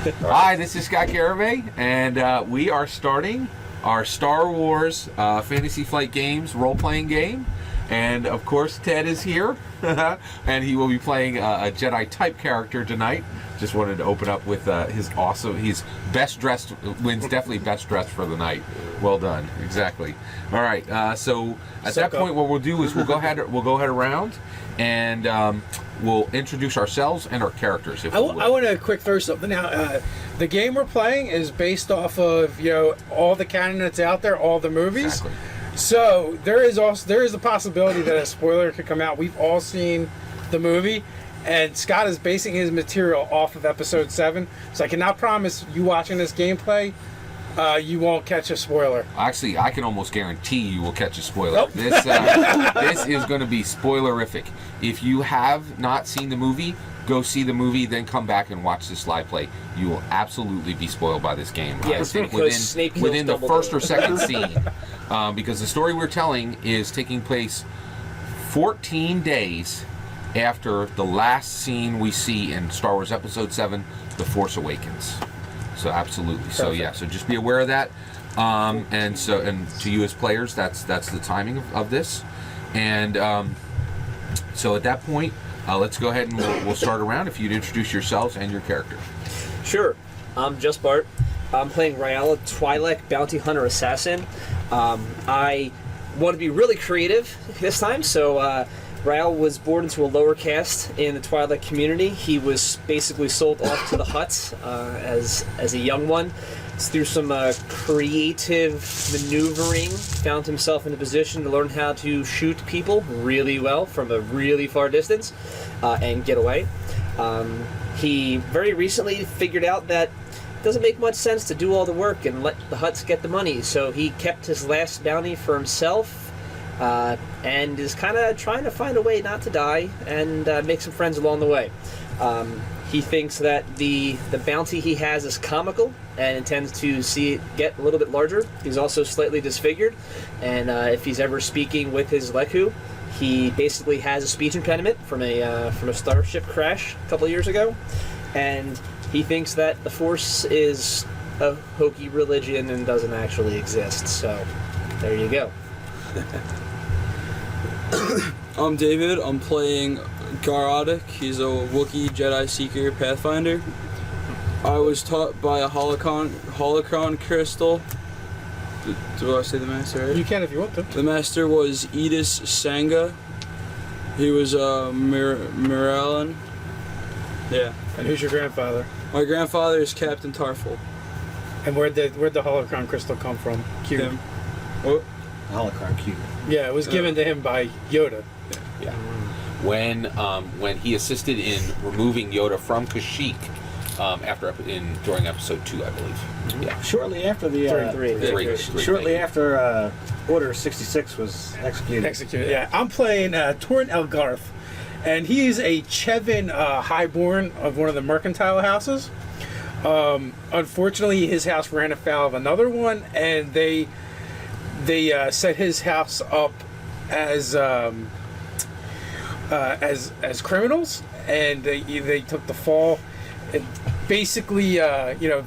Hi, this is Scott Garibay, and we are starting our Star Wars Fantasy Flight Games role-playing game. And, of course, Ted is here, and he will be playing a Jedi-type character tonight. Just wanted to open up with he's best dressed, wins definitely best dressed for the night. Well done, exactly. All right, so at that point, what we'll do is we'll go ahead around, and we'll introduce ourselves and our characters. I want to quick throw something out. The game we're playing is based off of all the canon that's out there, all the movies. Exactly. So there is a possibility that a spoiler could come out. We've all seen the movie, and Scott is basing his material off of Episode 7. So I cannot promise you watching this gameplay, you won't catch a spoiler. Actually, I can almost guarantee you will catch a spoiler. Nope. This is going to be spoilerific. If you have not seen the movie, go see the movie, then come back and watch this live play. You will absolutely be spoiled by this game. Yes, I think because within the first or second scene. Because the story we're telling is taking place 14 days after the last scene we see in Star Wars Episode 7, The Force Awakens. So absolutely. Perfect. So yeah, so just be aware of that. And to you as players, that's the timing of this. And so at that point, let's go ahead and we'll start around. If you'd introduce yourselves and your character. Sure. I'm Just Bart. I'm playing Rael, twi'lek bounty hunter assassin. I want to be really creative this time, so Rael was born into a lower caste in the twi'lek community. He was basically sold off to the Hutts as a young one. Through some creative maneuvering, found himself in a position to learn how to shoot people really well from a really far distance and get away. He very recently figured out that it doesn't make much sense to do all the work and let the Hutts get the money, so he kept his last bounty for himself and is kind of trying to find a way not to die and make some friends along the way. He thinks that the bounty he has is comical and intends to see it get a little bit larger. He's also slightly disfigured, and if he's ever speaking with his Leku, he basically has a speech impediment from a starship crash a couple of years ago, and he thinks that the Force is a hokey religion and doesn't actually exist. So there you go. I'm David. I'm playing Garotic. He's a Wookiee Jedi Seeker Pathfinder. I was taught by a holocron crystal. Do I say the master right? You can if you want to. The master was Edis Sanga. He was Mirallan. Yeah. And who's your grandfather? My grandfather is Captain Tarful. And where'd the holocron crystal come from? Cube. Him. What? Holocron cube. Yeah, it was given to him by Yoda. Yeah. When he assisted in removing Yoda from Kashyyyk during Episode 2, I believe. Mm-hmm. Yeah. Shortly after the Three. After Order 66 was executed. Yeah. I'm playing Doran Elgarth, and he's a chevin highborn of one of the mercantile houses. Unfortunately, his house ran afoul of another one, and they set his house up as criminals, and they took the fall. And basically,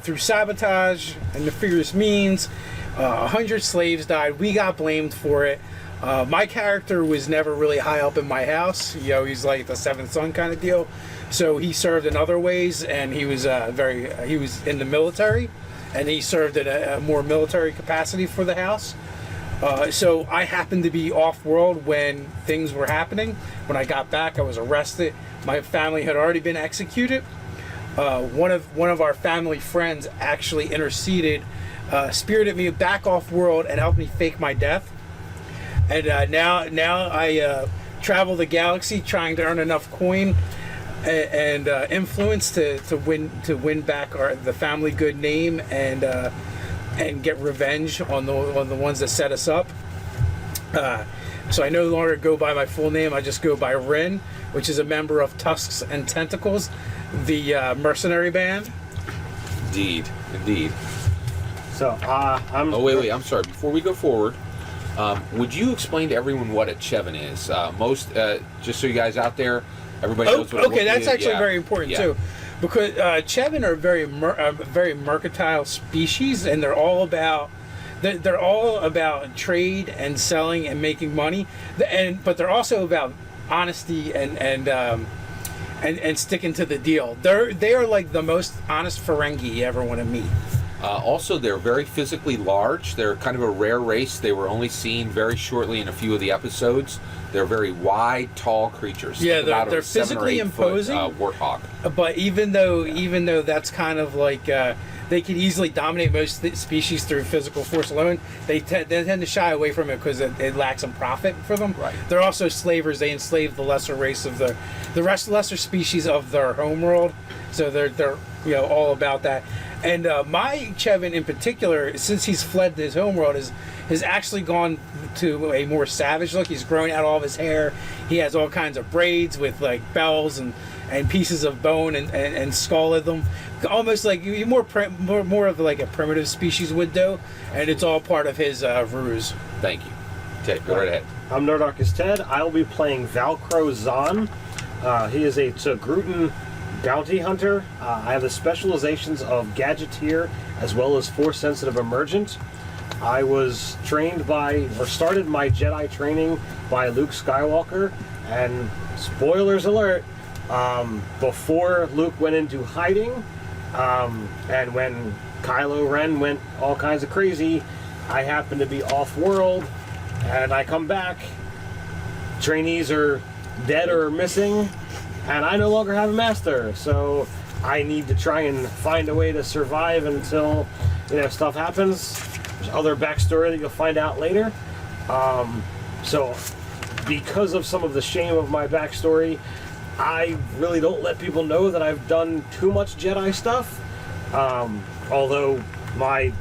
through sabotage and nefarious means, 100 slaves died. We got blamed for it. My character was never really high up in my house. He's like the seventh son kind of deal. So he served in other ways, and he was he was in the military, and he served in a more military capacity for the house. So I happened to be off-world when things were happening. When I got back, I was arrested. My family had already been executed. One of our family friends actually interceded, spirited me back off-world, and helped me fake my death. And now I travel the galaxy trying to earn enough coin and influence to win back the family good name and get revenge on the ones that set us up. So I no longer go by my full name. I just go by Ren, which is a member of Tusks and Tentacles, the mercenary band. Indeed. So I'm. Oh wait! I'm sorry. Before we go forward, would you explain to everyone what a chevin is? Just so you guys out there, everybody knows what a wookie that's is. actually very important too. Because chevin are very mercantile species, and they're all about trade and selling and making money, but they're also about honesty and sticking to the deal. They are like the most honest Ferengi you ever want to meet. Also, they're very physically large. They're kind of a rare race. They were only seen very shortly in a few of the episodes. They're very wide, tall creatures. Yeah, Think about they're a 7 or physically 8 foot, imposing. Warthog. But even though that's kind of like they can easily dominate most species through physical force alone, they tend to shy away from it because it lacks in profit for them. Right. They're also slavers. They enslave the lesser race of lesser species of their homeworld. So they're all about that. And my chevin in particular, since he's fled his homeworld, has actually gone to a more savage look. He's grown out all of his hair. He has all kinds of braids with like bells and pieces of bone and skull in them, almost like more of like a primitive species would do. And it's all part of his ruse. Thank you. Ted, go right ahead. I'm Nerdarchus Ted. I'll be playing Valcro Zahn. He is a togruta bounty hunter. I have the specializations of gadgeteer as well as force-sensitive emergent. I was started my Jedi training by Luke Skywalker, and spoilers alert, before Luke went into hiding, and when Kylo Ren went all kinds of crazy, I happened to be off-world, and I come back, trainees are dead or missing, and I no longer have a master, so I need to try and find a way to survive until stuff happens. There's other backstory that you'll find out later. So because of some of the shame of my backstory, I really don't let people know that I've done too much Jedi stuff. Although my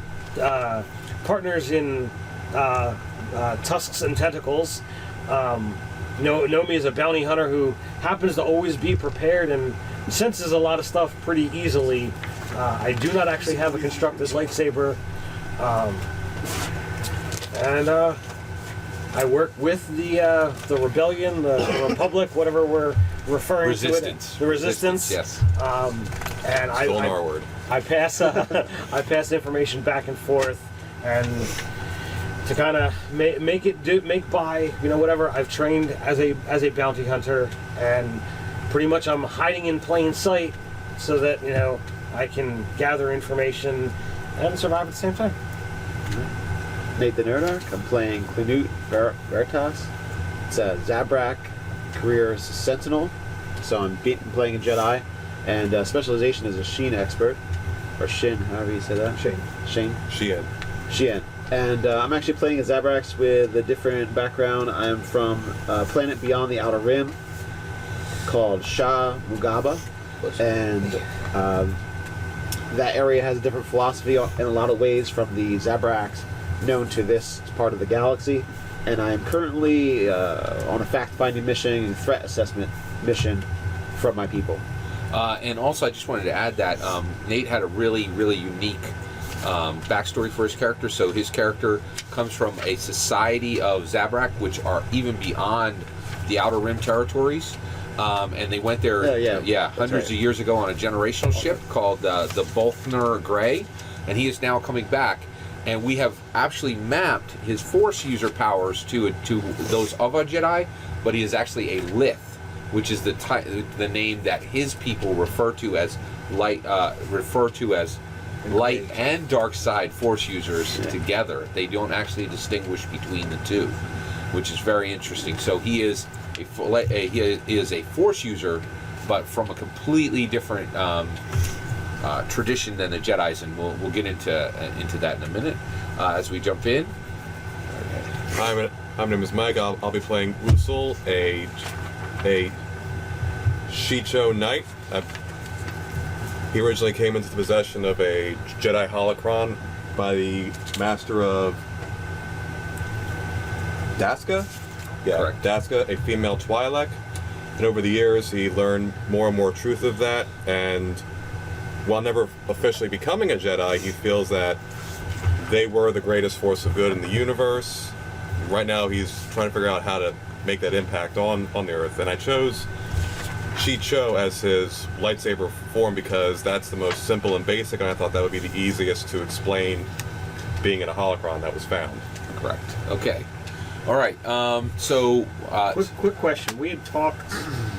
partners in Tusks and Tentacles know me as a bounty hunter who happens to always be prepared and senses a lot of stuff pretty easily. I do not actually have a constructed lightsaber, and I work with the rebellion, the Republic, whatever we're referring to it. The Resistance. Yes. And I pass information back and forth, and to kind of make by whatever. I've trained as a bounty hunter, and pretty much I'm hiding in plain sight so that I can gather information and survive at the same time. Nate the Nerdarch. I'm playing Clinute Veritas. It's a Zabrak career Sentinel, so I'm playing a Jedi, and specialization is a Sheen expert, or Shin, however you say that. Shane. Shien. And I'm actually playing a Zabrax with a different background. I'm from a planet beyond the Outer Rim called Shah Mugaba, and that area has a different philosophy in a lot of ways from the Zabrax known to this part of the galaxy. And I am currently on a fact-finding mission and threat assessment mission from my people. And also, I just wanted to add that Nate had a really, really unique backstory for his character. So his character comes from a society of Zabrak, which are even beyond the Outer Rim territories. And they went there hundreds of years ago on a generational ship called the Bolthner Grey. And he is now coming back. And we have actually mapped his Force user powers to those of a Jedi, but he is actually a Lith, which is the name that his people refer to as light and dark side Force users together. They don't actually distinguish between the two, which is very interesting. So he is a Force user, but from a completely different tradition than the Jedis, and we'll get into that in a minute as we jump in. Hi, my name is Mike. I'll be playing Usul, a Shicho Knight. He originally came into the possession of a Jedi holocron by the Master of Daska? Yeah, correct. Daska, a female twi'lek. And over the years, he learned more and more truth of that, and while never officially becoming a Jedi, he feels that they were the greatest force of good in the universe. Right now, he's trying to figure out how to make that impact on the Earth. And I chose Chi-Cho as his lightsaber form because that's the most simple and basic, and I thought that would be the easiest to explain being in a holocron that was found. Correct. Okay. All right. Quick question. We had talked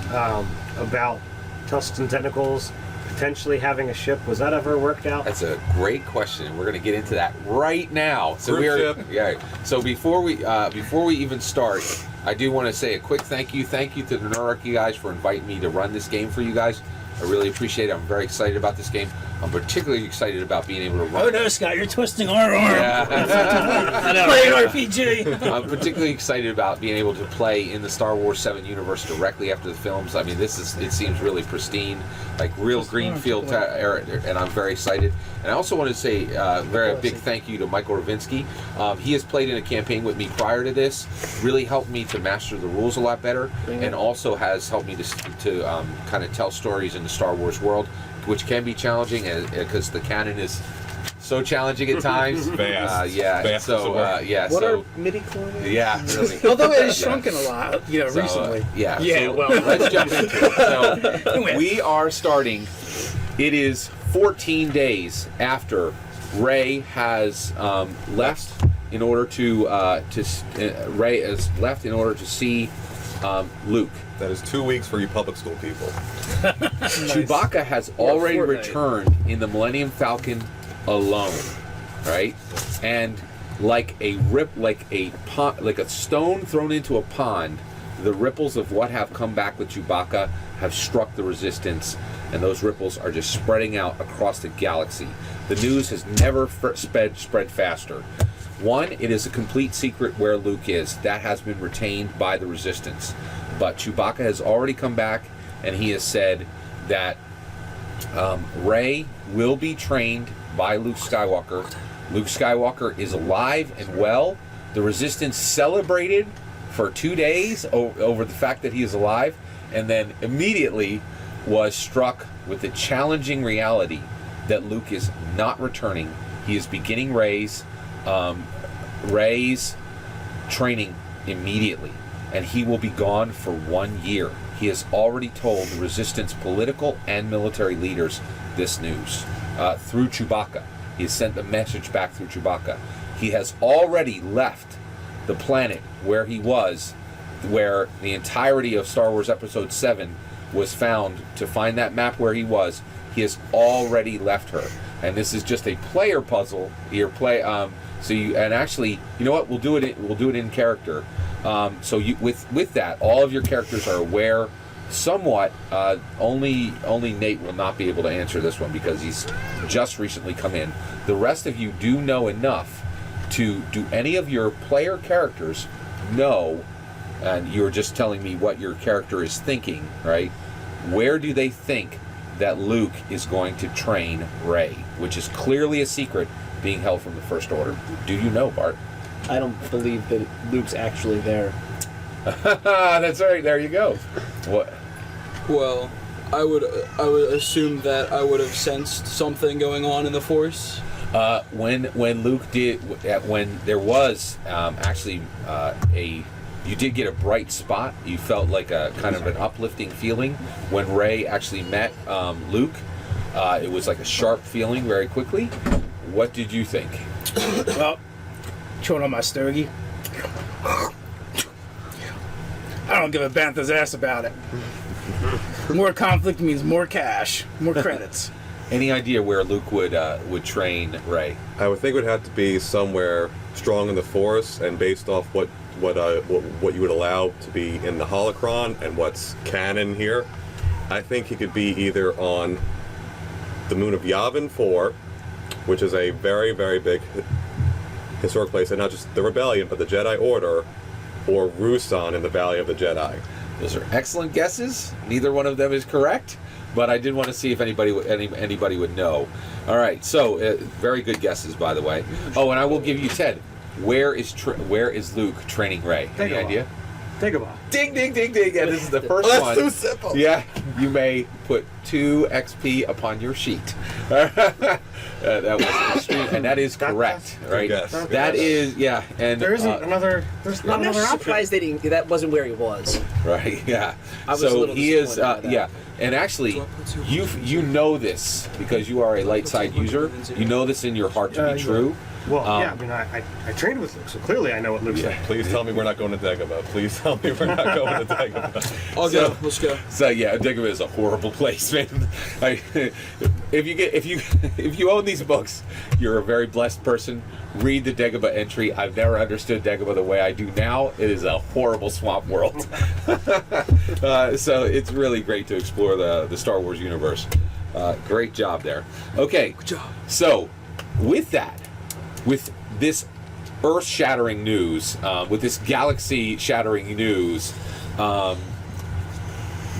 about tusks and tentacles potentially having a ship. Was that ever worked out? That's a great question. We're going to get into that right now. So Group ship. Yeah. So before we even start, I do want to say a quick thank you. Thank you to the Nerdarchy guys for inviting me to run this game for you guys. I really appreciate it. I'm very excited about this game. I'm particularly excited about being able to run. Oh no, Scott, you're twisting our arm. Yeah. Play an RPG. I'm particularly excited about being able to play in the Star Wars 7 universe directly after the films. I mean, it seems really pristine, like real greenfield era, and I'm very excited. And I also want to say a very big thank you to Michael Ravinsky. He has played in a campaign with me prior to this, really helped me to master the rules a lot better, and also has helped me to kind of tell stories in the Star Wars world, which can be challenging because the canon is so challenging at times. Vast. What are midi-chlorians? Yeah, really. Although it has shrunken a lot, recently. Let's jump into it. So we are starting. It is 14 days after Rey has left in order to Rey has left in order to see Luke. That is 2 weeks for you public school people. Chewbacca has already returned in the Millennium Falcon alone, right? And like a stone thrown into a pond, the ripples of what have come back with Chewbacca have struck the Resistance, and those ripples are just spreading out across the galaxy. The news has never spread faster. One, it is a complete secret where Luke is. That has been retained by the Resistance. But Chewbacca has already come back, and he has said that Rey will be trained by Luke Skywalker. Luke Skywalker is alive and well. The Resistance celebrated for 2 days over the fact that he is alive, and then immediately was struck with the challenging reality that Luke is not returning. He is beginning Rey's training immediately, and he will be gone for 1 year. He has already told the Resistance political and military leaders this news through Chewbacca. He has sent the message back through Chewbacca. He has already left the planet where he was, where the entirety of Star Wars Episode 7 was found, to find that map where he was. He has already left her, and this is just a player puzzle. Actually, you know what? We'll do it in character. With that, all of your characters are aware. Somewhat. Only Nate will not be able to answer this one because he's just recently come in. The rest of you do know enough to do any of your player characters know, and you're just telling me what your character is thinking, right? Where do they think that Luke is going to train Rey, which is clearly a secret being held from the First Order? Do you know, Bart? I don't believe that Luke's actually there. That's right. There you go. What? Well, I would assume that I would have sensed something going on in the Force. When Luke did, when there was you did get a bright spot. You felt like a kind of an uplifting feeling when Rey actually met Luke. It was like a sharp feeling very quickly. What did you think? Well, chewing on my stogie. I don't give a bantha's ass about it. More conflict means more cash, more credits. Any idea where Luke would train Rey? I would think it would have to be somewhere strong in the Force, and based off what you would allow to be in the holocron and what's canon here, I think he could be either on the moon of Yavin 4, which is a very, very big historic place, and not just the Rebellion, but the Jedi Order, or Ruusan in the Valley of the Jedi. Those are excellent guesses. Neither one of them is correct, but I did want to see if anybody would know. All right, so very good guesses, by the way. Oh, and I will give you, Ted, where is Luke training Rey? Any idea? Dagobah. Ding, ding, ding, ding. And this is the first That's one. too simple. Yeah, you may put 2 XP upon your sheet. That was extreme, and that is correct, right? guess. That is, yeah, and There isn't another. There's not I'm another actually option. surprised that wasn't where he was. right, yeah. I was a So little he is, disappointed by that. yeah, and actually, you know this because you are a light side user. You know this in your heart to be Yeah. true. Well, yeah. I mean, I trained with Luke, so clearly I know what Luke's like. Please tell me we're not going to Dagobah. Please tell me we're not going to Dagobah. I'll go. Let's go. So yeah, Dagobah is a horrible place, man. If you own these books, you're a very blessed person. Read the Dagobah entry. I've never understood Dagobah the way I do now. It is a horrible swamp world. So it's really great to explore the Star Wars universe. Great job there. Okay, Good job. so with that, with this earth-shattering news, with this galaxy-shattering news,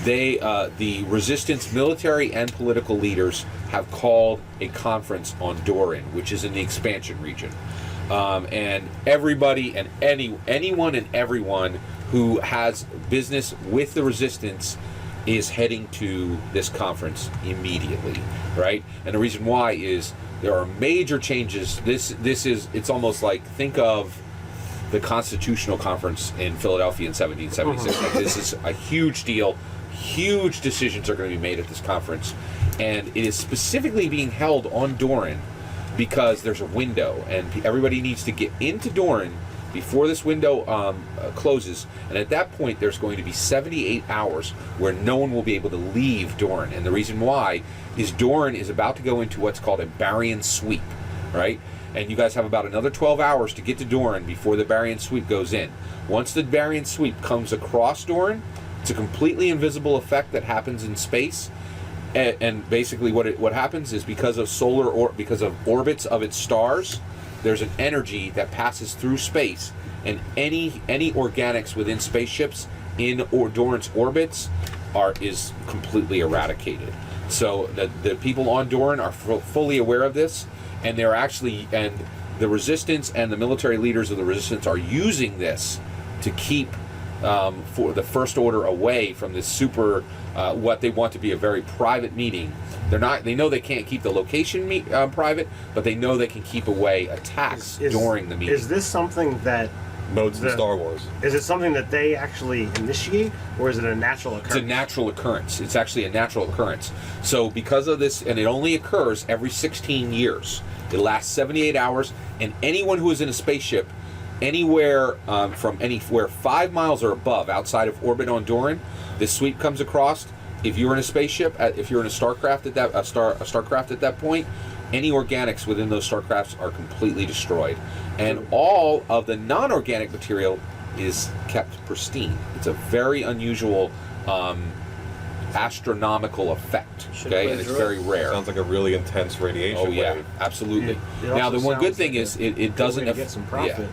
the Resistance military and political leaders have called a conference on Doran, which is in the expansion region. And everybody and anyone and everyone who has business with the Resistance is heading to this conference immediately, right? And the reason why is there are major changes. It's almost like, think of the Constitutional Conference in Philadelphia in 1776. Like, this is a huge deal. Huge decisions are going to be made at this conference, and it is specifically being held on Doran because there's a window, and everybody needs to get into Doran before this window closes, and at that point there's going to be 78 hours where no one will be able to leave Doran. And the reason why is Doran is about to go into what's called a Barrian sweep, right? And you guys have about another 12 hours to get to Doran before the Barrian sweep goes in. Once the Barrian sweep comes across Doran, it's a completely invisible effect that happens in space. And basically what happens is because of orbits of its stars, there's an energy that passes through space, and any organics within spaceships in Doran's orbits is completely eradicated. So the people on Doran are fully aware of this, and they're actually, and the Resistance and the military leaders of the Resistance are using this to keep for the First Order away from this super what they want to be a very private meeting. They know they can't keep the location private, but they know they can keep away attacks during the meeting. Is this something that Modes in Star Wars. Is it something that they actually initiate, or is it a natural occurrence? It's a natural occurrence. It's actually a natural occurrence. So because of this, and it only occurs every 16 years. It lasts 78 hours, and anyone who is in a spaceship anywhere from anywhere 5 miles or above outside of orbit on Doran, this sweep comes across. If you're in a spaceship, if you're in a starcraft at that starcraft at that point, any organics within those starcrafts are completely destroyed, and all of the non-organic material is kept pristine. It's a very unusual, astronomical effect. Okay, and it's very rare. Sounds like a really intense radiation. Oh yeah, wave. absolutely. It Now also the one good sounds thing like is it doesn't way to get some profit.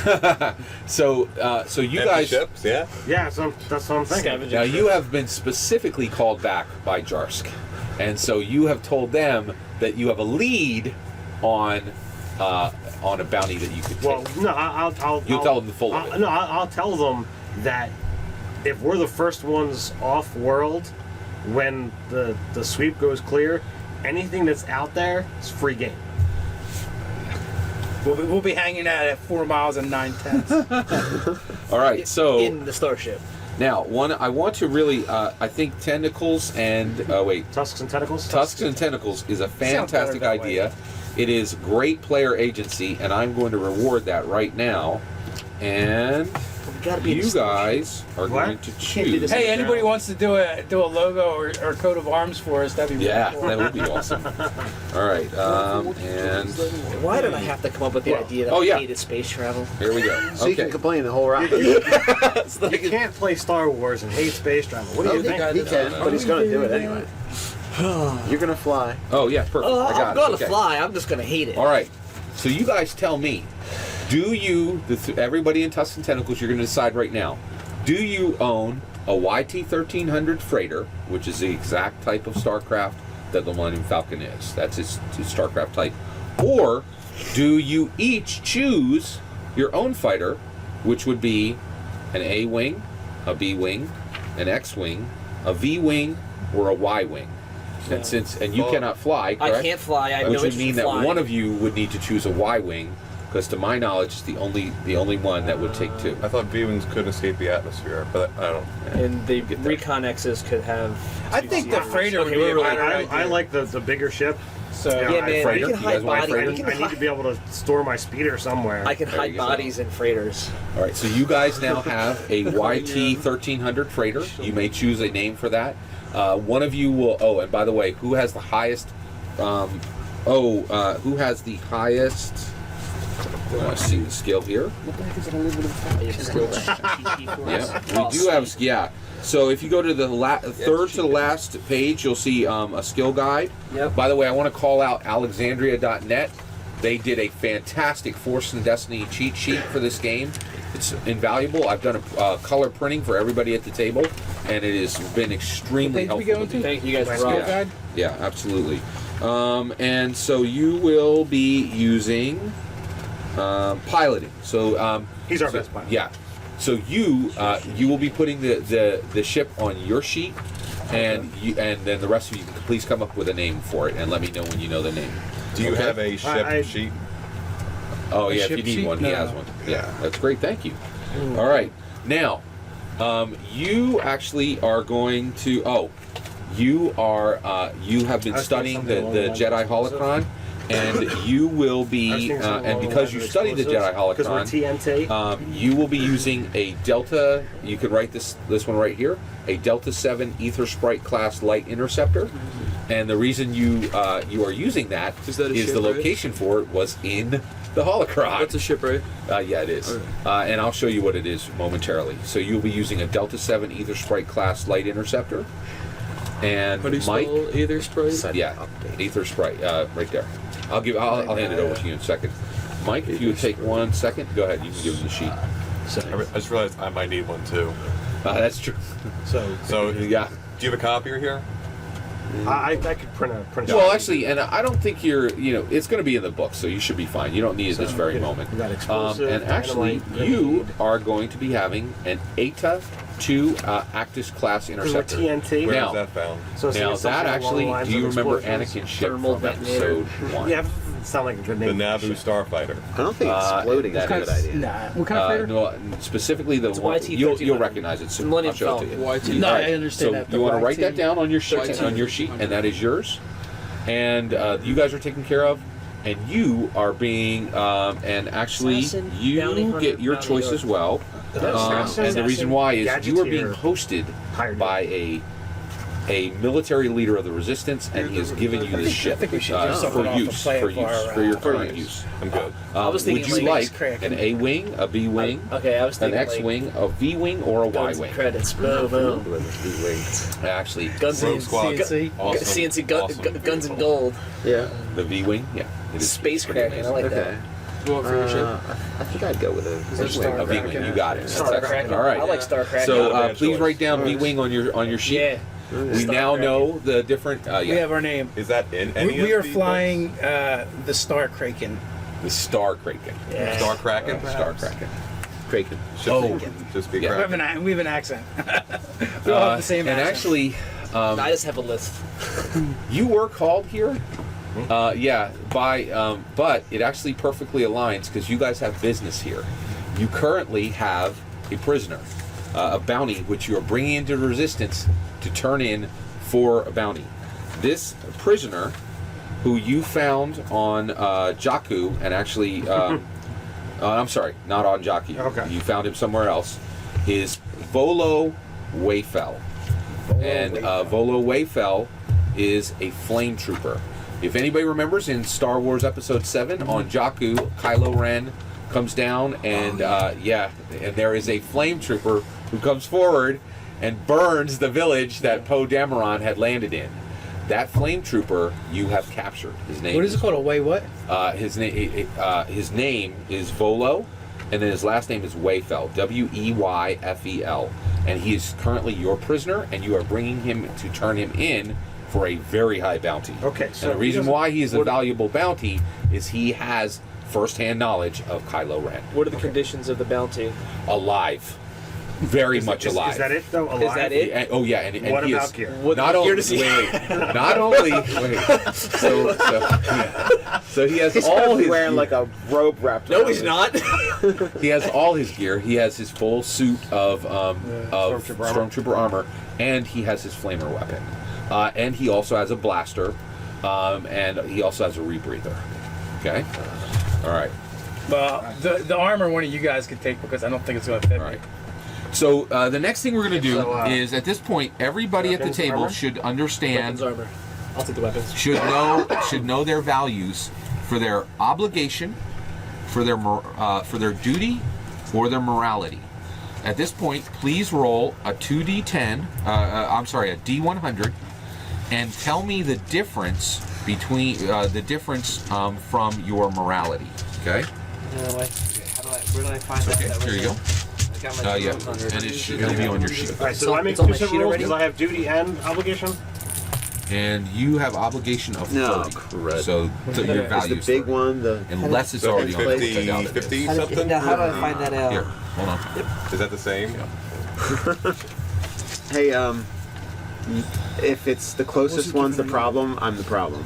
Yeah. so you Empty guys. ships, yeah. Yeah, so that's what I'm thinking. Scavenging. Now you have been specifically called back by Jarsk, and so you have told them that you have a lead on a bounty that you could take. Well, no, I'll You'll tell them the full of it. No, I'll tell them that if we're the first ones off world when the sweep goes clear, anything that's out there is free game. We'll be hanging out at 4 miles and 9/10. All right, so in the starship. now I want to really I think tentacles and Tusks and tentacles. Tusks and Tentacles is a fantastic better that way. idea. It is great player agency, and I'm going to reward that right now. And Gotta be in you the starship. guys are What? going to can't do choose. this. Hey, anybody wants to do a logo or coat of arms for us? That'd be Yeah, really cool. that would be awesome. All right, and Why did I have to come up with the idea that oh, yeah. I hated space travel? here we go. So you can Okay. complain the whole round. It's like, You can't play Star Wars and hate space travel. What do you think? He can, but he's gonna do it anyway. You're gonna fly. Oh yeah, perfect. oh, I got I'm gonna it. Okay. fly. I'm just gonna hate it. All right. So you guys tell me, do you, everybody in Tusks and Tentacles, you're going to decide right now, do you own a YT-1300 freighter, which is the exact type of starcraft that the Millennium Falcon is? That's its starcraft type. Or do you each choose your own fighter, which would be an A-wing, a B-wing, an X-wing, a V-wing, or a Y-wing. And you cannot fly, correct? I can't fly. I have Which no would interest mean in that flying. one of you would need to choose a Y-wing, because to my knowledge, it's the only one that would take two. I thought V-wings couldn't escape the atmosphere, but I don't. And the Recon X's could have. I think the freighter would Okay, be we're a really- better idea. I like the bigger ship. So Yeah, Yeah, man, freighter? you can You guys hide want a bodies. freighter? You can I need to be able to store my speeder somewhere. I can There hide you go. bodies in freighters. All right, so you guys now have a YT 1300 freighter. You may choose a name for that. One of you will. Oh, and by the way, who has the highest? Who has the highest? Let's see the skill here. Yeah, we do have. Yeah. So if you go to the third to the last page, you'll see a skill guide. Yep. By the way, I want to call out Alexandria.net. They did a fantastic Force and Destiny cheat sheet for this game. It's invaluable. I've done a color printing for everybody at the table, and it has been extremely What page we helpful. going to? Thank you guys for Skill all. guide? Yeah, absolutely. And so you will be using piloting. So He's our best pilot. Yeah. So you will be putting the ship on your sheet, and then the rest of you can please come up with a name for it and let me know when you know the name. Do you Okay. have a ship sheet? Oh A yeah, if ship you need sheet? one, he No. has one. Yeah, that's great. Thank you. All right, now you actually are going to. Oh, you have been I was studying the thinking something Jedi along the lines of holocron, and you will be and because you studied the Jedi because we're holocron. TNT. You will be using a Delta. You can write this one right here. A Delta 7 Ether Sprite class light interceptor, and the reason you are using that Is that a is ship, the right? location for it was in the holocron. That's a ship, right? Yeah, it is. And I'll show you what it is momentarily. So you'll be using a Delta 7 Ether Sprite class light interceptor, and How do you Mike. spell either sprite? Yeah, Ether Sprite, right there. I'll hand it over to you in a second. Mike, if you would take 1 second, go ahead. You can give him the sheet. I just realized I might need one too. That's true. So, Yeah. do you have a copier here? I could print a. Well, actually, and I don't think it's going to be in the book, so you should be fine. You don't need it this very moment. we got explosive, And actually, dynamite, you grenade. are going to be having an ETA 2 Actus class Because we're interceptor. TNT. Where Now- is that found? So it's Now like something that along actually, the lines do you of remember explosions. Anakin's ship Thermal from detonator. episode 1? Yeah, it doesn't sound like a good name. The for a Naboo ship. Starfighter. I don't think exploding is a that good is- idea. Nah. What kind of freighter? No, specifically the It's one YT you'll 1300. recognize it soon. I'll Millennium show it to you. YT. No, All I right, understand so that. The you want to write YT. that down on your sheet, YT. and that is yours. And you guys are taken care of, and you are being and actually Assassin, bounty you hunter, get your bounty choice hunter. as well. Assassin, And the reason why is you are being gadgeteer, hosted hired by a military leader of the resistance, and he has given you this ship I think we should do something for off the use, plan for for our, use, for your for current use. I'm good. I was Would thinking you like like Cracking. an A wing, a B wing, Okay, I was an thinking X wing, a V wing, or a Y guns and wing? credits. Boom, boom. Actually, Guns Rogue and Squad. CNC. Awesome. CNC Awesome. guns and gold. Yeah. the V wing, yeah, it is Space pretty Kraken. I like Okay. What for your ship? I think I'd go with a That's amazing. A V wing, you got it. Star That's Kraken. all right. I like Star Kraken. So Not a bad please choice. write down V wing on your sheet. yeah. We Star now Kraken. know the different. We have our name. Is that in any We of are the flying the Star Kraken. the Star Kraken. Yeah. Star Kraken? Star Kraken. Kraken. Just be Yeah. Kraken. We have an accent. We all have the same and accent. actually, I just have a list. you were called here. But it actually perfectly aligns because you guys have business here. You currently have a prisoner, a bounty, which you are bringing into the resistance to turn in for a bounty. This prisoner, who you found on Jakku, and actually, I'm sorry, not on Jakku. Okay. You found him somewhere else. Is Volo Wayfell. And Volo Wayfell is a flame trooper. If anybody remembers, in Star Wars Episode 7 on Jakku, Kylo Ren comes down, and and there is a flame trooper who comes forward and burns the village that Poe Dameron had landed in. That flame trooper you have captured. His name. What is it called? A way what? His name is Volo, and then his last name is Wayfell. Weyfel, and he is currently your prisoner, and you are bringing him to turn him in for a very high bounty. Okay, And so the he reason doesn't- why he is a valuable bounty is he has first-hand knowledge of Kylo Ren. What are the conditions of the bounty? Alive. Very much alive. Is that it though? Alive? Is that it? And- oh yeah, and What he about is, gear? What Not gear only, does he not only, so he has He's all his wearing gear. like a robe wrapped No, around he's his- not. He has all his gear. He has his full suit of Stormtrooper armor, and he has his flamer weapon, and he also has a blaster, and he also has a rebreather. Okay, all right, Well, the armor one of you guys can take because I don't think it's going to fit all me. right. So the next thing we're going to do So, is, at this point, everybody at the weapons, table armor? should understand, Weapons armor. I'll take the weapons. should know their values for their obligation, for their duty, or their morality. At this point, please roll a 2d10. I'm sorry, a d100, and tell me the difference between from your morality. Okay. Where do I find Okay. that? Here you go. I got my Yeah, D100. and it'll be on your sheet. All right, so do I make It's on two my separate sheet rolls already? because I have duty and obligation? And you have obligation of 30. No, crud. So your It's the value's big 30. one. The Unless it's So already on 50, the doubt it is. 50 How do- something? now, how do I find that out? Here, hold on. Is that the same? hey, if it's the closest one's the problem, I'm the problem.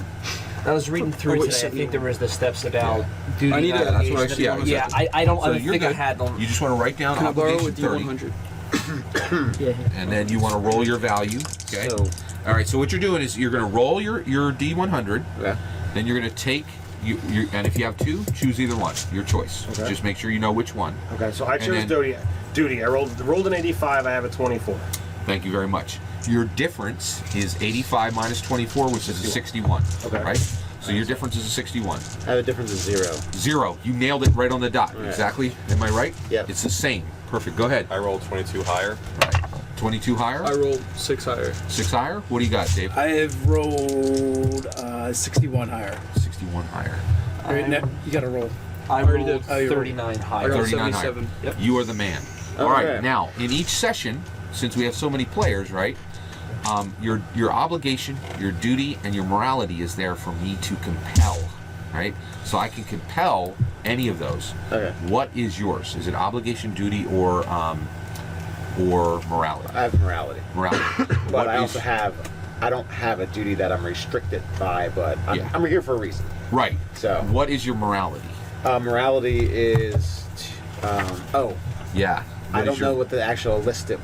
I was reading through today. I think there was the steps about duty. I need and to- that's what I obligation. see. Yeah, I don't. So I you're think I good. had them. You just want to write down Can I borrow obligation a 30, D100? Yeah. and then you want to roll your value. Okay. So, All right. So what you're doing is you're going to roll your D100. okay. Then you're going to take you, and if you have two, choose either one. Your choice. Okay. Just make sure you know which one. Okay, so I And chose then- duty. I rolled an 85. I have a 24. Thank you very much. Your difference is 85 minus 24, which is a 61. Okay. Right? So your difference is a 61. I have a difference of 0. 0. You nailed it right on the dot. Right. Exactly. Am I right? Yep. It's the same. Perfect. Go ahead. I rolled 22 higher. Right. 22 higher? I rolled 6 higher. 6 higher? What do you got, Dave? I have rolled 61 higher. 61 higher. All right, now you got to roll. I already rolled did. Oh, you rolled. 39 I high. got 39 higher. 77. Yep. You are the man. Okay. All right. Now, in each session, since we have so many players, right? Your obligation, your duty, and your morality is there for me to compel, right? So I can compel any of those. Okay. What is yours? Is it obligation, duty, or morality? I have morality. Morality. But What I is- also I don't have a duty that I'm restricted by, but Yeah. I'm here for a reason. Right. So- what is your morality? Morality is, Yeah. I What don't is your- know what the actual list of,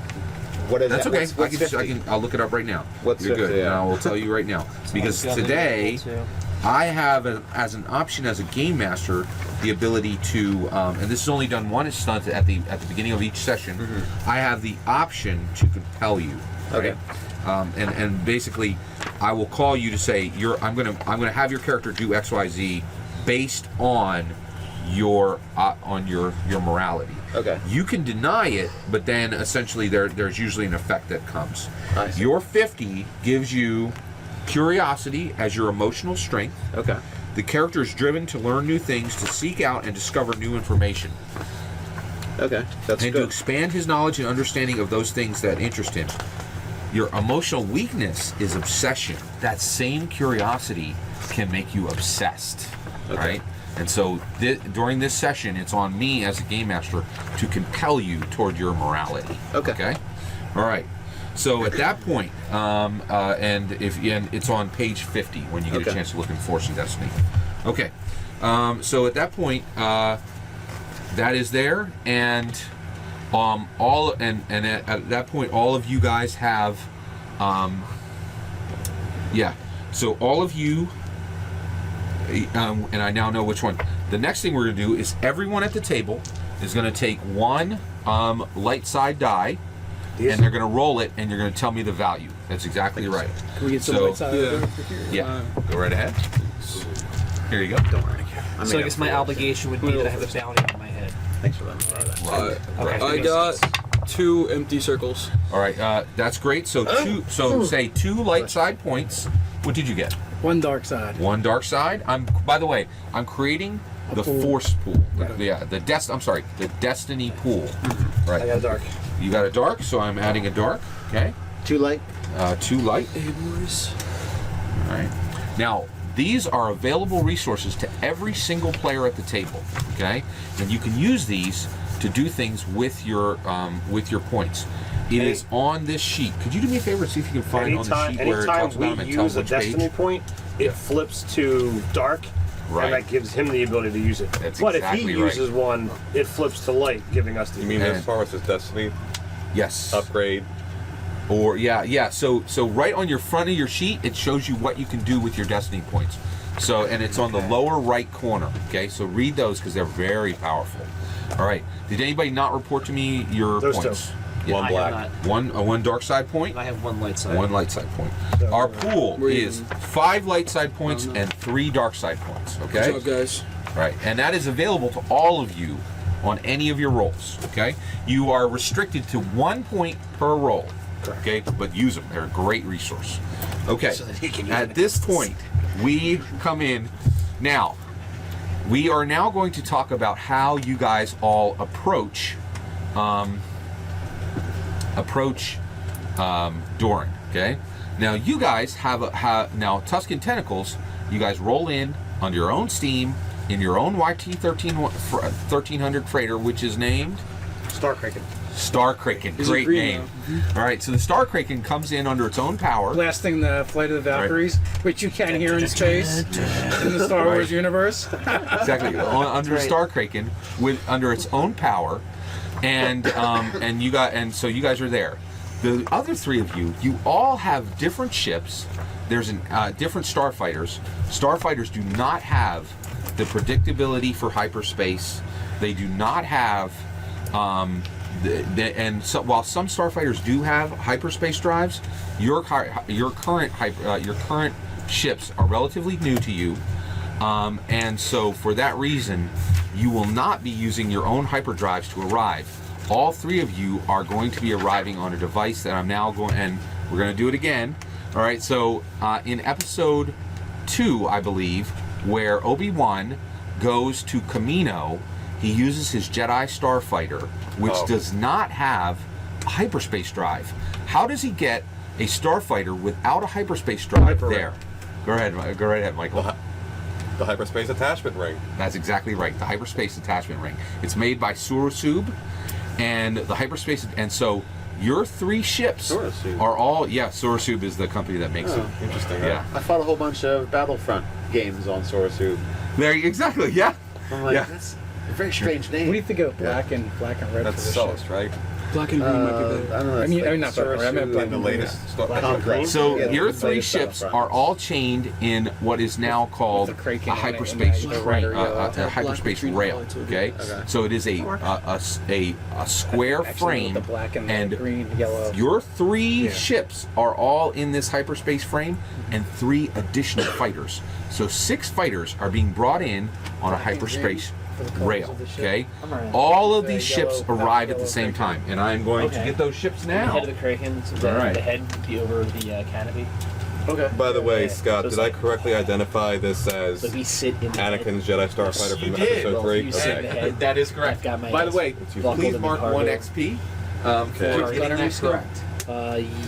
what is That's that? okay. What's 50? I'll look it up right now. What's You're 50, good. yeah. And I will tell you right now. Because Got it. today, I have as an option as a game master the ability to, and this is only done one stunt at the beginning of each session. I have the option to compel you. Right? Okay. And basically, I will call you to say I'm gonna have your character do X, Y, Z based on your morality. Okay. You can deny it, but then essentially there's usually an effect that comes. I see. Your 50 gives you curiosity as your emotional strength. Okay. The character is driven to learn new things, to seek out and discover new information, Okay. That's and to good. expand his knowledge and understanding of those things that interest him. Your emotional weakness is obsession. That same curiosity can make you obsessed, Okay. right? And so during this session, it's on me as a game master to compel you toward your morality. Okay. All right. So at that point, and it's on page 50 when you get a Okay. chance to look in Force and Destiny. Okay. So at that point, that is there, and at that point, all of you guys have, So all of you, and I now know which one. The next thing we're going to do is everyone at the table is going to take one light side die, and they're going to roll it, and you're going to tell me the value. That's exactly right. Can we get some So- lights out Yeah. over here? Yeah, go right ahead. Here you go. Don't worry. So I guess my obligation would be that I have a bounty on my head. Thanks for letting me borrow that. Okay. I got 2 empty circles. All right, that's great. So say 2 light side points. What did you get? One dark side. 1 dark side. By the way, I'm creating the pool. force pool. Yeah, the destiny pool. Right. I got a dark. You got a dark, so I'm adding a dark. Okay. 2 light. 2 light. Hey, boys. All right. Now, these are available resources to every single player at the table. Okay, and you can use these to do things with your points. It is on this sheet. Could you do me a favor and see if you can find on the sheet where it talks about them and tell use a which page? destiny point, it flips to dark, Right. and that gives him the ability to use it. That's but exactly if he right. uses one, it flips to light, giving us the. You mean And- as far as his destiny Yes. upgrade? Or yeah. So right on your front of your sheet, it shows you what you can do with your destiny points. So and it's on the lower right corner. Okay, so read those because they're very powerful. All right. Did anybody not report to me your Those points? two. Yeah. One I black. have One dark side point. not. I have one light side. One light side point. Our pool is 5 light side points and 3 dark side points. Okay. What's up, guys? Right, and that is available to all of you on any of your rolls. Okay, you are restricted to 1 point per roll. Okay, but use them; they're a great resource. Okay, at this point, we come in now. We are now going to talk about how you guys all approach Doran. Okay, now you guys have now Tuscan Tentacles. You guys roll in under your own steam in your own YT-1300 freighter, which is named Star Kraken. Star Kraken. Is it Great green name. All right, so the Star Kraken comes in under its own power. Blasting the Flight of the Valkyries, which you can hear in space in the Star Wars universe. Exactly, under right. Star Kraken under its own power, and so you guys are there. The other 3 of you all have different ships. There's different starfighters. Starfighters do not have the predictability for hyperspace. They do not have, and so while some starfighters do have hyperspace drives, your current ships are relatively new to you, and so for that reason, you will not be using your own hyperdrives to arrive. All 3 of you are going to be arriving on a device that I'm now going, and we're going to do it again. All right, so in episode 2, I believe, where Obi-Wan goes to Kamino, he uses his Jedi Starfighter, which does not have a hyperspace drive. How does he get a Starfighter without a hyperspace drive there? Go right ahead, Michael. The hyperspace attachment ring. That's exactly right, the hyperspace attachment ring. It's made by Surasub, and the hyperspace, and so your 3 ships Surasub. are all, Surasub is the company that makes it. Interesting. Yeah. I fought a whole bunch of Battlefront games on Sourasub. There, exactly, yeah. I'm like, Yeah. that's a very strange name. What do you think of black and red That's for the Solus, ship? right? Black and green might be I better. don't know. I mean, it's not black and red, I meant black In the and latest Star Black Wars. and green. So Yeah, your the 3 latest ships Battlefront. are all chained in what is now called With the Kraken a on it, and hyperspace the train, red or yellow. a hyperspace Black and rail. green Okay, Okay. so it is a square Actually, frame, with the black and, and the green, yellow. your 3 ships are all in this hyperspace frame, and 3 additional fighters. So 6 fighters are being brought in on a hyperspace for the colors rail. of the ship. Okay, I'm alright. all of The these yellow, ships arrive at the yellow same Kraken. time, and I'm going to Okay. get those ships The now. head of the Kraken, so All right. the head would be over the canopy. Okay. By the way, Yeah. Scott, So did I correctly identify this as So we sit in the head. Anakin's Jedi Starfighter You from did. episode Well, 3? you said the head. That is correct. I've got my By the way, buckled please in mark cargo. 1 XP for Okay. getting Gunnery that skill? correct.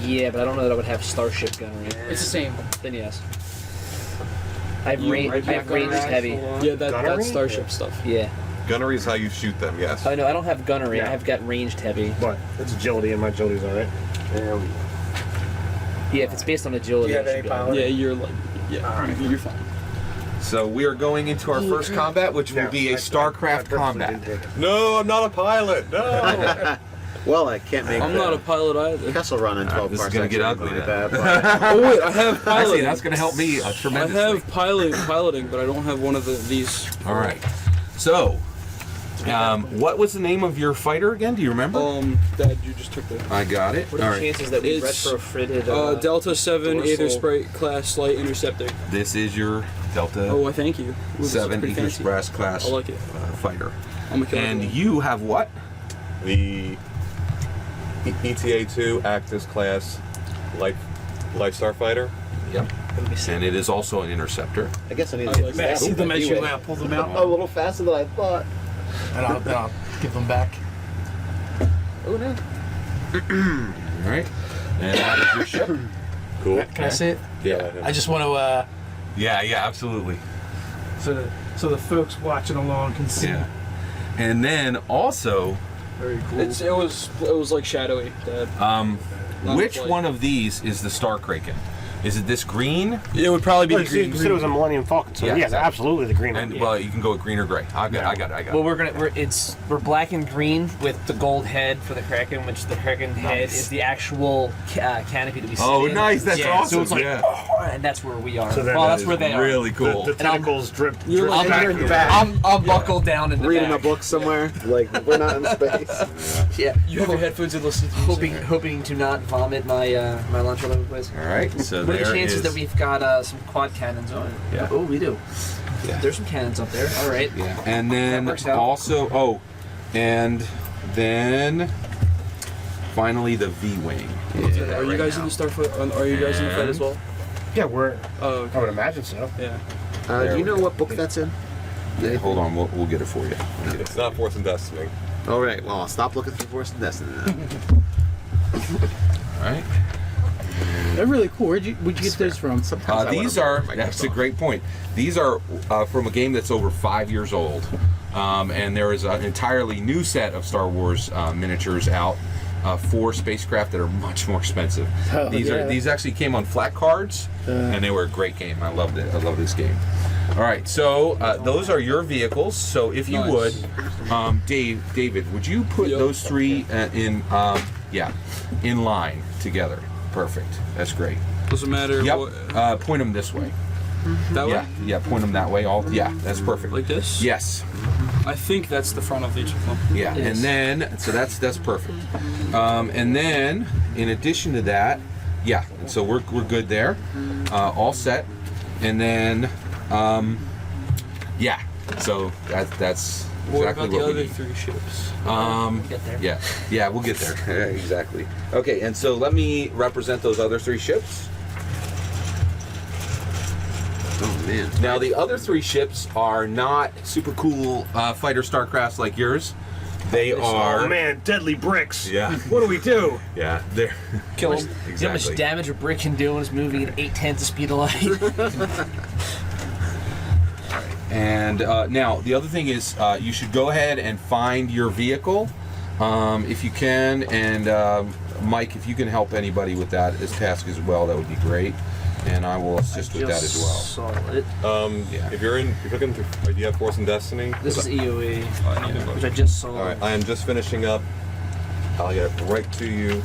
Yeah, but I don't know that I would have starship gunnery. It's the same. Then yes. I have, You range right back ranged on heavy. Yeah, that's Gunnery? Starship stuff. Yeah. Gunnery is how you shoot them, yes. Oh no, I don't have gunnery. Yeah. I have got ranged heavy. But it's agility, and my agility's alright. There we go. Yeah, if it's based on agility, Do you I have any should go. pilot? Yeah, you're like, you're fine. So we are going into our first combat, which will be a StarCraft combat. No, I'm not a pilot. No. Well, I can't make I'm not a pilot either. Kessel Run in 12 this is parsecs gonna get or ugly anything then. like that, Oh wait, I have I see, piloting. that's going to help me I tremendously. have piloting, but I don't have one of these. All right. So, what was the name of your fighter again? Do you remember? Dad, you just took the. I got it. What All are the right. chances that we It's, retrofitted? Delta 7 dorsal- Aether Sprite class light interceptor. This is your Delta Oh, I thank you. Ooh, this is 7 pretty Ether fancy. Express class I like it. fighter. I'm a killer. And you have what? The ETA-2 Actus class light Starfighter. Yep. And it is also an interceptor. I guess I need I to like get that. this See them as you anyway. pull them out, A little faster than I thought. and I'll give them back. Oh no. All right. And that is your ship. Cool. Can I see it? Yeah. I just want to, Yeah, absolutely. so the folks watching along can see. Yeah. And then also, Very cool. It was like shadowy. which one of these is the Star Kraken? Is it this green? It would probably be Well, the you green. said it was a Millennium Falcon, so Yeah, yes, exactly. absolutely the green And one. well, you can go with green or gray. I got it. Well, we're black and green with the gold head for the Kraken, which the Kraken head is the actual canopy that we see. Oh, nice! That's awesome. So it's like, yeah. and that's where we are. So then well, that that's is where they are. Really cool. The tentacles drip You're like- back You're in the here. back. I'm buckled down in the Reading back. a book somewhere. Like, we're not in space. Yeah, You have your headphones and listen to music. hoping to not vomit my my lunch all over the place. All right. So What are the there chances is- that we've got some quad cannons on it? Yeah. Oh, we do. Yeah. There's some cannons up there. All right. Yeah. And then That works out. also, and then finally the V-wing. Are you guys in the Starfighter? Are you guys in the fight as well? Yeah, we're. Oh, I would imagine so. yeah. There Do you we know go. what book that's in? Yeah, hold on, we'll get it for you. It's not Force and Destiny. All right. Well, I'll stop looking for Force and Destiny then. All right. They're really cool. Where'd you get those from? Sometimes I wanna These borrow are, Microsoft. that's a great point. These are from a game that's over 5 years old. And there is an entirely new set of Star Wars miniatures out for spacecraft that are much more expensive. Oh, These actually came on flat cards, and they were a great game. I loved it. I love this game. All right, so those are your vehicles. So if you Nice. would, David, would you put Yep. those three in line together? Perfect. That's great. Doesn't matter. Yep. What, Point them this way. that Yeah, way? yeah. Point them that way. That's perfect. Like this? Yes. I think that's the front of each of them. Yeah. Yes. And then, so that's perfect. And then, in addition to that, yeah. And so we're good there. All set. And then, yeah. So that's What exactly about the what we other need. 3 ships? Get there. Yeah, we'll get there. Yeah, exactly. Okay, and so let me represent those other 3 ships. Oh man. Now, the other 3 ships are not super cool fighter starcrafts like yours. They are. Oh man, deadly bricks. Yeah. What do we do? Yeah, they're. Kill him. You know how much Exactly. damage a brick can do when it's moving at 8/10 the speed of light? And now, the other thing is you should go ahead and find your vehicle if you can. And Mike, if you can help anybody with that this task as well, that would be great. And I will assist with that as well. Saw it. Yeah. If you're looking through, do you have Force and Destiny? This is EOE, I need to which I just saw. All right, I am just finishing up. I'll get it right to you.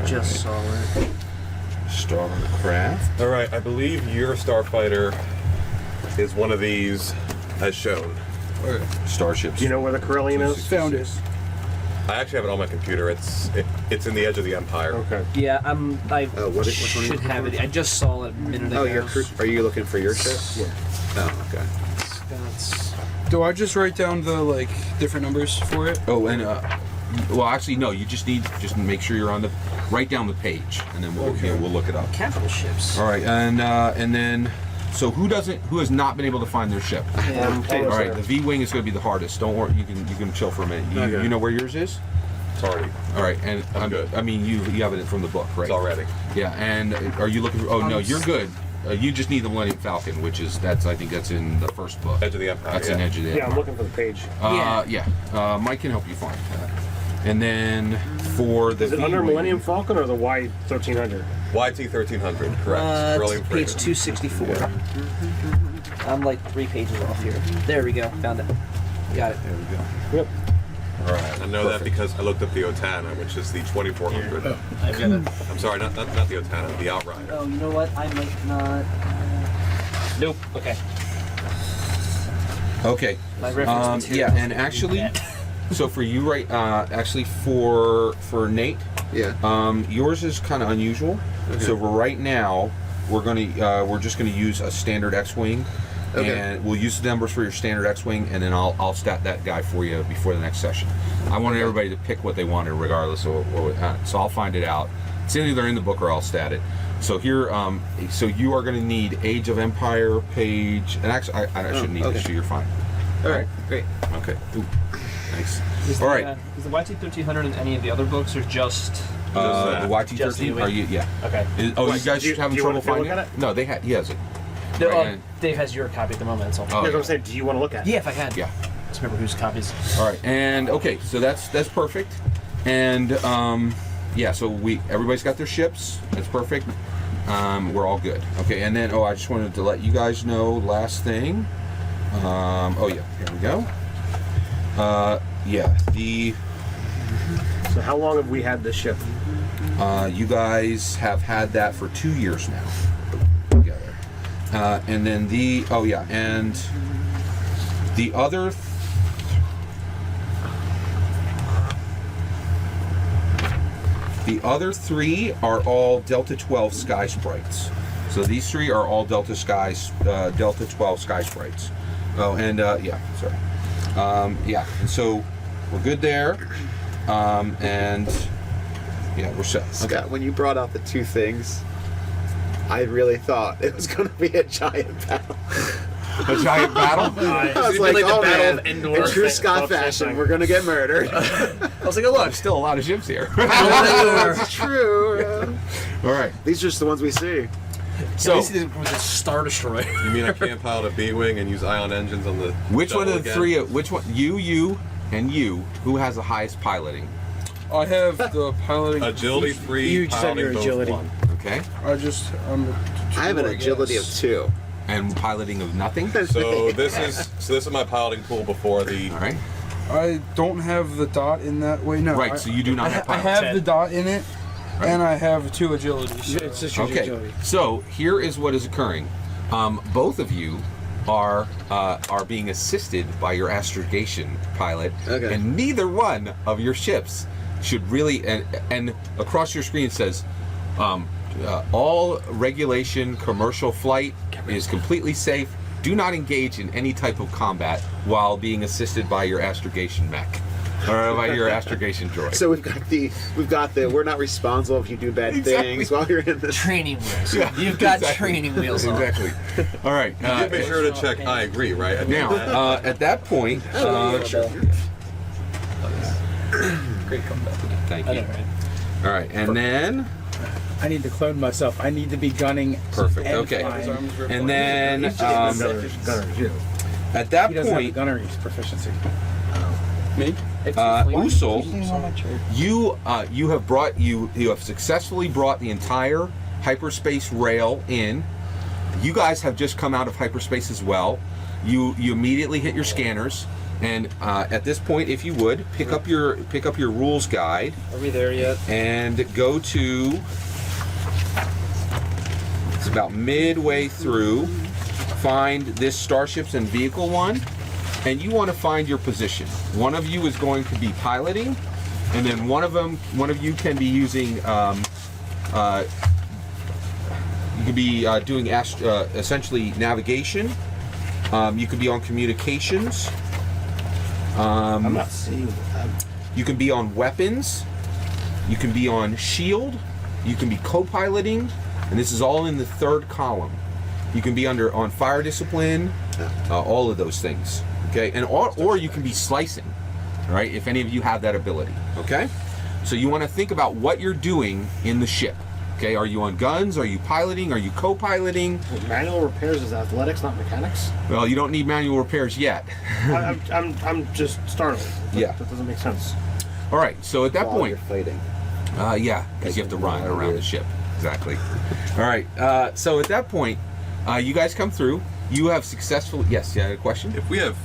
Just saw it. Starcraft. All right, I believe your Starfighter is one of these, as shown. Starships. Do you know where the Corellian is? Found it. I actually have it on my computer. It's in the edge of the Empire. Okay. Yeah, I which one are you should looking have for? it. I just saw it a minute ago. Oh, are you looking for your ship? Yeah. Oh, okay. That's- Do I just write down the like different numbers for it? Oh, and well, actually, no. You just make sure you're on the write down the page, and then we'll look it up. capital ships. All right, and then so who has not been able to find their ship? Yeah. All All right, the V-wing is going to be the hardest. Don't worry, you can chill for a minute. Okay. You know where yours is? It's already. All right, and I'm good. I mean, you have it from the book, right? It's already. Yeah, and are you looking for? Oh no, you're good. You just need the Millennium Falcon, which is I think that's in the first book. Edge of the Empire. That's yeah. in Edge of the Yeah, I'm Empire. looking for the page. Mike can help you find that. And then for the Is it under V-wing- Millennium Falcon or the Y1300? YT 1300, correct. It's Beryllium page freighter. 264. I'm like 3 pages off here. There we go. Found it. Got it. There we go. Yep. All right. I know that because I looked up the Otana, which is the 2400. I've got it. I'm sorry, not the Otana, the Outrider. Oh, you know what? I might not. Nope. Okay. Okay. My reference material. Yeah, and actually, so for you, right? Actually, for Nate, Yeah. yours is kind of unusual. Okay. So for right now, we're just gonna use a standard X-wing, Okay. and we'll use the numbers for your standard X-wing, and then I'll stat that guy for you before the next session. I wanted everybody to pick what they wanted, regardless of what. So I'll find it out. It's either in the book or I'll stat it. So here, so you are going to need Age of Empire page, and actually, I shouldn't need okay. this. So you're fine. All right. Great. Okay. Ooh, nice. Is All the, right. Is the YT1300 in any of the other books or just? The Just YT13. the Are you? Yeah. Okay. You Wait, guys do you having wanna trouble take a finding look it? at it? No, he has it. No, Right, Dave has your copy at the moment, so. Oh, Here's what I'm saying. Do you want to look at it? Yeah, if I can. yeah. Let's remember whose copies. All right, and okay, so that's perfect, and yeah, so everybody's got their ships. That's perfect. We're all good. Okay, and then I just wanted to let you guys know last thing. Oh yeah, here we go. Yeah, So how long have we had this ship? you guys have had that for 2 years now together, and then and the other. The other 3 are all Delta 12 Sky Sprites. So these 3 are all Delta 12 Sky Sprites. Oh, and yeah, sorry. Yeah, and so we're good there. And yeah, we're set. Scott, when you brought out the 2 things, I really thought it was going to be a giant battle. A giant battle? I was like, oh man, in true Perfect. Scott fashion, we're going to get murdered. I was like, oh look, There's still a lot of ships here. That's true. All right. These are just the ones we see. So, This is a Star Destroyer. You mean I can't pilot a B-wing and use ion engines on the which one of the shuttle 3? again? Which one? You, and you. Who has the highest piloting? I have the piloting. Agility 3, You just said piloting your both agility. 1. Okay. I have an agility of 2. And piloting of nothing. So this is my piloting pool before the. All right. I don't have the dot in that way. No. Right. So you do not have I piloting. have the dot in it, Right. and I have 2 agilities. It's just your Okay, agility. so here is what is occurring. Both of you are being assisted by your astrogation pilot, Okay. and neither one of your ships should really. And across your screen it says, all regulation commercial flight is completely safe. Do not engage in any type of combat while being assisted by your astrogation mech. Or by your astrogation droid. So we've got the we're not responsible if you do bad things while you're in this. Training wheels. Yeah, You've got exactly. training wheels on. Exactly. All right. You did make sure to check. I agree, right? I did Now, that. at that point, great comeback. thank I you. know, right? All right, and then I need to clone myself. I need to be gunning. perfect. and Okay, flying. and then Gunners do. at that He doesn't have the point, gunnery's proficiency. Me? Usul, you have successfully brought the entire hyperspace rail in. You guys have just come out of hyperspace as well. You immediately hit your scanners, and at this point, if you would pick up your rules guide Are we there yet? and go to. It's about midway through. Find this starships and vehicle one, and you want to find your position. One of you is going to be piloting, and then one of you can be using. You could be doing essentially navigation. You could be on communications. I'm not seeing. You can be on weapons. You can be on shield. You can be co-piloting, and this is all in the 3rd column. You can be on fire discipline, all of those things. Okay, and or you can be slicing. All right, if any of you have that ability. Okay, so you want to think about what you're doing in the ship. Okay, are you on guns? Are you piloting? Are you co-piloting? Manual repairs is athletics, not mechanics. Well, you don't need manual repairs yet. I'm just startled. Yeah. That doesn't make sense. All right, so at that While point, you're fighting. yeah, because you have to run around the ship. Exactly. All right, so at that point, you guys come through. You have successfully. Yes, you had a question? If we have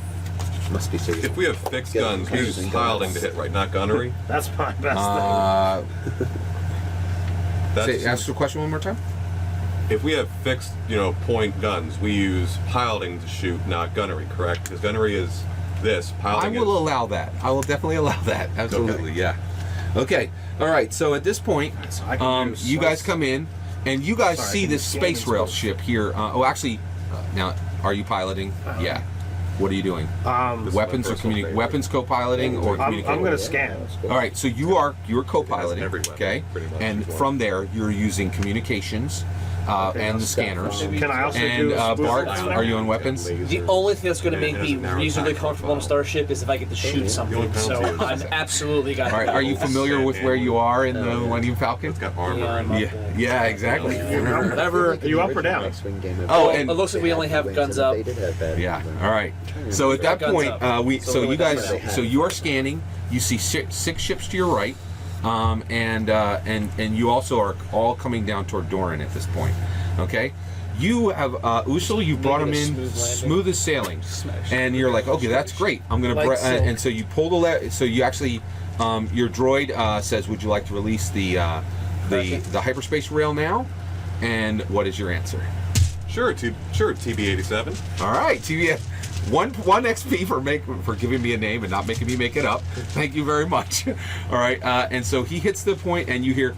Must be serious. If we have fixed Yeah, guns, we use guns. piloting to hit, right? Not gunnery. That's my best Ask the question one more time. If we have fixed, point guns, we use piloting to shoot, not gunnery, correct? Because gunnery is this. I Piloting will is allow that. I will definitely allow that. Absolutely, Okay. yeah. Okay. All right. So at this point, So I can use you guys slice. come in, and you guys Sorry, I see can this use space scanning rail skills. ship here. Actually, now, are you piloting? Yeah. What are you doing? Um, This is my Weapons or personal favorite. weapons co-piloting or I'm communicating? gonna scan. All right, so you're co-piloting, every weapon, okay? pretty much, And as well. from there, you're using communications, and the scanners. Can I also And do Bart, spoofing? are you on weapons? The only thing that's going to make me reasonably comfortable on Starship is if I get to shoot something. So I've absolutely got. All right. Are you familiar with where you are in the Millennium Falcon? It's got armor Yeah. and Yeah, exactly. Whatever. Are you up or down? Oh, Well, and it looks like we only have guns up. yeah. All right. So at that Guns point, up. so you guys, so you are scanning. You see six ships to your right, and you also are all coming down toward Doran at this point. Okay. You have Usul. You brought him in smooth as sailing, and you're like, okay, that's great. I'm gonna, Like silk. and so you pull the so you actually, your droid says, would you like to release the hyperspace rail now? And what is your answer? Sure, TB87. All right, TV. One XP for giving me a name and not making me make it up. Thank you very much. All right, and so he hits the point, and you hear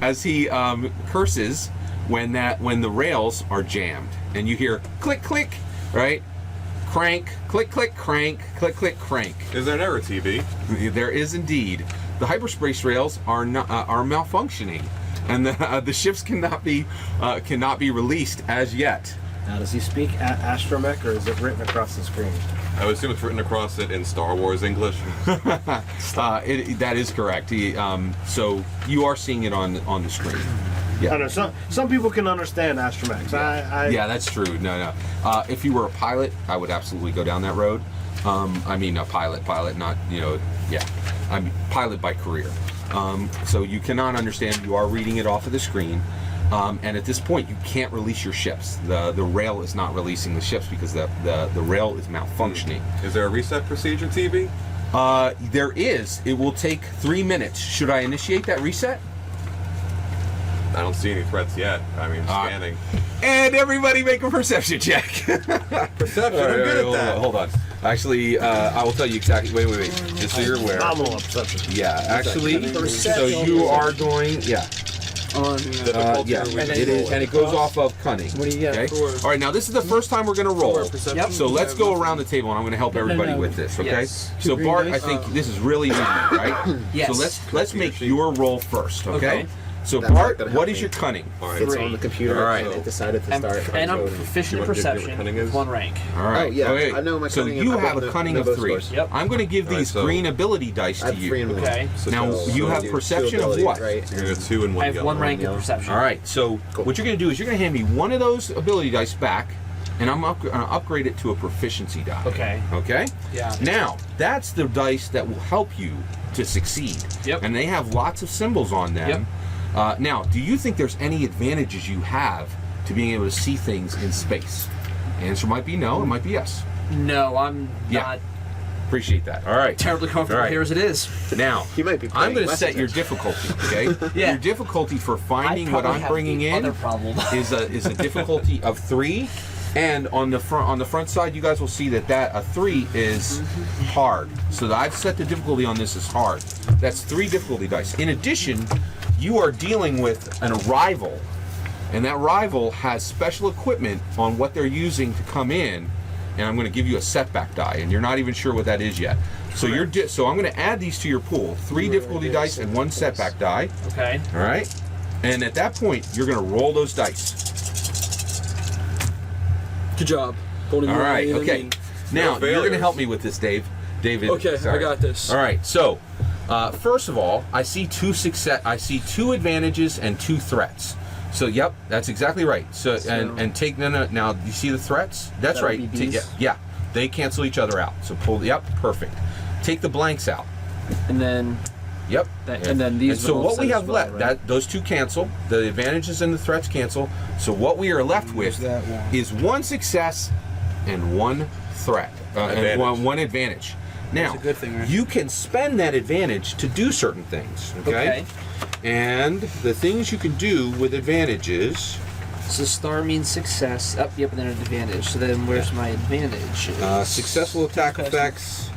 as he curses when the rails are jammed, and you hear click click, right? Crank, click click, crank, click click, crank. Is there an error, TB? There is indeed. The hyperspace rails are malfunctioning, and the ships cannot be released as yet. Now, does he speak astromech, or is it written across the screen? I would assume it's written across it in Star Wars English. That is correct. So you are seeing it on the screen. I know some people can understand astromechs. Yeah, that's true. No. If you were a pilot, I would absolutely go down that road. I mean, a pilot, not, yeah. I mean, pilot by career. So you cannot understand. You are reading it off of the screen. And at this point, you can't release your ships. The rail is not releasing the ships because the rail is malfunctioning. Is there a reset procedure, TB? There is. It will take 3 minutes. Should I initiate that reset? I don't see any threats yet. I mean, scanning. And everybody make a perception check. Perception, I'm good at that. Hold on. Actually, I will tell you exactly. Wait. Just so you're aware. Phenomenal perception. Yeah, actually. So you are going. Yeah. Yeah, it is, and it goes off of cunning. What do you get? Okay? All right, now this is the first time we're going to roll. Yep. So let's go around the table, and I'm going to help everybody with this. Okay? Yes. So Bart, I think this is really easy, right? Yes. So let's make your roll first. Okay? Okay. So That's not Bart, gonna what help is me. your cunning? It's on the computer. All right. And it decided to start. And I'm proficient in You want to give me what perception. cunning is? 1 rank. All right. Oh, yeah, Okay. I know my So cunning you and have I've a got cunning no of both 3. scores. Yep. I'm going to give All right, these so- green ability dice I to have you. 3 and 1. Okay. Now, you have two perception of abilities, what? Right? You're going to 2 and 1 I have yellow. 1 rank in yellow. perception. All right. So what you're going to do is you're going to hand me one of those ability dice back, and I'm going to upgrade it to a proficiency die. Okay. Okay? Yeah. Now, that's the dice that will help you to succeed. Yep. And they have lots of symbols on them. Yep. Now, do you think there's any advantages you have to being able to see things in space? Answer might be no, it might be yes. No, I'm Yeah. not Appreciate that. All right. terribly comfortable All right. here as it is. Now, He might be I'm playing going to less set of your it. difficulty, okay? Yeah. Your difficulty for finding I what probably I'm have bringing the in other problem. is a difficulty of 3, and on the front side, you guys will see that a 3 is hard. So I've set the difficulty on this as hard. That's 3 difficulty dice. In addition, you are dealing with an arrival, and that rival has special equipment on what they're using to come in, and I'm going to give you a setback die, and you're not even sure what that is yet. So so I'm going to add these to your pool: 3 difficulty dice and 1 setback die. Okay. All right, and at that point, you're going to roll those dice. Good job. Don't even All know right. anything I Okay. mean. Now No you're going to failures. help me with this, David. Okay, sorry. I got this. All right. So, first of all, I see 2 success. I see 2 advantages and 2 threats. So, yep, that's exactly right. So, and take no. Now, you see the threats? That's That would right. be these? Yeah, they cancel each other out. So pull. Yep, perfect. Take the blanks out. And then Yep. and then these And so would what also we as have well, left, right? that those 2 cancel. The advantages and the threats cancel. So what we are left with that one. is 1 success and 1 threat, and Advantage. one advantage. Now, a good thing, right? you can spend that advantage to do certain things. Okay. And the things you can do with advantages. So star means success. Up, yep, and then an advantage. So then where's my advantage? Successful attack effects.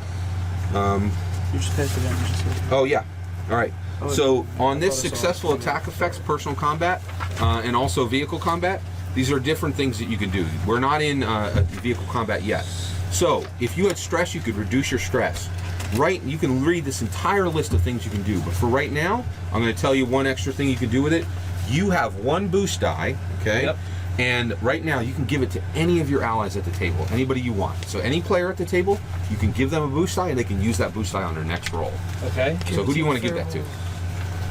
You just passed advantages. Oh yeah. All right. Oh, So on this successful attack effects, personal combat, and also vehicle combat, these are different things that you can do. We're not in vehicle combat yet. So if you had stress, you could reduce your stress. Right, you can read this entire list of things you can do, but for right now, I'm going to tell you 1 extra thing you can do with it. you have one boost die, okay? Yep. And right now, you can give it to any of your allies at the table, anybody you want. So any player at the table, you can give them a boost die, and they can use that boost die on their next roll. Okay. So who do you want to give that to?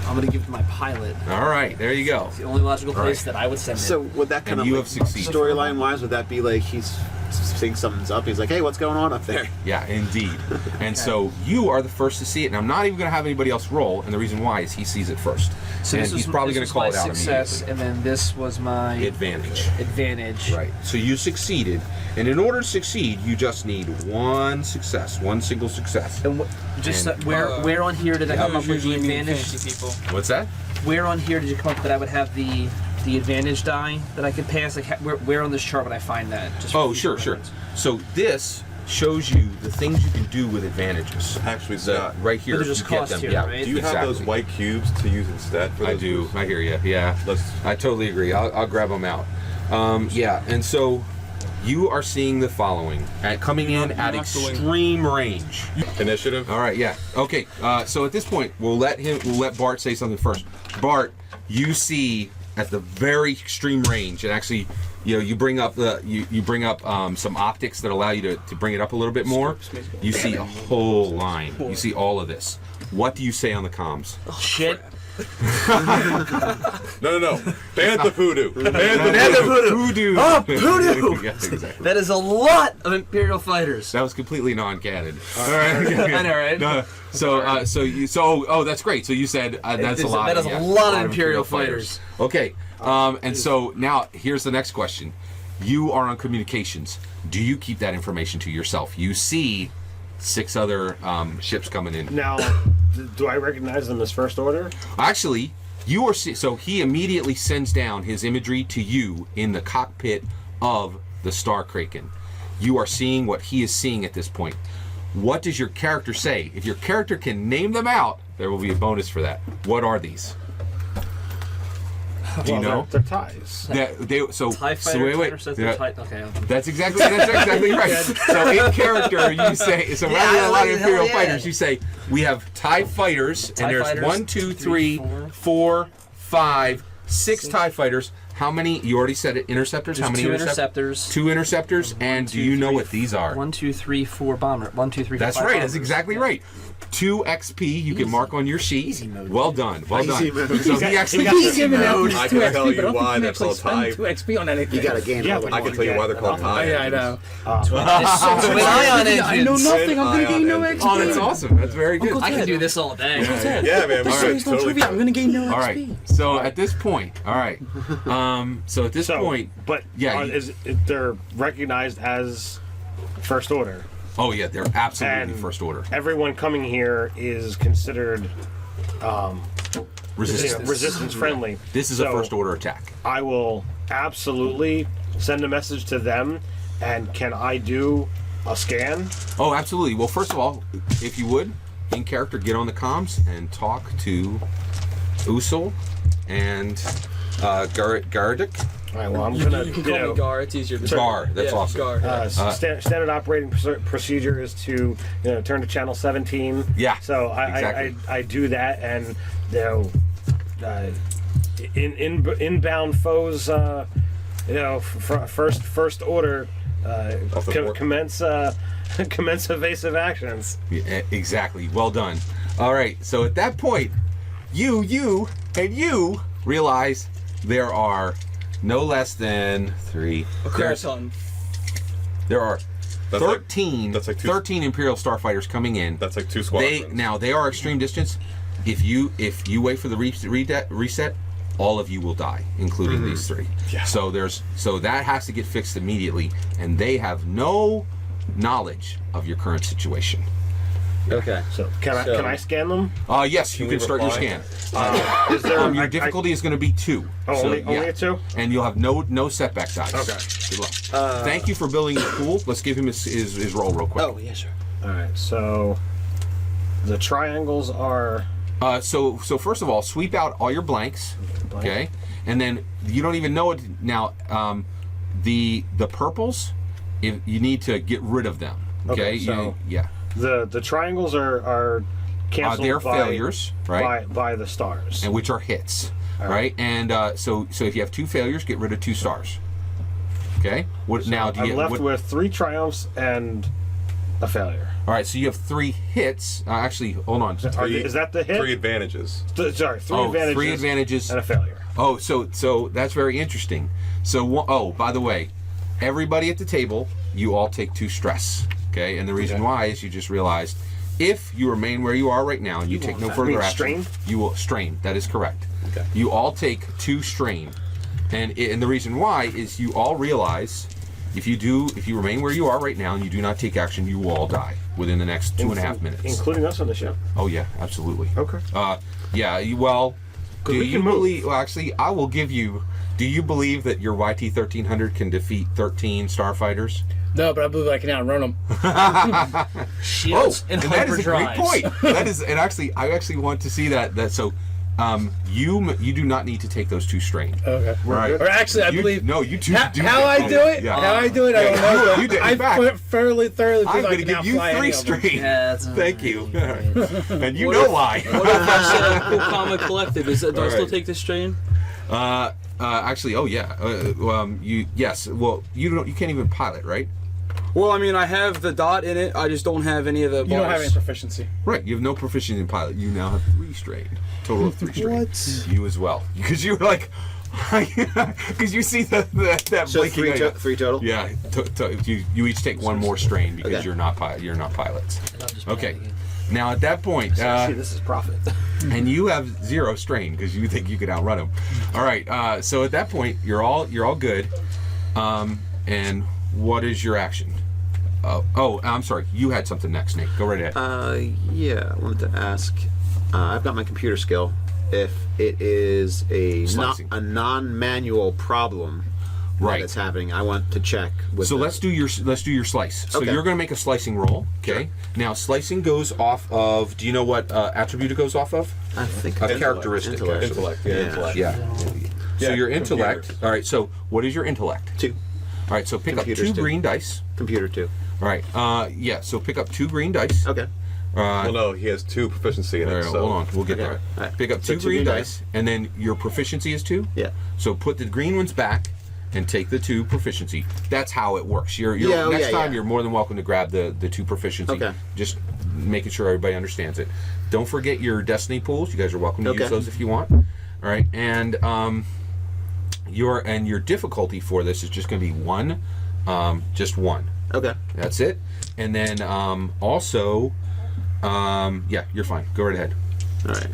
I'm gonna give it to my pilot. All right, there you go. It's the only logical place Right. that I would send So it. would that kind And of you like, have succeeded. storyline wise, would that be like he's seeing something's up? He's like, hey, what's going on up there? Yeah, indeed. And so you are the first to see it, and I'm not even going to have anybody else roll. And the reason why is he sees it first, So and this he's was, probably this going to was call my it out success, immediately. and then this was my Advantage. advantage. Right. So you succeeded, and in order to succeed, you just need one success, one single success. And just And- where on here did I come up with the advantage? Fancy people. What's that? Where on here did you come up that I would have the advantage die that I could pass? Like where on this chart would I find that? Just for Oh, future sure, sure. reference. So this shows you the things you can do with advantages. Actually, That Scott, right here, But they're just you get cost them. here, Yeah, right? do you have those exactly. white cubes to use instead? For I those do. boosts? I hear you. Yeah. Let's. I totally agree. I'll grab them out. Yeah, and so you are seeing the following coming in at not going- extreme range. Initiative. All right, yeah. Okay, so at this point, we'll let Bart say something first. Bart, you see at the very extreme range, and actually, you bring up some optics that allow you to bring it up a little bit more. You see a whole line. You see all of this. What do you say on the comms? Shit. No. Ban the voodoo. Ban the voodoo. Voodoo. Oh, voodoo! Yes, exactly. That is a lot of Imperial fighters. That was completely non-canon. All right. I know, right? No, that's great. So you said that's a lot. That is a lot of Imperial fighters. Okay. And so now here's the next question. You are on communications. Do you keep that information to yourself? You see 6 other ships coming in. Now, do I recognize them as first order? Actually, you are so he immediately sends down his imagery to you in the cockpit of the Star Kraken. You are seeing what he is seeing at this point. What does your character say? If your character can name them out, there will be a bonus for that. What are these? Do you know? They're ties. TIE fighter, wait. Interceptor, Yeah. TIE. Okay. That's exactly right. So in character, you say, so rather than a lot of Imperial fighters, you say, we have TIE fighters, and there's fighters, 1, 2, 3, 4, 5, 6 TIE fighters. How many? You already said it. Interceptors. There's How many 2 interceptors? interceptors. 2 interceptors. And do you know what these are? 1, 2, 3, 4 bomber. 1, 2, 3, 4, That's 5 right. bombers. That's exactly right. 2 XP you can mark on your sheet. Well done. Well Easy done. mode. So he actually He's giving out I his can 2 tell XP, you but I don't why think they're actually called spend TIE. 2 XP on anything. You got a game. Yeah, all but I can tell you why they're called TIE. Yeah, I know. Twin ion engines. I know nothing. I'm gonna Ion gain no engines. XP. Oh, that's awesome. That's very good. I can do this all day. Yeah, man. We This should is no totally. trivia. I'm gonna gain no All XP. right. So at this point, all right. So at this point, but yeah, they're recognized as first order. oh yeah, they're absolutely And first order. Everyone coming here is considered Resistance. resistance friendly. This is a So first order attack. I will absolutely send a message to them. And can I do a scan? Oh, absolutely. Well, first of all, if you would, in character, get on the comms and talk to Usul and Gardic. All right. Well, I'm You gonna can call me Gar. It's easier to say. Gar, that's Yeah, awesome. Gar. standard operating procedure is to turn to channel 17. Yeah, So exactly. I do that, and inbound foes, first order, Off the board. commence evasive actions. Yeah, exactly. Well done. All right. So at that point, you realize there are no less than 3. Marathon. There are That's like- 13. that's like two- 13 Imperial Starfighters coming in. That's like 2 squadrons. They are extreme distance. If you wait for the reset, all of you will die, including these 3. Yeah. So that has to get fixed immediately, and they have no knowledge of your current situation. Okay. So can I scan them? Yes, you Can can we start your reply? scan. Is there Your difficulty is going to be 2. Oh, So, only a 2? And you'll have no setback dice. Okay. Good luck. Thank you for building the pool. Let's give him his roll real quick. Oh, yeah, sure. All right. So the triangles are. So first of all, sweep out all your blanks, okay? And then you don't even know it now. The purples, if you need to get rid of them, okay? Okay, so- yeah. The triangles are canceled they're by, failures, right? by the stars. And which are hits, All right? And so if you have 2 failures, get rid of 2 stars. Okay. What now? Do I'm you? left with 3 triumphs and a failure. All right. So you have 3 hits. Actually, hold on. Is that the hit? 3 advantages. Sorry, 3 Oh, advantages. 3 advantages. And a failure. Oh, so that's very interesting. So by the way, everybody at the table, you all take 2 stress. Okay. And the reason why is you just realized if you remain where you are right now and you take no further action, strain? you will strain. That is correct. Okay. You all take 2 strain. And the reason why is you all realize if you remain where you are right now and you do not take action, you will all die within the next 2.5 minutes. Including us on the show. Oh yeah, absolutely. Okay. Yeah. Do we you can move. believe? Well, actually, I will give you. Do you believe that your YT-1300 can defeat 13 Starfighters? No, but I believe I can outrun them. Shields and that is a great hyperdrives. point. That is, and actually, I actually want to see that. So, you do not need to take those 2 strain. Okay. Right. Or actually, I believe. No, you 2 do. How I do it? Yeah. How I do it? I don't know. you did. In I fact, thoroughly believe I'm I going to can give you outfly 3 any of them. strain. Yeah, that's Thank you. And you What know if- why. What if I set up Kokama Collective? Do I still Alright. take the strain? Actually, oh yeah. Yes. Well, you can't even pilot, right? Well, I mean, I have the dot in it. I just don't have any of the bars. You don't have any proficiency. Right. You have no proficiency in pilot. You now have 3 strain. Total of 3 strain. What? You as well. Because you were like, because you see that So blinking. 3 total? Yeah. You each take 1 more strain because Okay. you're not pilots. And I'm just Okay. panicking. Now at that point, See, this is profit. and you have 0 strain because you think you could outrun them. All right. So at that point, you're all good. And what is your action? I'm sorry. You had something next, Nick. Go right ahead. Yeah, I wanted to ask. I've got my computer skill. If it is a Slicing. non-manual problem Right. that's happening, I want to check. With So the- let's do your slice. So Okay. you're going to make a slicing roll. Okay. Now slicing goes off of. Do you know what attribute it goes off of? I think A characteristic. Intellect. Yeah. Yeah. Yeah. So Yeah, your intellect. computers. All right. So what is your intellect? 2. All right. So pick up Computers 2 too. green dice. Computer 2. All right. Yeah. So pick up 2 green dice. Okay. Well, no, he has 2 proficiency in All it. right, So hold on. We'll get Okay. there. All right. Pick up So 2 two green green dice, and then your proficiency is 2. Yeah. So put the green ones back and take the 2 proficiency. That's how it works. Next time you're more than welcome to grab the 2 proficiency. Okay. Just making sure everybody understands it. Don't forget your destiny pools. You guys are welcome to Okay. use those if you want. All right, and your difficulty for this is just going to be 1, just 1. Okay. That's it. And then also, yeah, you're fine. Go right ahead. All right.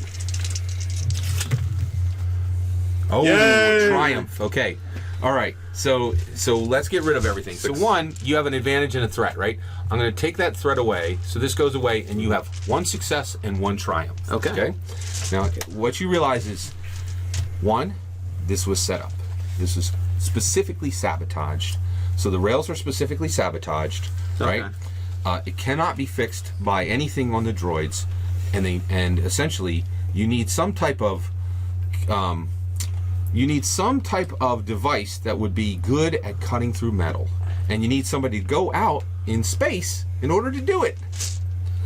Oh, Yay! triumph. Okay. All right. So let's get rid of everything. So 1, you have an advantage and a threat, right? I'm going to take that threat away. So this goes away, and you have 1 success and 1 triumph. Okay. Okay. Now, what you realize is, 1, this was set up. This is specifically sabotaged. So the rails are specifically sabotaged, right? Okay. It cannot be fixed by anything on the droids, and essentially you need some type of device that would be good at cutting through metal, and you need somebody to go out in space in order to do it.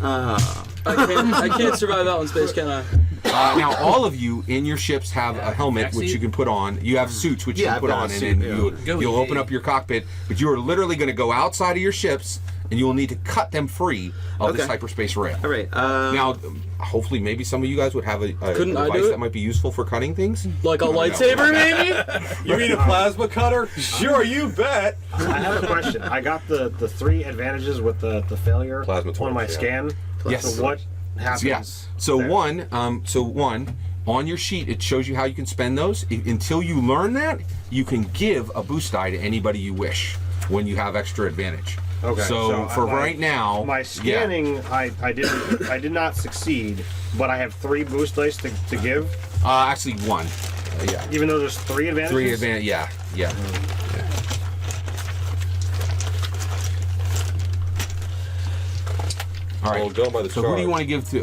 I can't survive out in space, can I? Now all of you in your ships have a helmet which you can put on. You have suits which you Yeah, can put I've got on, a and suit, then yeah. you'll open up your cockpit. But you are literally going to go outside of your ships, and you will need to cut them free of this Okay. hyperspace rail. All right. Now, hopefully, maybe some of you guys would have a Couldn't I device do it? that might be useful for cutting things. Like a No. lightsaber, maybe? You mean a plasma cutter? Sure, you bet. I have a question. I got the 3 advantages with the failure Plasma on torch, my yeah. scan. Yes. So what happens? Yes. So there? one on your sheet, it shows you how you can spend those. Until you learn that, you can give a boost die to anybody you wish when you have extra advantage. Okay. So for right now, my yeah. scanning, I did not succeed, but I have 3 boost dice to give, Actually 1. Yeah. even though there's 3 advantages. 3 advantage. Yeah. Yeah. All right. Well, go by the So chart. who do you want to give to?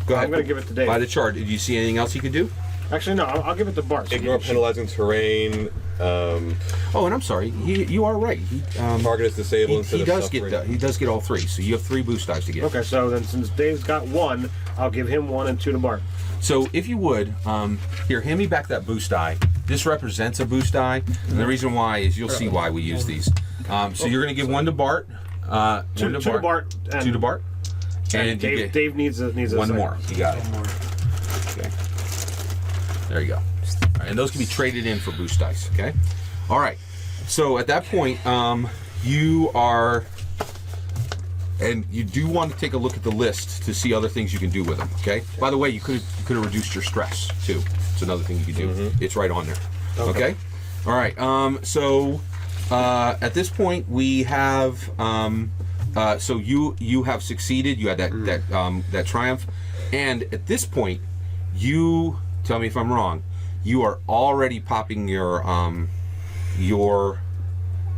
Go ahead. I'm gonna give it to Dave. By the chart. Did you see anything else you could do? Actually, no. I'll give it to Bart. So Ignore penalizing terrain. Oh, and I'm sorry. You are right. Target is disabled instead He of does suffering. get he does get all 3. So you have 3 boost dice to get. Okay, so then since Dave's got 1, I'll give him 1 and 2 to Bart. So if you would, here, hand me back that boost die. This represents a boost die, and the reason why is you'll see why we use these. So you're going to give 1 to Bart, 2 to Bart. And 2 to Bart, and you Dave, get Dave needs a 1 second. more. You got it. Okay. There you go. All right, and those can be traded in for boost dice. Okay. All right. So at that point, you are. And you do want to take a look at the list to see other things you can do with them. Okay. By the way, you could have reduced your stress too. It's another thing you can do. It's right on there. Okay. All right. So at this point, we have. So you have succeeded. You had that triumph, and at this point, you tell me if I'm wrong. You are already popping your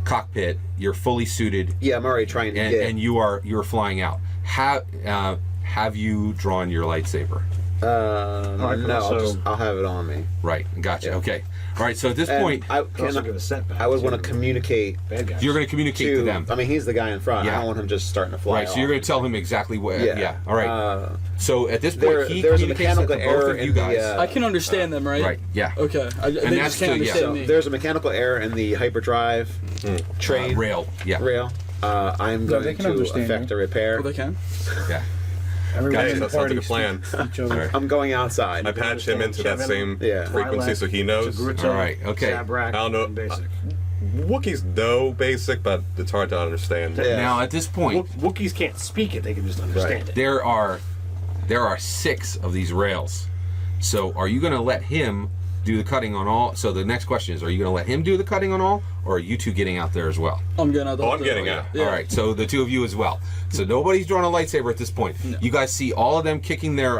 cockpit. You're fully suited. Yeah, I'm already trying to get. And you're flying out. Have you drawn your lightsaber? No, I'll have it on me. Right, gotcha. Yeah. Okay. All right. So at this And point, I Can also give a setback. I would want to communicate Bad guys. you're going to communicate to them. I mean, he's the guy in front. Yeah. I don't want him just starting to fly. Right. So you're going to tell him exactly what. Yeah. All right. So at this point, he there's a communicates mechanical that to both error of you in the. guys. I can understand them, right? Right. Yeah. Okay. They that's just can't to- yeah. understand So me. There's a mechanical error in the hyperdrive train Rail. Yeah. rail. I'm No, going they can to understand affect you. a repair. Oh, they can? Yeah. Everybody Hey, in the that sounds like a party plan. speaks each other. I'm going outside. I patched him into that same Yeah. frequency so he knows. Togruta, All right, okay. Zebrak, I don't know. and Basic. Wookiees know basic, but it's hard to understand. Yeah. Now at this point, Wookiees can't speak it; they can just understand it. there are 6 of these rails. So are you going to let him do the cutting on all? So the next question is: are you going to let him do the cutting on all, or are you two getting out there as well? I'm getting out. Oh, I'm getting out. Yeah. All right. So the 2 of you as well. So nobody's drawing a lightsaber at this point. No. You guys see all of them kicking their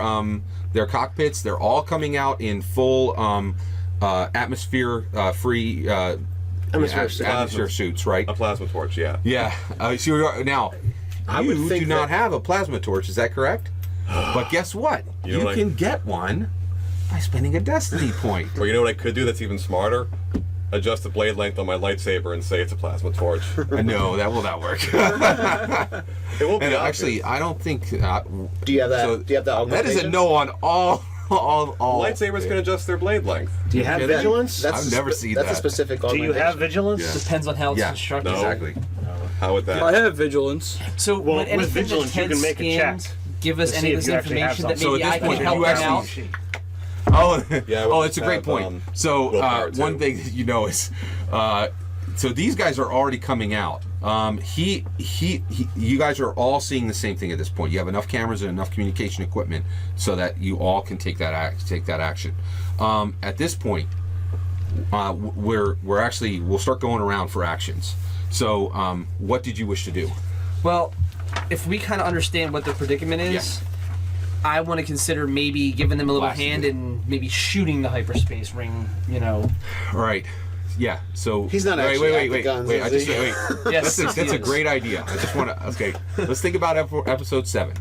cockpits. They're all coming out in full atmosphere free atmosphere suits, right? A plasma torch, yeah. Yeah. So now, I would you think do not that- have a plasma torch. Is that correct? But guess what? You know You what I- can get one by spending a destiny point. Or you know what I could do that's even smarter? Adjust the blade length on my lightsaber and say it's a plasma torch. No, that will not work. It won't be And obvious. actually, I don't think. Do you have that? So do you have that? that is a augmentation? no on all. Lightsabers can adjust their blade length. Do you have Yeah, that- vigilance? I've never seen That's that. a specific Do augmentation. you have vigilance? Yeah. Depends on how it's Yeah, constructed. No. exactly. How would that? I have vigilance. So Well, would with anything vigilance, that you can make a scanned check give us to any see of if this you actually have information that something. maybe So at I this can point, help you them actually- out? Oh, Yeah, oh, we it's a great have, point. So willpower, one too. thing that you know is, so these guys are already coming out. You guys are all seeing the same thing at this point. You have enough cameras and enough communication equipment so that you all can take that action. At this point, we'll start going around for actions. So, what did you wish to do? Well, if we kind of understand what their predicament is, I want to consider maybe giving them a little Blasting hand it. and maybe shooting the hyperspace ring. You know, All right. Yeah. So He's not actually at the guns, Wait. is he? yes, That's a great idea. I just want to. Okay, let's think about episode 7.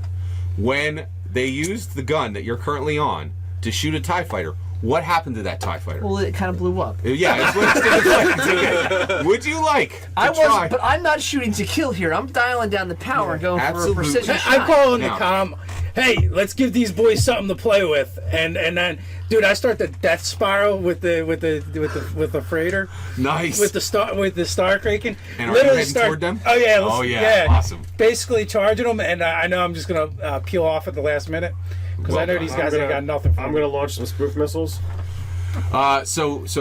When they used the gun that you're currently on to shoot a TIE fighter, what happened to that TIE fighter? Well, it kind of blew up. Yeah, it's what it's okay. Would you like to I try? was, but I'm not shooting to kill here. I'm dialing down the power and going Absolutely. for a precision I shot. call in the Now- comm. Hey, let's give these boys something to play with, and then, dude, I start the death spiral with the freighter, Nice. with the star kraken. And are you heading toward them? Oh yeah, Oh, yeah, awesome. Basically charging them, and I know I'm just gonna peel off at the last minute because I know Well these done. guys ain't got nothing for I'm me. going to launch some spoof missiles. So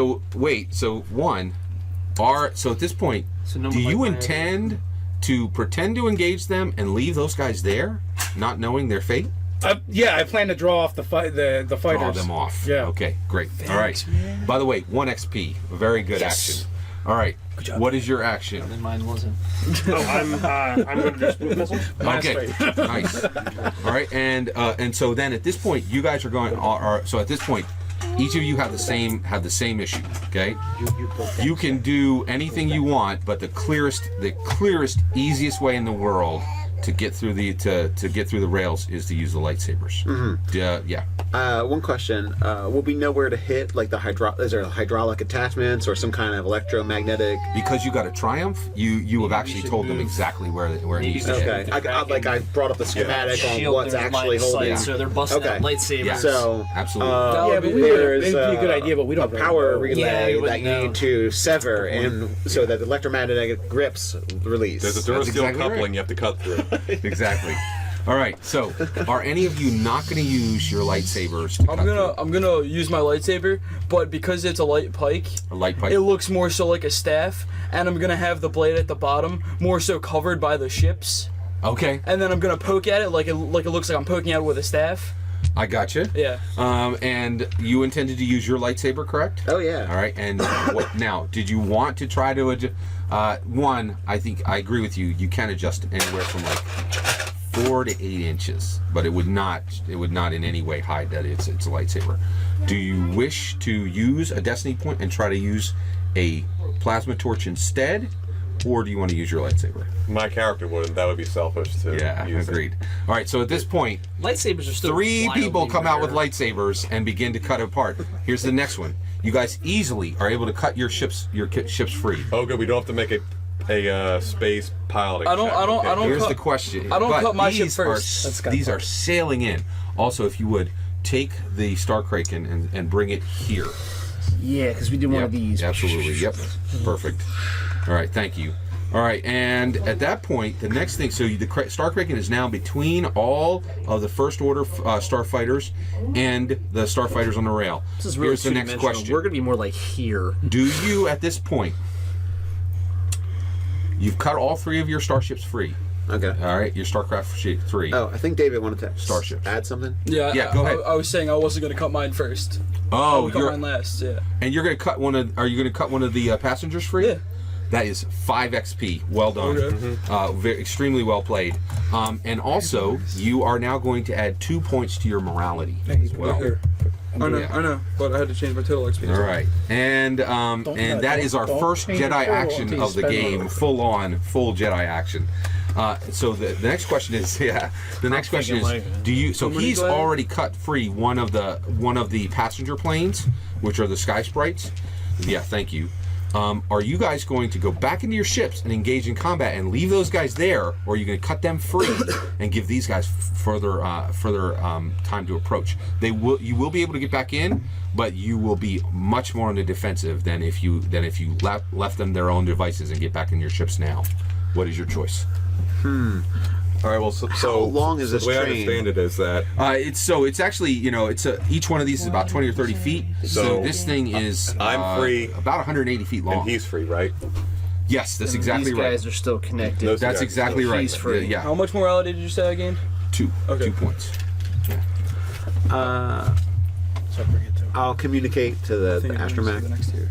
at this point, So no do more you like- intend to pretend to engage them and leave those guys there, not knowing their fate? Yeah, I plan to draw off the fighters. Draw them off. Yeah. Okay, great. All right. By the way, 1 XP. Very good action. All right. What is your action? And mine wasn't. Oh, I'm going to do spoof missiles. Okay. Nice. All right. And so then at this point, you guys are going. So at this point, each of you have the same issue. Okay. You can do anything you want, but the clearest, easiest way in the world to get through the rails is to use the lightsabers. Yeah. One question: will we know where to hit? Like is there hydraulic attachments or some kind of electromagnetic? Because you got a Triumph, you have actually told them exactly where it needs to hit. Okay, I brought up the schematic on Shield what's their actually line of holding. sight, so they're busting out lightsabers. Yeah. So Absolutely. Yeah, but there's it'd be a good idea, but we don't a power really know. Yeah, relay we that wouldn't you know. need to sever, and so that the electromagnetic grips release. There's a Durasteel exactly coupling right. you have to cut through. Exactly. All right. So, are any of you not going to use your lightsabers? To I'm gonna use my lightsaber, but because it's a light pike, a light pipe. it looks more so like a staff, and I'm gonna have the blade at the bottom more so covered by the ships, Okay, and then I'm gonna poke at it like it looks like I'm poking at it with a staff. I gotcha. Yeah. And you intended to use your lightsaber, correct? Oh yeah. All right. And what now? Did you want to try to adjust? One, I think I agree with you. You can adjust anywhere from like 4 to 8 inches, but it would not in any way hide that it's a lightsaber. Do you wish to use a destiny point and try to use a plasma torch instead, or do you want to use your lightsaber? My character wouldn't. That would be selfish to Yeah, use agreed. All right, so at this point, Lightsabers are still 3 people wildly come out with rare. lightsabers and begin to cut apart. Here's the next one. You guys easily are able to cut your ships free. Oh, good. We don't have to make a space piloting. I don't Here's cut- the question. I don't But cut my ship these first. These are sailing in. Also, if you would take the Star Kraken and bring it here. Yeah, because we did one Yep, of these. Absolutely. Yep. Perfect. All right. Thank you. All right. And at that point, the next thing. So the Star Kraken is now between all of the First Order starfighters and the starfighters on the rail. This is really Here's the next two-dimensional. question. We're gonna be more like here. Do you, at this point, you've cut all 3 of your starships free? Okay. All right, your StarCraft 3. Oh, I think David wanted to Starships. add something. Yeah. Yeah, go ahead. I was saying I wasn't gonna cut mine first. I Oh, would cut mine last. Yeah. and you're gonna cut one of? Are you gonna cut one of the passengers free? Yeah. That is 5 XP. Well done. Okay. Extremely well played. And also, you are now going to add 2 points to your morality as well. I know, Yeah. I know, but I had to change my total XP. All right, and that is our first change Jedi your total action until you of the spend game, one. full Jedi action. So the next question is, the next question is, do you? So many he's do I have? already cut free one of the passenger planes, which are the Sky Sprites. Yeah, thank you. Are you guys going to go back into your ships and engage in combat and leave those guys there, or are you going to cut them free and give these guys further time to approach? You will be able to get back in, but you will be much more on the defensive than if you left them their own devices and get back in your ships now. What is your choice? All right. Well, so How long is this the way I train? understand it is that It's actually each one of these is about 20 or 30 feet. So So, this thing is I'm free, about 180 feet long. and he's free, right? Yes, that's exactly These right. guys are still connected. Those That's guys exactly still- right. He's free. Yeah, How much morality did you say I gained? 2 Okay. 2 points. I'll communicate to the I think it moves to astromech. the next tier.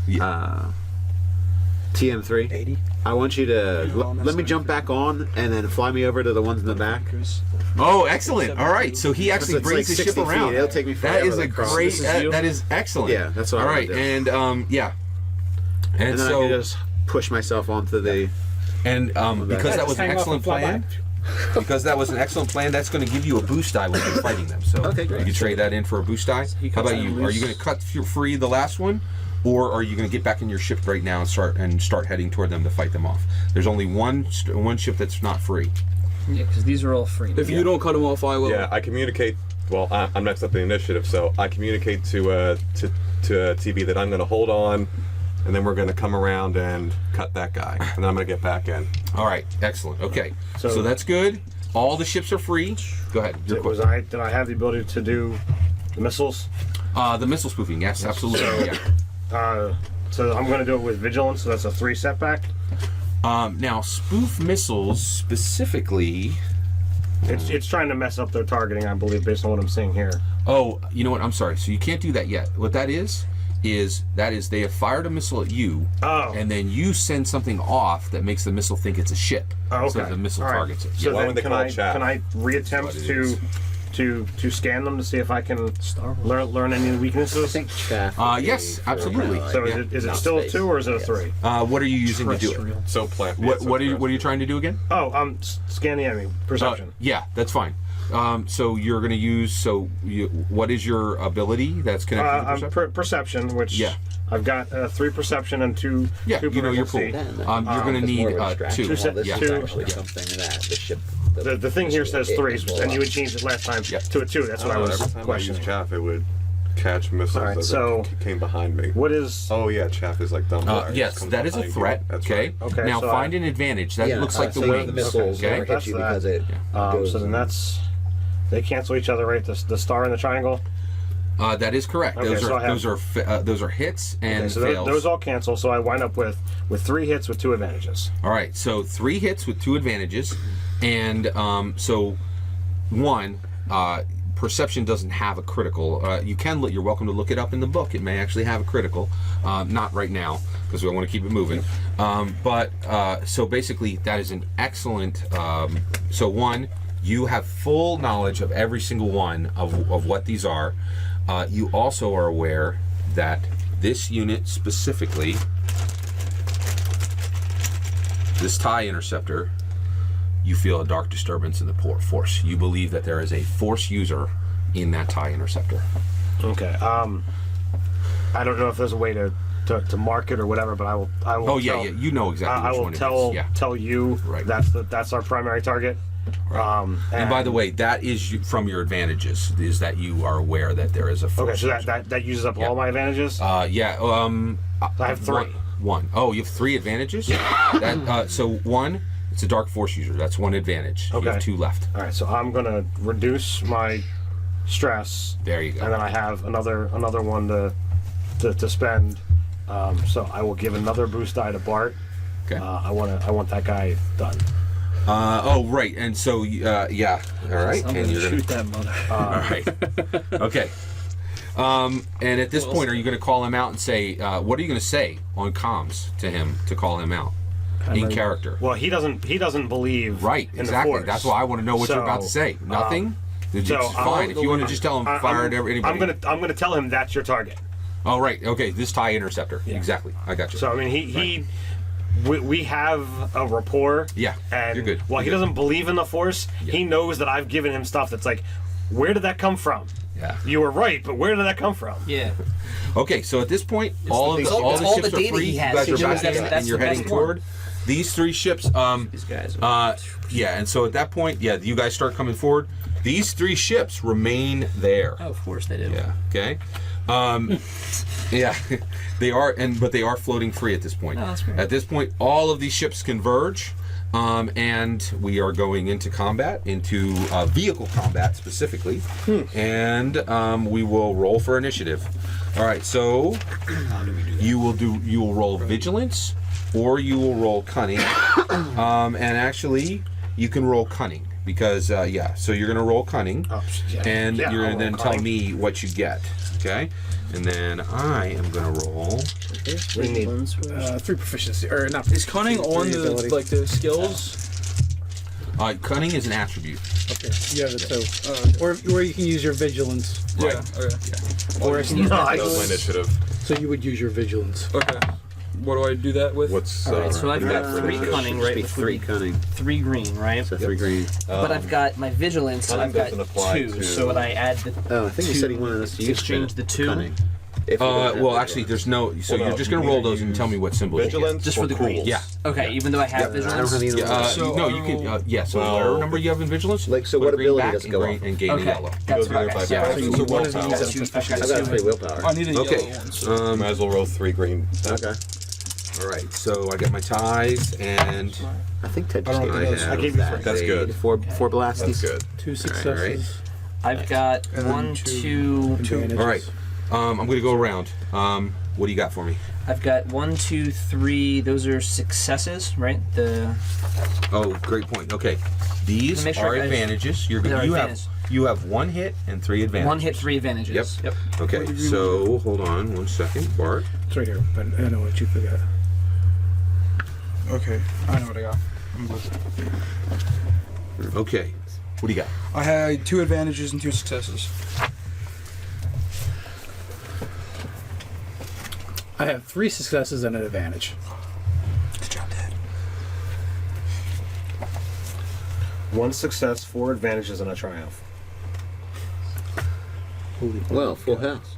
TM3. 80. I want you to let me jump back on and then fly me over to the ones in the back. Oh, excellent! All right, so he actually It's brings like his 60 ship around. feet. It'll take me That forever is a to cross. great. This is you? That is excellent. Yeah, that's what I All wanna right, do. and yeah, and And then so I can just push myself onto the. because that was an Hang off excellent and fly plan. Because that was an excellent plan, that's going to give you a boost die when you're fighting them. So Okay, great. you can trade that in for a boost die. How about you? Are you going to cut free the last one, or are you going to get back in your ship right now and start heading toward them to fight them off? There's only one ship that's not free. Yeah, because these are all free. If you don't cut them off, I will. Yeah, I communicate. Well, I'm next up the initiative, so I communicate to TV that I'm going to hold on, and then we're going to come around and cut that guy, and then I'm going to get back in. All right, excellent. Okay, so So- that's good. All the ships are free. Go ahead. Your question. Did I have the ability to do the missiles? The missile spoofing, yes, absolutely. Yeah. So I'm going to do it with vigilance. So that's a 3 setback. Now, spoof missiles specifically. It's trying to mess up their targeting, I believe, based on what I'm seeing here. Oh, you know what? I'm sorry. So you can't do that yet. What that is they have fired a missile at you, and then you send something off that makes the missile think it's a ship. Oh, okay. So the missile All right. targets it. So Why then would they can call I it chaff? can I reattempt That's what it to scan them to see if I can learn any weaknesses? Yes, absolutely. So Yeah. is it still a 2 or is it a 3? What are you using to do it? So plant. What are you trying to do again? Oh, scan the enemy perception. Yeah, that's fine. So you're going to use. What is your ability that's connected to perception? Perception, which Yeah. I've got 3 perception and 2. Yeah, two you know your pool. proficiency. You're going to It's need more of a distraction. 2. Well, this Yeah. is actually something that the ship. The thing here says 3, and you had changed it last time Yep. to a 2. That's what I was Every time I questioning. use chaff, it would catch missiles Alright, as so it came behind me. What is? Oh yeah, chaff is like dumb. Yes, that is a threat. Okay. Okay, Now so find an advantage. That looks like the so wings. The missiles Okay. never hit you because it goes. So then they cancel each other, right? The star and the triangle. That is correct. Okay, Those so I are those are hits and Okay, so fails. those all cancel. So I wind up with 3 hits with 2 advantages. All right. So 3 hits with 2 advantages, and so 1. Perception doesn't have a critical. You're welcome to look it up in the book. It may actually have a critical. Not right now because we want to keep it moving. So basically, that is an excellent. So 1, you have full knowledge of every single one of what these are. You also are aware that this unit specifically, this TIE Interceptor, you feel a dark disturbance in the force. You believe that there is a force user in that TIE Interceptor. Okay. I don't know if there's a way to mark it or whatever, but I will. Oh yeah, you know exactly I which will one it is. Yeah. tell you Right. that's our primary target. Right. And by the way, that is from your advantages. Is that you are aware that there is a force. Okay, so that uses up all my advantages. Yeah. I have 3. One. Oh, you have 3 advantages. So 1. It's a dark force user. That's 1 advantage. Okay. You have 2 left. All right, so I'm gonna reduce my stress. There you go. And then I have another one to spend. So I will give another boost die to Bart. Okay. I want that guy done. Right. And so yeah. All right. I'm And gonna you're gonna shoot that mother. all right. Okay. And at this point, are you going to call him out and say, what are you going to say on comms to him to call him out in character? Well, he doesn't believe. Right, in exactly. The force. That's why I want to know what you're about to say. Nothing? It's fine. If you want to just tell him, fire at anybody. I'm gonna tell him that's your target. Oh, right. Okay, this TIE Interceptor. Yeah. Exactly. I got you. So, I mean, we have a rapport. Yeah, And you're good. while he doesn't believe in the force, he knows that I've given him stuff that's like, where did that come from? Yeah. You were right, but where did that come from? Yeah. Okay, so at this point, all the it's all ships the are data free. he You has. guys He are knows back in, that's and you're the best heading one. toward these 3 ships. These guys. Yeah, and so at that point, you guys start coming forward. These 3 ships remain there. Oh, of course they do. Yeah. Okay. Yeah, they are, but they are floating free at this point. No, that's great. At this point, all of these ships converge, and we are going into combat, into vehicle combat specifically, and we will roll for initiative. All right, so you will roll vigilance, or you will roll cunning, and actually you can roll cunning. Because, so you're going to roll cunning, and you're going to then tell me what you get, okay? And then I am going to roll. We need 3 proficiency, or not. Is cunning on the skills? Cunning is an attribute. Okay, you have it too. Or you can use your vigilance. Yeah. Okay. Or That was my initiative. so you would use your vigilance. Okay. What do I do that with? What's Alright, so I've got for 3 initiative? cunning, right? Be Which would 3 be cunning. 3 green, right? So 3 green. But I've got my vigilance, cunning I've got doesn't apply 2. to- So when I add the Oh, I think you two- said he wanted us to use exchange the 2. cunning. If you don't have Well, vigilance. actually, there's no. So Well, you're no, just going to you roll either those and tell me what symbols you get. Vigilance Just or for the cool? greens. Yeah. Okay, even though I have I don't vigilance. have either one. No, you can. So Well- whatever number you have in vigilance. Like, so put what green ability back does it and go green off? and gain Okay, the yellow. that's Goes what I either got. by Yeah, power. so So you willpower. wanted to use that I've got I got 2. 3 willpower. I need a Okay. yellow one. So. Might as well roll 3 green. Okay. All right. So I got my ties and. I think Ted I just don't gave know. us I gave you that. 3. That's good. 4 blasties. That's good. 2 successes. I've got And then 1, 2 2. advantages. All right. I'm going to go around. What do you got for me? I've got 1, 2, 3. Those are successes, right? Oh, great point. Okay, these Make sure are I- advantages. You're They're you advantages. have 1 hit and 3 advantages. 1 hit, 3 advantages. Yep. Okay, so hold on 1 second, Bart. It's right here, but I know what you forgot. Okay. I know what I got. I'm good. Okay, what do you got? I had 2 advantages and 2 successes. I have 3 successes and an advantage. Good job, Dad. 1 success, 4 advantages, and a triumph. Well, full house.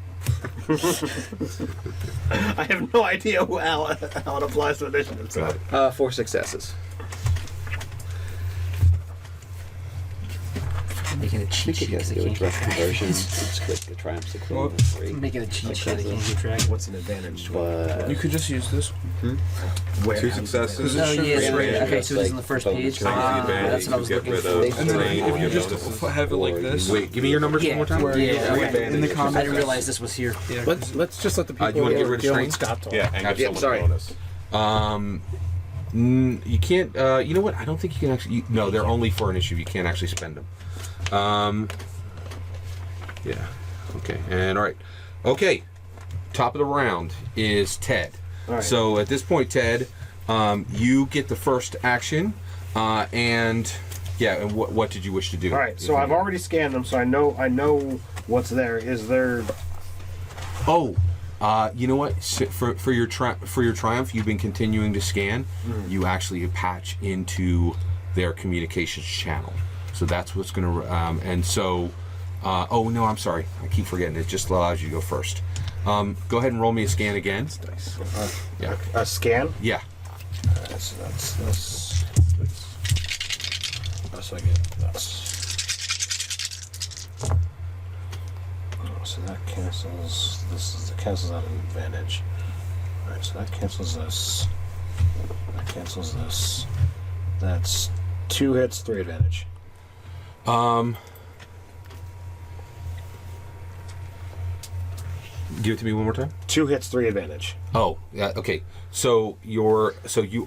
I have no idea how it applies to initiative. So. 4 successes. Making a cheat sheet because I can't keep track. Conversion. It's quick. The triumph's equivalent I'm to 3. making a cheat sheet I can't keep track. What's an advantage? But You could just use this. Where? 2 successes. Oh, yeah, Yeah, right. yeah, Okay, it's so this is like on the first bonus page. range. That's what I was Get looking rid for. of And then terrain, if you just bonuses. have it like this. Wait, give me your numbers one more time. Yeah, Three okay. In the advantages. I comments. didn't realize this was here. Yeah. Let's just let the people you wanna who get are rid of dealing strength? stop talking. Yeah, and give Yeah, someone sorry. bonus. You can't. You know what? I don't think you can actually. No, they're only for initiative. You can't actually spend them. Yeah. Okay. And all right. Okay. Top of the round is Ted. All right. So at this point, Ted, you get the first action, and yeah. And what did you wish to do? All right, so I've already scanned them, so I know what's there. Is there? Oh, you know what? For your triumph, you've been continuing to scan. You actually patch into their communications channel. So that's what's going to. And so, oh no, I'm sorry. I keep forgetting. It just allows you to go first. Go ahead and roll me a scan again. Yeah. A scan? Yeah. So that's this. So I get this. So that cancels. This cancels out an advantage. All right. So that cancels this. That cancels this. That's 2 hits, 3 advantage. Give it to me one more time. 2 hits, 3 advantage. Oh, yeah. Okay. So you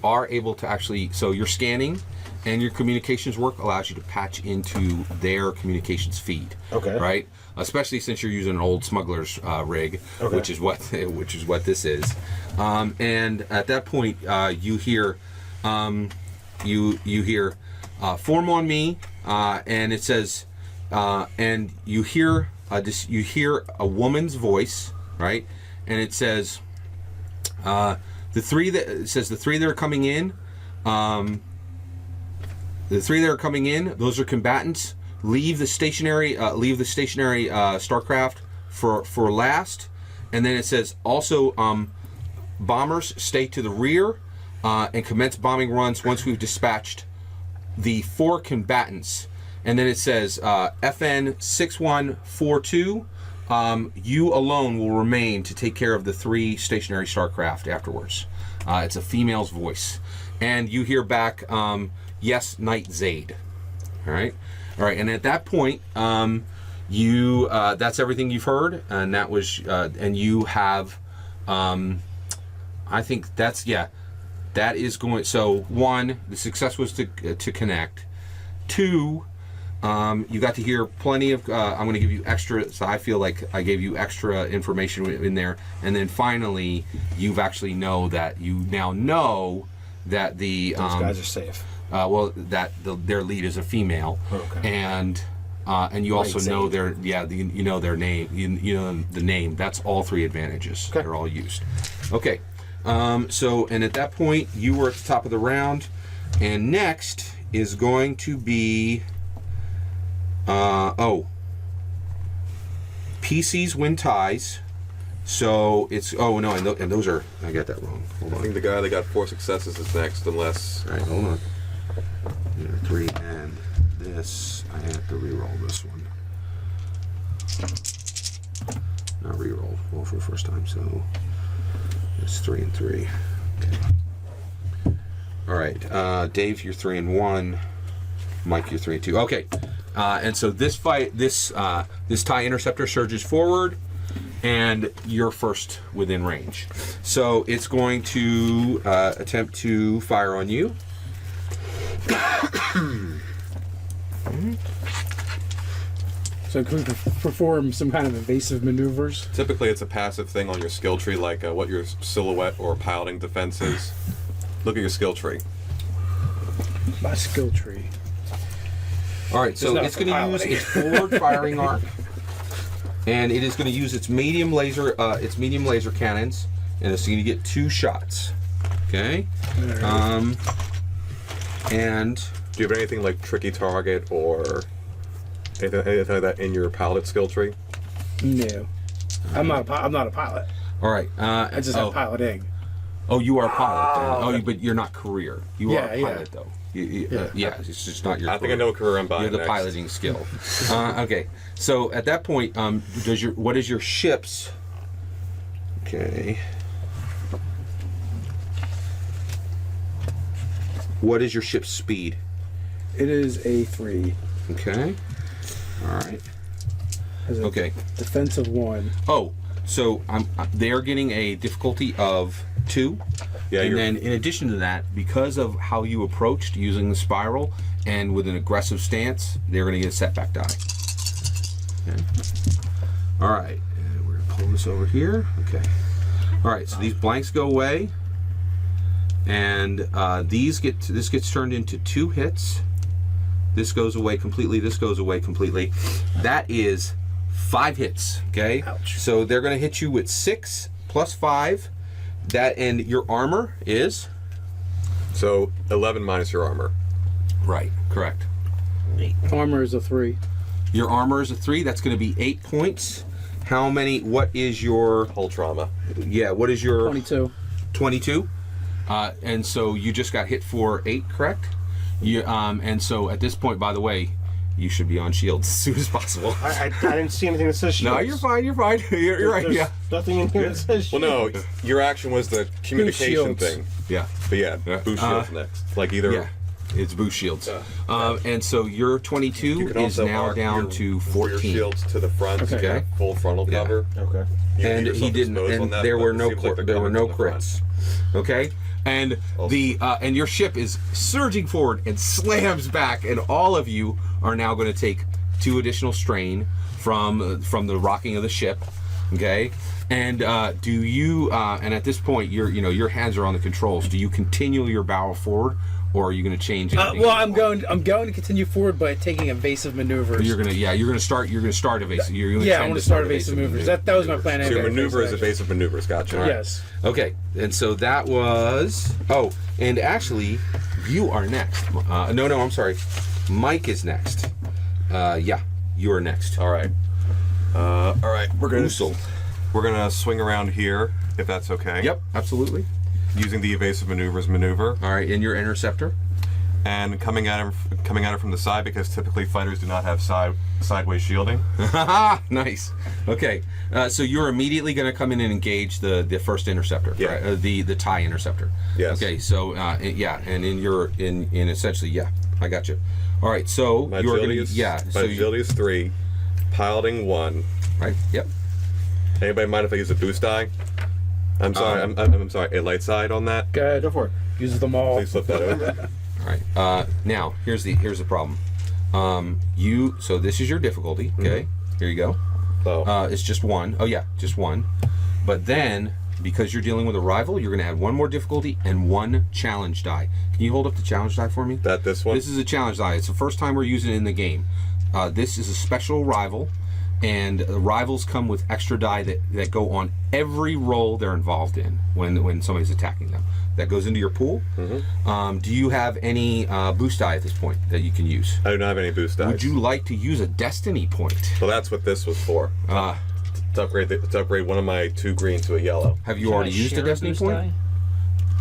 are able to actually. So your scanning and your communications work allows you to patch into their communications feed. Okay. Right. Especially since you're using an old smuggler's rig, Okay. which is what this is. And at that point, you hear form on me, and it says, and you hear a woman's voice, right? And it says, the three that are coming in, those are combatants. Leave the stationary Starcraft for last. And then it says also, bombers stay to the rear, and commence bombing runs once we've dispatched the 4 combatants. And then it says FN 6142. You alone will remain to take care of the 3 stationary Starcraft afterwards. It's a female's voice, and you hear back, "Yes, Knight Zaid." All right. And at that point, that's everything you've heard, and that was, and you have, I think that is going. So 1, the success was to connect. 2, you got to hear plenty of. I'm going to give you extra. So I feel like I gave you extra information in there, and then finally, you now know that the Those guys are safe. Their lead is a female, Okay. and you also know their their name. You know the name. That's all 3 advantages. Okay. They're all used. Okay. So at that point, you were at the top of the round, and next is going to be PCs win ties. So it's and those are, I got that wrong. Hold I on. think the guy that got 4 successes is next, unless. All right, hold on. 3 and this. I have to re-roll this one. Not re-roll. Roll for the first time. So it's 3 and 3. Okay. All right, Dave, you're 3 and 1. Mike, you're 3 and 2. Okay, and so this fight, this TIE Interceptor surges forward, and you're first within range. So it's going to attempt to fire on you. So can we perform some kind of evasive maneuvers? Typically, it's a passive thing on your skill tree, like what your silhouette or piloting defense is. Look at your skill tree. My skill tree. All right, so not it's for going to use piloting. its forward firing arc, and it is going to use its medium laser cannons, and it's going to get 2 shots. Okay, and Do you have anything like tricky target or anything like that in your pilot skill tree? No, I'm not a pilot. All right. I just have piloting. Oh, you are a pilot. Then. But you're not career. You are a Yeah, pilot, though. Yeah, it's just not your. I think I know what career I'm buying. You're the next. piloting skill. Okay, so at that point, what is your ship's? Okay. What is your ship's speed? It is a 3. Okay. All right. Has a Okay. Defensive 1. Oh, so they are getting a difficulty of 2. Yeah, and then in addition to that, because of how you approached using the spiral and with an aggressive stance, they're going to get a setback die. Okay. All right, and we're going to pull this over here. Okay. All right, so these blanks go away, and this gets turned into 2 hits. This goes away completely. This goes away completely. That is 5 hits. Okay. Ouch. So they're going to hit you with 6 plus 5. That and your armor is So 11 minus your armor. right. Correct. Armor is a 3. Your armor is a 3. That's going to be 8 points. How many? What is your? Hull trauma. Yeah. What is your? 22. 22. And so you just got hit for 8, correct? You and so at this point, by the way, you should be on shields as soon as possible. I didn't see anything that says shields. No, you're fine. You're fine. You're right. There's Yeah. nothing in here that says Well, shields. no, your action was the communication shields. thing. Yeah. But yeah, Yeah. boost shields next. Like either. Yeah. It's boost shields. And so your 22 You can is also now arc down your, to your 14. shields to the front. So you Okay. have full frontal Yeah. cover. Okay. You And leave he yourself didn't. exposed on And that, there but were it no seems like they're there were coming no from the front. crits. Okay. And and your ship is surging forward and slams back, and all of you are now going to take 2 additional strain from the rocking of the ship. Okay. And do you? And at this point, your hands are on the controls. Do you continue your barrel forward, or are you going to change anything? Well, I'm going to continue forward by taking evasive maneuvers. You're gonna start evasive. You're gonna Yeah, I tend want to to start evasive maneuvers. That was my plan. So your anyway. maneuver is evasive maneuvers. Gotcha. Yes. Okay, and so that was. Oh, and actually, you are next. No, I'm sorry. Mike is next. Yeah, you are next. All right. All right. Usul. We're gonna swing around here, if that's okay. Yep, absolutely. Using the evasive maneuvers maneuver, All right, and your interceptor. and coming at it from the side, because typically fighters do not have sideways shielding. Nice. Okay, so you're immediately going to come in and engage the first interceptor. Yeah. Right? The TIE interceptor. Yes. Okay, so yeah, and in essentially I got you. All right, so My you're agility going is to my agility is 3, piloting 1. right. Yep. Anybody mind if I use a boost die? I'm sorry. I'm sorry. A light side on that. Go for it. Use them all. Please flip that over. All right. Now here's the problem. So this is your difficulty. Okay. Here you go. Oh. It's just 1. Oh yeah, just 1. But then because you're dealing with a rival, you're going to add 1 more difficulty and 1 challenge die. Can you hold up the challenge die for me? This one. This is a challenge die. It's the first time we're using it in the game. This is a special rival, and rivals come with extra die that go on every roll they're involved in when somebody's attacking them. That goes into your pool. Mm-hmm. Do you have any boost die at this point that you can use? I do not have any boost dice. Would you like to use a destiny point? Well, that's what this was for. To upgrade one of my 2 green to a yellow. Have you already used a destiny point?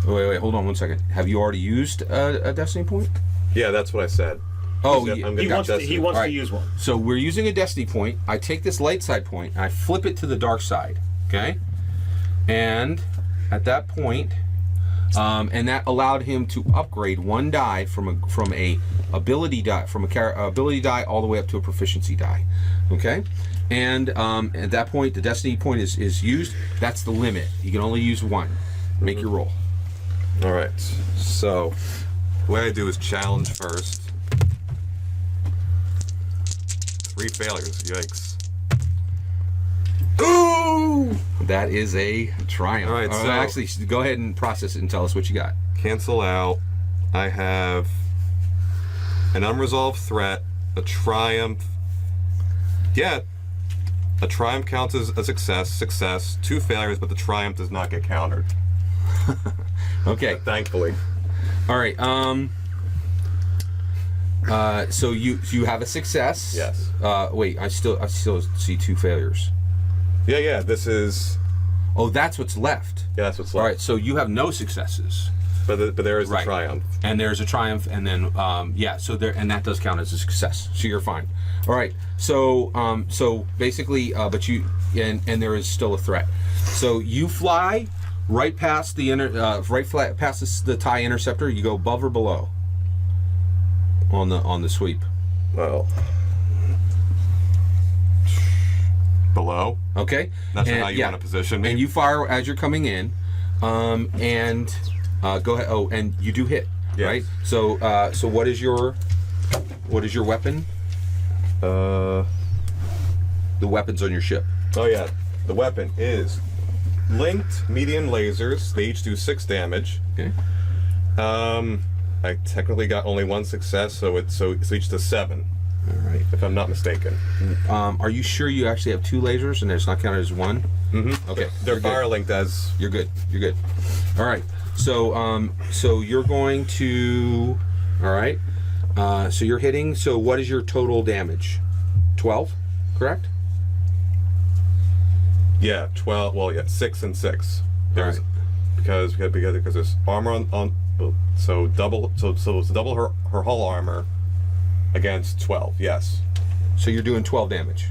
Wait, hold on 1 second. Have you already used a destiny point? Yeah, that's what I said. Oh, He yeah. I'm gonna He got wants destiny. to Alright. use one. So we're using a destiny point. I take this light side point and I flip it to the dark side. Okay, and at that point, and that allowed him to upgrade 1 die from a ability die ability die all the way up to a proficiency die. Okay, and at that point the destiny point is used. That's the limit. You can only use 1. Make your roll. All right. So, the way I do is challenge first. 3 failures. Yikes. Ooh! That is a triumph. All right, so- actually, go ahead and process it and tell us what you got. Cancel out. I have an unresolved threat, a triumph. Yeah. A triumph counts as a success, 2 failures, but the triumph does not get countered. Okay. Thankfully. All right. So you have a success. Yes. Wait, I still see 2 failures. Yeah. This is. Oh, that's what's left. Yeah, that's what's All left. right, so you have no successes. But there is Right. a triumph. And there's a triumph, and then so there, and that does count as a success. So you're fine. All right. So so basically, but you and there is still a threat. So you fly right past the past the TIE Interceptor. You go above or below on the sweep. Well. Below. Okay. That's how you want to position me. And you fire as you're coming in, and go ahead. Oh, and you do hit, Yes. right? So so what is your weapon? The weapons on your ship. Oh yeah, the weapon is linked medium lasers. They each do 6 damage. Okay. I technically got only 1 success, so it's each to 7. All right. If I'm not mistaken. Are you sure you actually have 2 lasers and it's not counted as 1? Mm-hmm. Okay. They're you're fire good. linked as. You're good. You're good. All right. So so you're going to. All right. So you're hitting. So what is your total damage? 12, correct? Yeah, 12. Well, yeah, 6 and 6. All right. Because there's armor on so double her hull armor against 12. Yes. So you're doing 12 damage.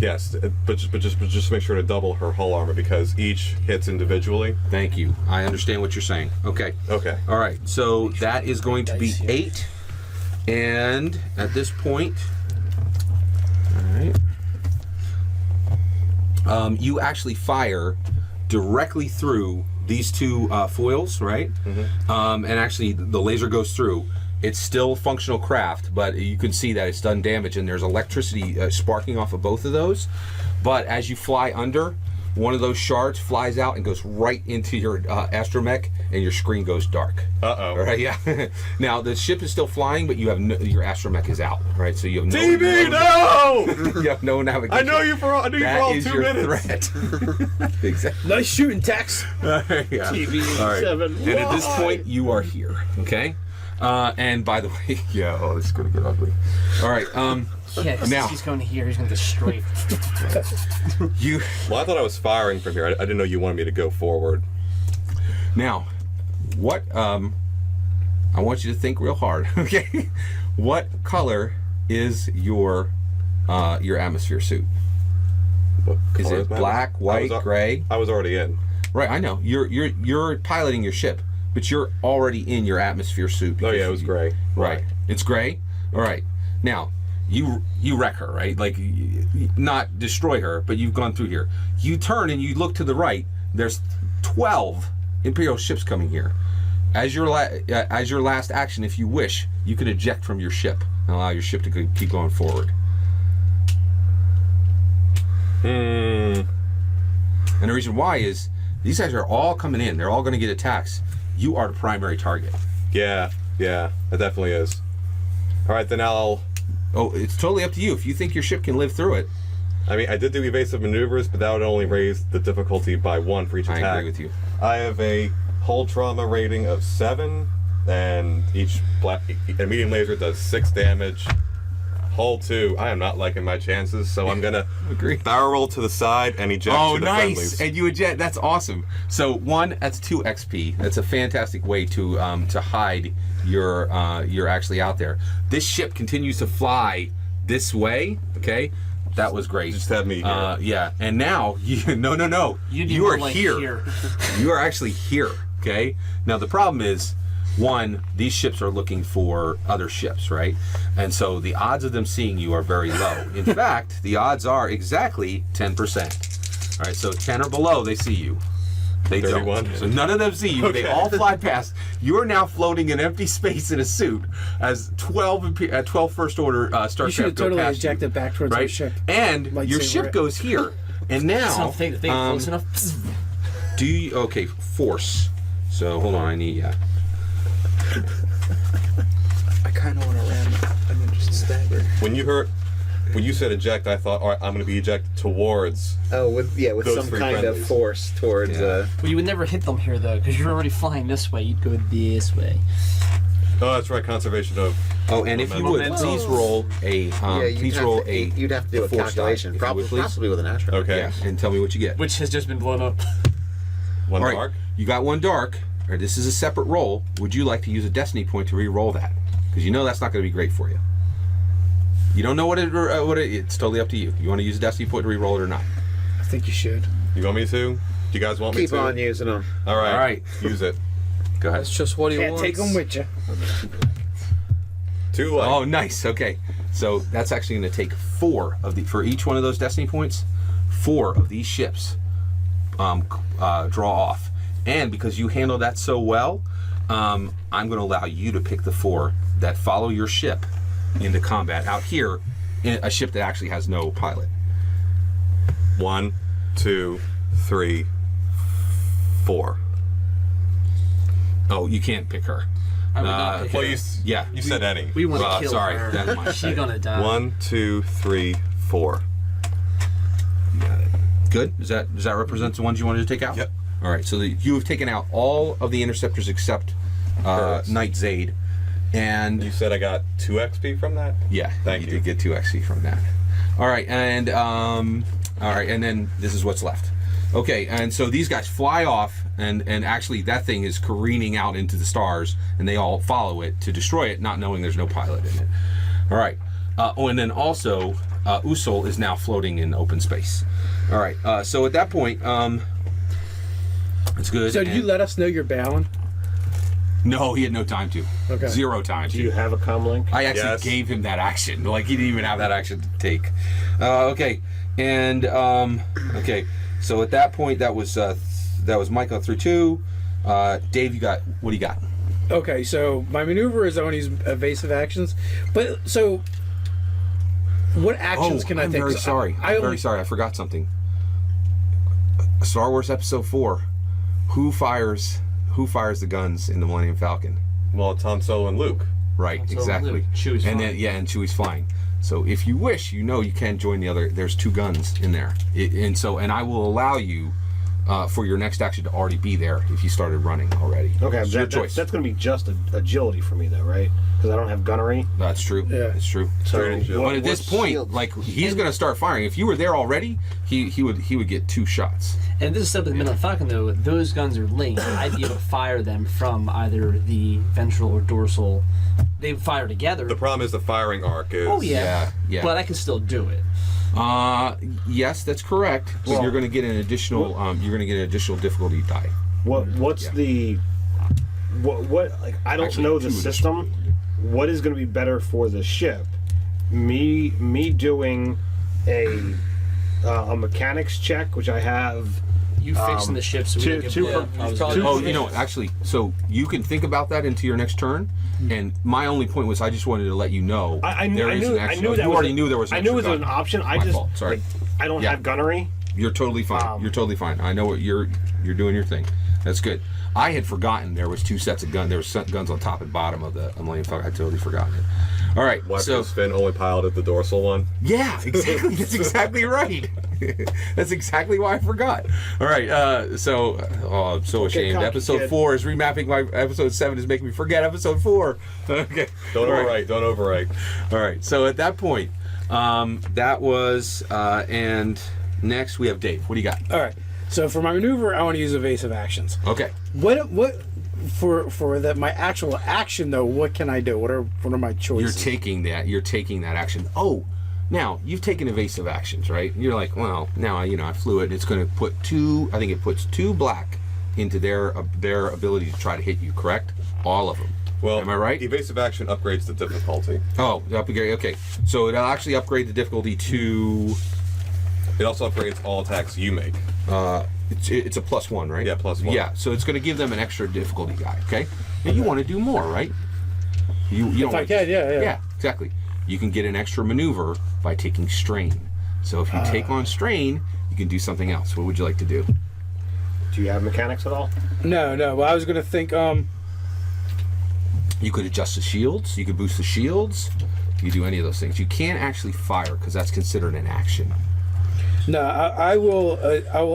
Yes, but just make sure to double her hull armor because each hits individually. Thank you. I understand what you're saying. Okay. Okay. All right. So that is going to be 8, and at this point, all right, you actually fire directly through these 2 foils, right? Mm-hmm. And actually, the laser goes through. It's still functional craft, but you can see that it's done damage, and there's electricity sparking off of both of those. But as you fly under, one of those shards flies out and goes right into your astromech, and your screen goes dark. Uh-oh. All right, yeah. Now the ship is still flying, but you have your astromech is out. Right, so you have no. TV, no! You have no navigation. I know you for all 2 minutes. Threat. Exactly. Nice shooting, Tex. Yeah. TV All right. 7. And at this point, you are here. Okay. And by the way, yeah. Oh, this is gonna get ugly. All right. Yeah, 'cause Now- he's going to here. He's going to go straight. You Well, I thought I was firing from here. I didn't know you wanted me to go forward. now, what? I want you to think real hard. Okay. What color is your atmosphere suit? What Is color it mine? black, white, gray? I was already in. Right. I know. You're piloting your ship, but you're already in your atmosphere suit. Oh because yeah, it was gray. Right. It's gray. All right. Now, you wreck her, right? Like, not destroy her, but you've gone through here. You turn and you look to the right. There's 12 Imperial ships coming here. As your last action, if you wish, you can eject from your ship and allow your ship to keep going forward. And the reason why is these guys are all coming in. They're all going to get attacks. You are the primary target. Yeah, it definitely is. All right, then I'll. Oh, it's totally up to you. If you think your ship can live through it. I mean, I did do evasive maneuvers, but that would only raise the difficulty by 1 for each attack. I agree with you. I have a hull trauma rating of 7, and each a medium laser does 6 damage. Hull 2, I am not liking my chances, so I'm gonna Agree. barrel roll to the side and eject Oh, to the nice! friendlies. And you eject. That's awesome. So 1, that's 2 XP. That's a fantastic way to hide you're actually out there. This ship continues to fly this way. Okay, that was great. Just have me here. Yeah, and now no. You'd be You more are like here. You are actually here. Okay. Now the problem is, 1, these ships are looking for other ships, right? And so the odds of them seeing you are very low. In fact, the odds are exactly 10%. All right, so 10 or below, they see you. They 31. don't. So none of them see you. Okay. They all fly past. You are now floating in empty space in a suit as 12 First Order starcraft You should have go totally past you, ejected back towards right? your ship. And your Lightsaber ship it. goes here. And now, Something close enough. do you? Okay, force. So hold on, I need I kind of want to ram it and then just stagger. When you said eject, I thought, all right, I'm going to be ejected towards. Oh, with Those some 3 kind of friendlies. force towards. Yeah. Well, you would never hit them here, though, because you're already flying this way. You'd go this way. Oh, that's right. Conservation of. Oh, and if you would, please roll a. You'd have to do a force calculation, die, if you would, please. possibly with an astro. Okay. Yeah, and tell me what you get. Which has just been blown up. One All right, dark. you got one dark. All right, this is a separate roll. Would you like to use a destiny point to re-roll that? Because you know that's not going to be great for you. You don't know it's totally up to you. You want to use a destiny point to re-roll it or not? I think you should. You want me to? Do you guys want me Keep to? on using them. All right. All right. Use it. Go ahead. That's just what he Can't wants. take them with you. 2 light. Oh, nice. Okay, so that's actually going to take 4 of the for each one of those destiny points. 4 of these ships draw off, and because you handle that so well, I'm going to allow you to pick the 4 that follow your ship into combat out here in a ship that actually has no pilot. 1, 2, 3, 4. Oh, you can't pick her. I would not pick Well, her. you said any. We want to kill sorry, her. never mind. She gonna die. 1, 2, 3, 4. You got it. Good. Does that represent the ones you wanted to take out? Yep. All right. So you have taken out all of the interceptors except Knight Zaid, and You said I got 2 XP from that? yeah, Thank you. did get 2 XP from that. All right, and and then this is what's left. Okay, and so these guys fly off, and actually that thing is careening out into the stars, and they all follow it to destroy it, not knowing there's no pilot in it. All right. And then also, Usul is now floating in open space. All right. So at that point, it's good. So do you let us know you're bailing? No, he had no time to. Okay. 0 time Do to. you have a comlink? I actually Yes. gave him that action. Like, he didn't even have that action to take. Okay. And, okay. So at that point, that was Michael through 2. Dave, what do you got? Okay, so my maneuver is I want to use evasive actions, but so what actions can I I'm take? very So sorry. I'm very sorry. I forgot something. Star Wars Episode 4. Who fires the guns in the Millennium Falcon? Well, it's Han Solo and Luke. Right, Han Solo and exactly. Luke. Chewie's and flying. then and Chewie's flying. So if you wish, you can join the other. There's 2 guns in there, and I will allow you for your next action to already be there if you started running already. Okay, It's your choice. that's going to be just agility for me, though, right? Because I don't have gunnery. That's true. Yeah. It's true. So But at this point, like, he's going to start firing. If you were there already, he would get 2 shots. And this is something with Millennium Falcon, though. Those guns are linked. I'd be able to fire them from either the ventral or dorsal. They fire together. The problem is the firing arc is. Oh yeah. Yeah. But I can still do it. Yes, that's correct. But Well- you're going to get an additional. You're going to get an additional difficulty die. What's Yeah. the what like I don't Actually, know the 2 system. What is going to be better for the ship? Me doing a mechanics check, which I have. You fixing the ship so we don't get two- blown up. I was probably- gonna- Oh, you know, actually, so you can think about that into your next turn. And my only point was, I just wanted to let you know I there is knew an I extra. knew that you was already a- knew there was. An I knew it extra was an gun. option. I My just fault. Sorry. like, I don't Yeah. have gunnery. You're totally fine. You're totally fine. I know what you're doing your thing. That's good. I had forgotten there was 2 sets of guns. There was guns on top and bottom of the Millennium Falcon. I totally forgotten it. All right. Why So Finn only piloted the dorsal one? yeah, exactly. That's exactly right. That's exactly why I forgot. All right. I'm so ashamed. cocky Episode kid. 4 is remapping my episode 7 is making me forget episode 4. Okay. Don't All right. overwrite. Don't overwrite. All right. So at that point, that was and next we have Dave. What do you got? All right, so for my maneuver, I want to use evasive actions. Okay. What for that my actual action though? What can I do? What are my choices? You're taking that action. Oh, now you've taken evasive actions, right? You're like, well, now I flew it. It's going to put 2. I think it puts 2 black into their ability to try to hit you. Correct? All of them. Well, am I right? Evasive action upgrades the difficulty. Oh, upgrade. Okay, so it'll actually upgrade the difficulty to. It also upgrades all attacks you make. It's a +1, right? Yeah, +1. Yeah, so it's going to give them an extra difficulty die. Okay, and you want to do more, right? You If don't I want can, yeah. Yeah, exactly. You can get an extra maneuver by taking strain. So if you take on strain, you can do something else. What would you like to do? Do you have mechanics at all? No. Well, I was gonna think. You could adjust the shields. You could boost the shields. You do any of those things. You can't actually fire because that's considered an action. No, I will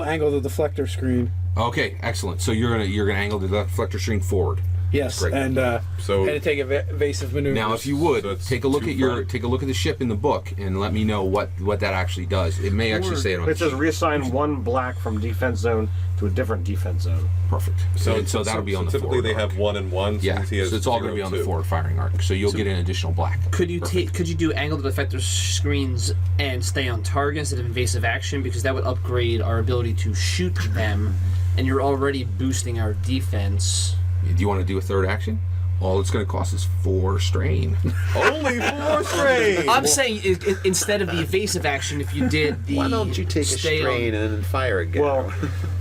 angle the deflector screen. Okay, excellent. So you're gonna angle the deflector screen forward. Yes, Great. and So- had to take evasive maneuvers. Now, if you would So it's take a look too at your fun. take a look at the ship in the book and let me know what that actually does. It may actually say it on It the says sheet. reassign 1 black from defense zone to a different defense zone. Perfect. So that'll be on the typically forward they arc. have 1 and 1. Yeah, Since he has so it's all going to be 0 on and the 2. forward firing arc. So you'll get an additional black. Could you do angled effector screens and stay on target instead of invasive action, because that would upgrade our ability to shoot them, and you're already boosting our defense. Do you want to do a third action? All it's going to cost is 4 strain. Only 4 strain. I'm saying instead of the evasive action, if you did the Why don't you take a stay strain on, and then fire again? Well,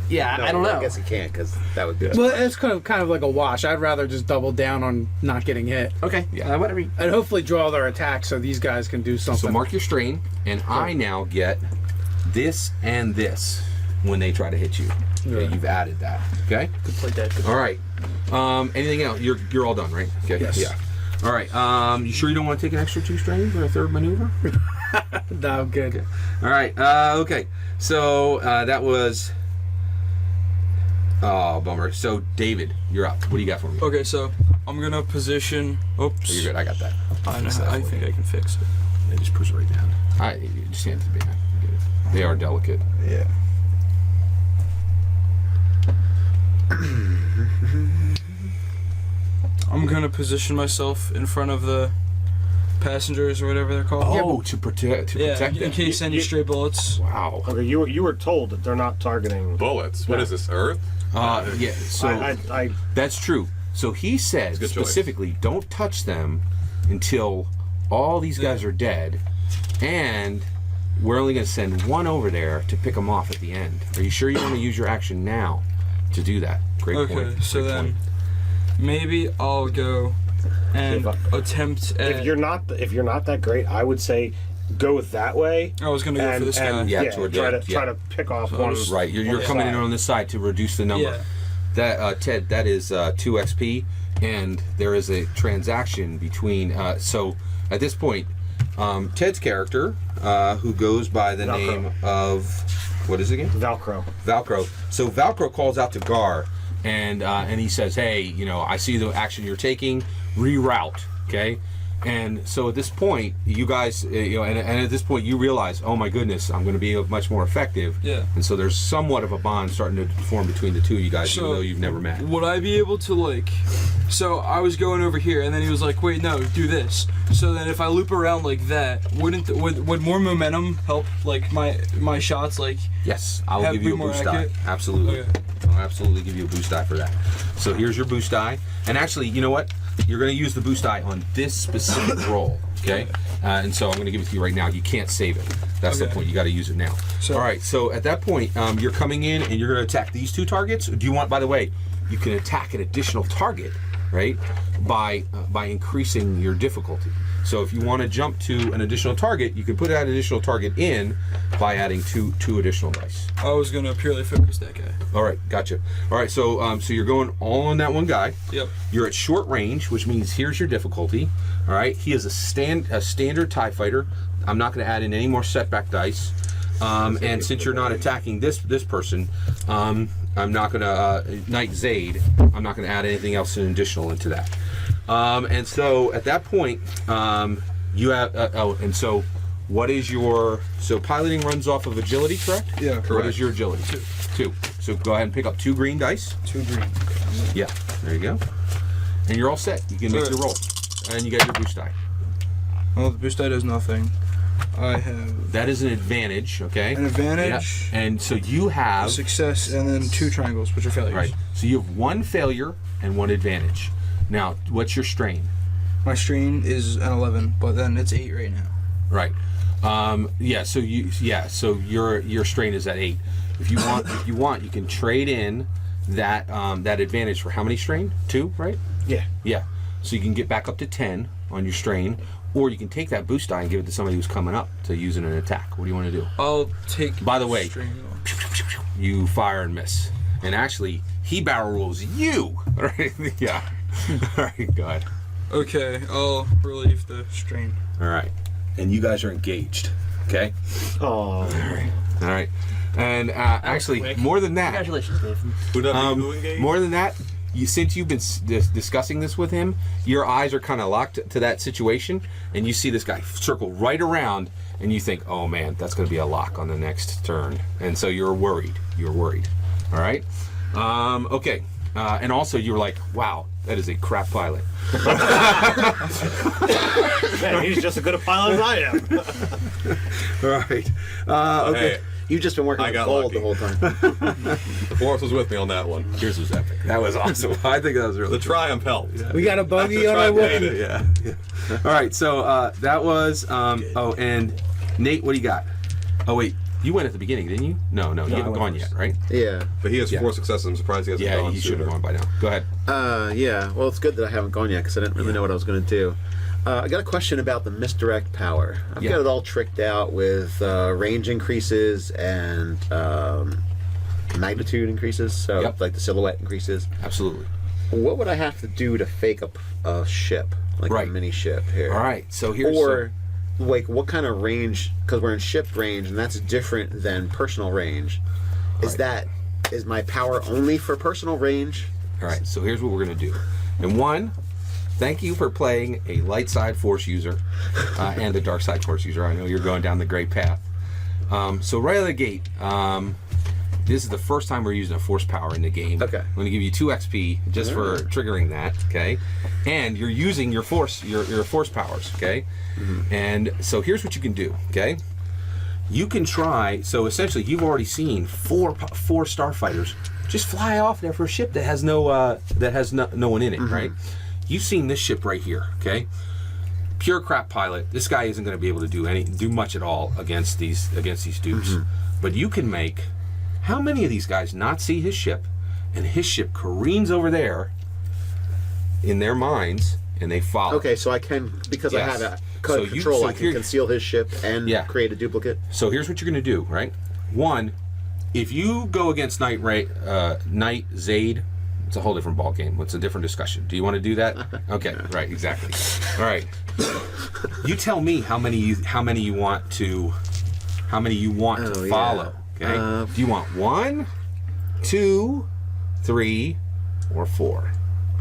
yeah, No, I don't know. I guess you can't because that would be. well, it's kind of like a wash. I'd rather just double down on not getting hit, Okay, Yeah. whatever. You- and hopefully draw their attack so these guys can do something. So mark your strain, and I now get this and this when they try to hit you. Okay, Yeah. you've added that. Okay. Good play, Dad. Good All right. Anything else? You're all done, right? Okay. Yes. Yeah. All right. You sure you don't want to take an extra 2 strain for a third maneuver? No, I'm good. All right. Okay. So that was. Oh, bummer. So David, you're up. What do you got for me? Okay, so I'm gonna position. Oops. Oh, you're good. I got that. I think I can fix it. Yeah, just push it right down. You just hand it to me. I get it. They are delicate. Yeah. I'm gonna position myself in front of the passengers or whatever they're called. Oh, to protect Yeah, them. in case any stray bullets. Wow. okay, you were told that they're not targeting. Bullets. What is this, Earth? Yeah. So I that's true. So he said Good choice. specifically, don't touch them until all these guys are dead, and we're only going to send one over there to pick them off at the end. Are you sure you want to use your action now to do that? Great Okay, point. so Great then point. maybe I'll go and If attempt at. if you're not that great, I would say go that way. I was gonna go for this guy. and Yeah, yeah, toward try the- to try to pick off So one. Right, you're one coming in side. on this side to reduce the number. Yeah. That Ted, that is 2 XP, and there is a transaction between. So at this point, Ted's character, who goes by the Velcro. name of what is it again? Velcro. Valcro. So Valcro calls out to Gar, and he says, "Hey, I see the action you're taking. Reroute, okay?" And so at this point, you guys, and at this point, you realize, oh my goodness, I'm going to be much more effective. Yeah. And so there's somewhat of a bond starting to form between the two of you guys, even though you've never met. Would I be able to So I was going over here, and then he was like, "Wait, no, do this." So then, if I loop around like that, would more momentum help my shots? Yes, I will Have give you a be more boost accurate? die. Absolutely. Okay. I'll absolutely give you a boost die for that. So here's your boost die. And actually, you know what? You're going to use the boost die on this specific roll, okay? And so I'm going to give it to you right now. You can't save it. That's the Okay. point. You got to use it now. So- All right. So at that point, you're coming in and you're going to attack these 2 targets. Do you want? By the way, you can attack an additional target, right? By increasing your difficulty. So if you want to jump to an additional target, you can put that additional target in by adding two additional dice. I was gonna purely focus that guy. All right, gotcha. All right, so so you're going all on that one guy. Yep. You're at short range, which means here's your difficulty. All right, he is a standard TIE fighter. I'm not going to add in any more setback dice. And since you're not attacking this person, I'm not going to Knight Zaid. I'm not going to add anything else in additional into that. And so at that point, you have and so what is your piloting runs off of agility, correct? Yeah, What correct. is your agility? 2. So go ahead and pick up 2 green dice. 2 green. Yeah, there you go. And you're all set. You can make Sure. your roll. And you got your boost die. Well, the boost die does nothing. I have That is an advantage, okay? an advantage, Yeah. And so you a have success, and then 2 triangles, which are failures. right. So you have 1 failure and 1 advantage. Now, what's your strain? My strain is an 11, but then it's 8 right now. Right. So your strain is at 8. If you want, you can trade in that that advantage for how many strain? 2, right? Yeah. Yeah. So you can get back up to 10 on your strain, or you can take that boost die and give it to somebody who's coming up to use in an attack. What do you want to do? I'll take. By the way, strain. you fire and miss. And actually, he barrel rolls you. All right? Yeah. All right, go ahead. Okay, I'll relieve the strain. All right. And you guys are engaged. Okay? Oh. All right. And actually, quick. more than that, Congratulations, Nathan. Would that be who engaged? more than that, since you've been discussing this with him, your eyes are kind of locked to that situation, and you see this guy circle right around, and you think, oh man, that's going to be a lock on the next turn, and so you're worried. All right. Okay. And also, you were like, wow, that is a crap pilot. Man, he's just as good a pilot as I am. All right. Okay. Hey, You've just been working I with got gold lucky. the whole time. The Force was with me on that one. Yours was epic. That was awesome. I think that was really The Triumph helped. We got a buggy on our Triumph made Wookiee. it. Yeah. All right. So that was. Oh, and Nate, what do you got? Oh wait, you went at the beginning, didn't you? No, you haven't gone yet, right? Yeah. But he has Yeah. 4 successes. I'm surprised he hasn't Yeah, gone you should sooner. have gone by now. Go ahead. Yeah. Well, it's good that I haven't gone yet because I didn't really know what I was going to do. I got a question about the misdirect power. I've Yeah. got it all tricked out with range increases and magnitude increases. So, Yep. like the silhouette increases. Absolutely. What would I have to do to fake up a ship, like Right. a mini ship here? All right. So here's. Or, like, what kind of range? Because we're in ship range, and that's different than personal range. Is my power only for personal range? All right. So here's what we're gonna do. And one, thank you for playing a light side Force user and a dark side Force user. I know you're going down the great path. So right out of the gate, this is the first time we're using a Force power in the game. Okay. I'm going to give you 2 XP just for triggering that. Okay. And you're using your Force, your Force powers. Okay. And so here's what you can do. Okay. You can try. So essentially, you've already seen four starfighters just fly off there for a ship that has no one in it. Right. You've seen this ship right here. Okay. Pure crap pilot. This guy isn't going to be able to do much at all against these dudes. But you can make how many of these guys not see his ship, and his ship careens over there in their minds, and they follow. Okay, so I can, because I Yes. have a So control, I here- can conceal his ship and Yeah. create a duplicate. So here's what you're going to do, right? One, if you go against Knight Zaid, it's a whole different ball game. It's a different discussion. Do you want to do that? Okay, right, exactly. All right. You tell me how many you want to Oh, yeah. follow. Okay. Do you want 1, 2, 3, or 4?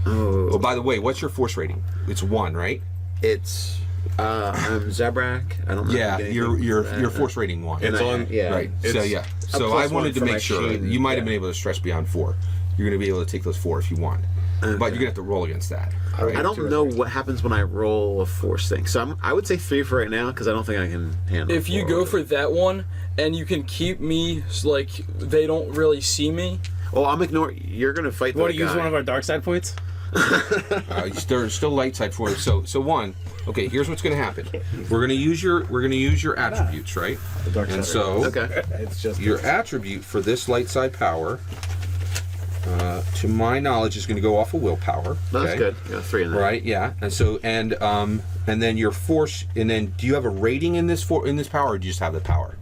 Oh, by the way, what's your Force rating? It's 1, right? It's I'm zebrak. I don't know. Yeah, your Force rating 1. It's on. Yeah. Right. So It's yeah. a So I +1 wanted to for make my sure sheen, you might have yeah. been able to stretch beyond 4. You're going to be able to take those 4 if you want, but you're going to have to roll against that. all right? I don't know what happens when I roll a force thing. So I would say 3 for right now because I don't think I can handle. If you 4. go for that one and you can keep me like they don't really see me. Oh, I'm ignoring. You're gonna fight. Want that to use guy. one of our dark side points? There's still light side for it. So one. Okay, here's what's going to happen. We're going to use your attributes, right? The dark And side. so Okay. It's just your attribute for this light side power, to my knowledge, is going to go off of willpower. That's okay? good. You got 3 in there. Right? Yeah. And so and then your force. And then, do you have a rating in this power, or do you just have the power?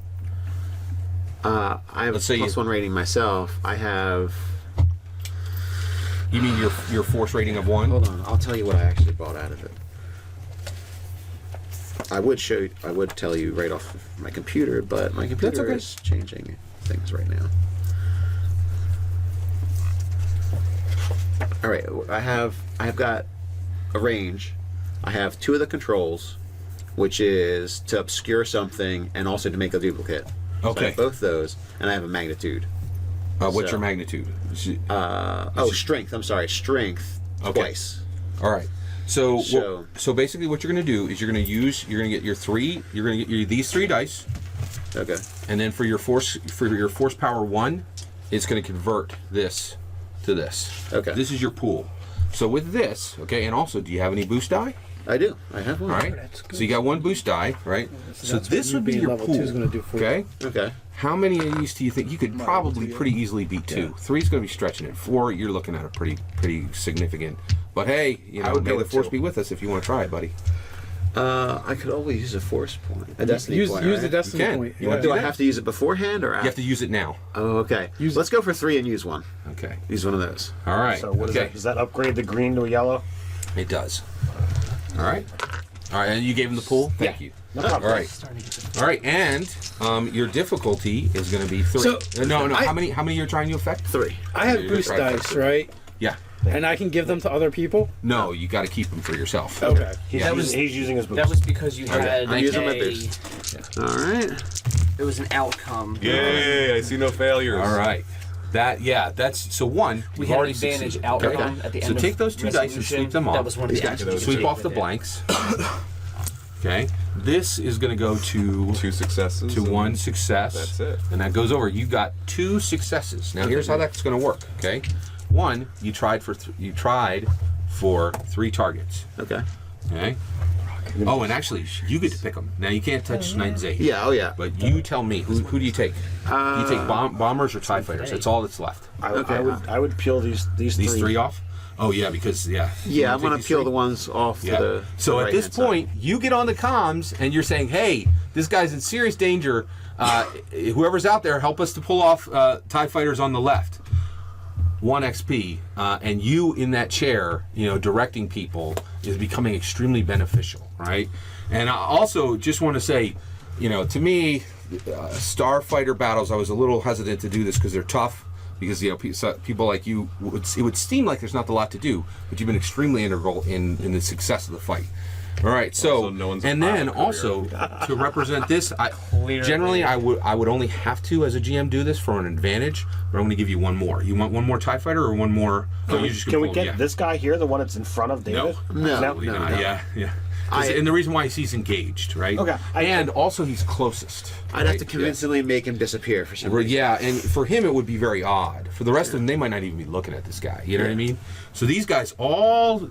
I have Let's a say +1 rating myself. I have. You mean your force rating of 1? Hold on. I'll tell you what I actually bought out of it. I would tell you right off of my computer, but my computer okay. is changing things right now. All right, I've got a range. I have 2 of the controls, which is to obscure something and also to make a duplicate. So I Okay. have both those, and I have a magnitude. What's So- your magnitude? Strength. I'm sorry, strength Okay. twice. All right. So So- basically, what you're going to do is you're going to get your 3. You're going to get these 3 dice, Okay. and then for your force power 1, it's going to convert this to this. Okay. This is your pool. So with this, okay, and also, do you have any boost die? I do. I have one. All right. So you got 1 boost die, right? So this would be your level pool. 2 is going to do for you. Okay. Okay. How many of these do you think you could probably pretty easily beat 2? 3 is going to be stretching it. 4, you're looking at a pretty significant. But hey, I would may go the with force 2. be with us if you want to try it, buddy. I could always use a force point. A destiny Use point. the right? destiny You can. point. You want Do do I that? have to use it beforehand or after? You have to use it now. Oh, okay. Let's go for 3 and use 1. Okay. Use one of those. All right. So what is okay. that? Does that upgrade the green to a yellow? It does. All right. All right. And you gave him the pool. Thank you. No problem. All right. All right. And your difficulty is going to be 3. So, no. How many you're trying to affect? 3. I have You're boost right. dice, right? Yeah. And I can give them to other people? No, you got to keep them for yourself. Okay. He's using his boots. That was because you had I'm using my boost. All right. it was an outcome. Yay! I see no failures. All right. That's so one. We We've had an already advantage succeeded. outcome at the So end take of those 2 dice and resolution. sweep them off. That was one of the actions. you Sweep could off take the with it. blanks. Okay. This is going to go to 2 successes. to and 1 success. That's it. And that goes over. You got 2 successes. Now here's how that's going to work. Okay. 1, you tried for 3 targets. Okay. Okay. Oh, and actually, you get to pick them. Now you can't touch Knight Zay. Yeah. Oh yeah. But you tell me, who do you take? Do you take bombers or TIE fighters? That's all that's left. I would peel these These 3 off? Oh yeah, because Yeah, I'm gonna peel the ones off to the. So the at this right-hand side. point, you get on the comms and you're saying, "Hey, this guy's in serious danger. Whoever's out there, help us to pull off TIE fighters on the left." 1 XP, and you in that chair, directing people is becoming extremely beneficial, right? And I also just want to say, to me, Starfighter battles, I was a little hesitant to do this because they're tough. Because people like you, it would seem like there's not a lot to do, but you've been extremely integral in the success of the fight. All right, so Also, no one's and a then pilot also to represent this, generally I would only have to as a GM do this for an advantage, but I'm going to give you 1 more. You want 1 more TIE fighter or 1 more? Can we get this guy here, the one that's in front of David? No. Yeah. 'Cause- and the reason why he's engaged, right? Okay. And also he's closest. I'd have to right? convincingly make him disappear for some Well, reason. yeah, and for him it would be very odd. For the rest of them, they might not even be looking at this guy. You know what I mean? So these guys all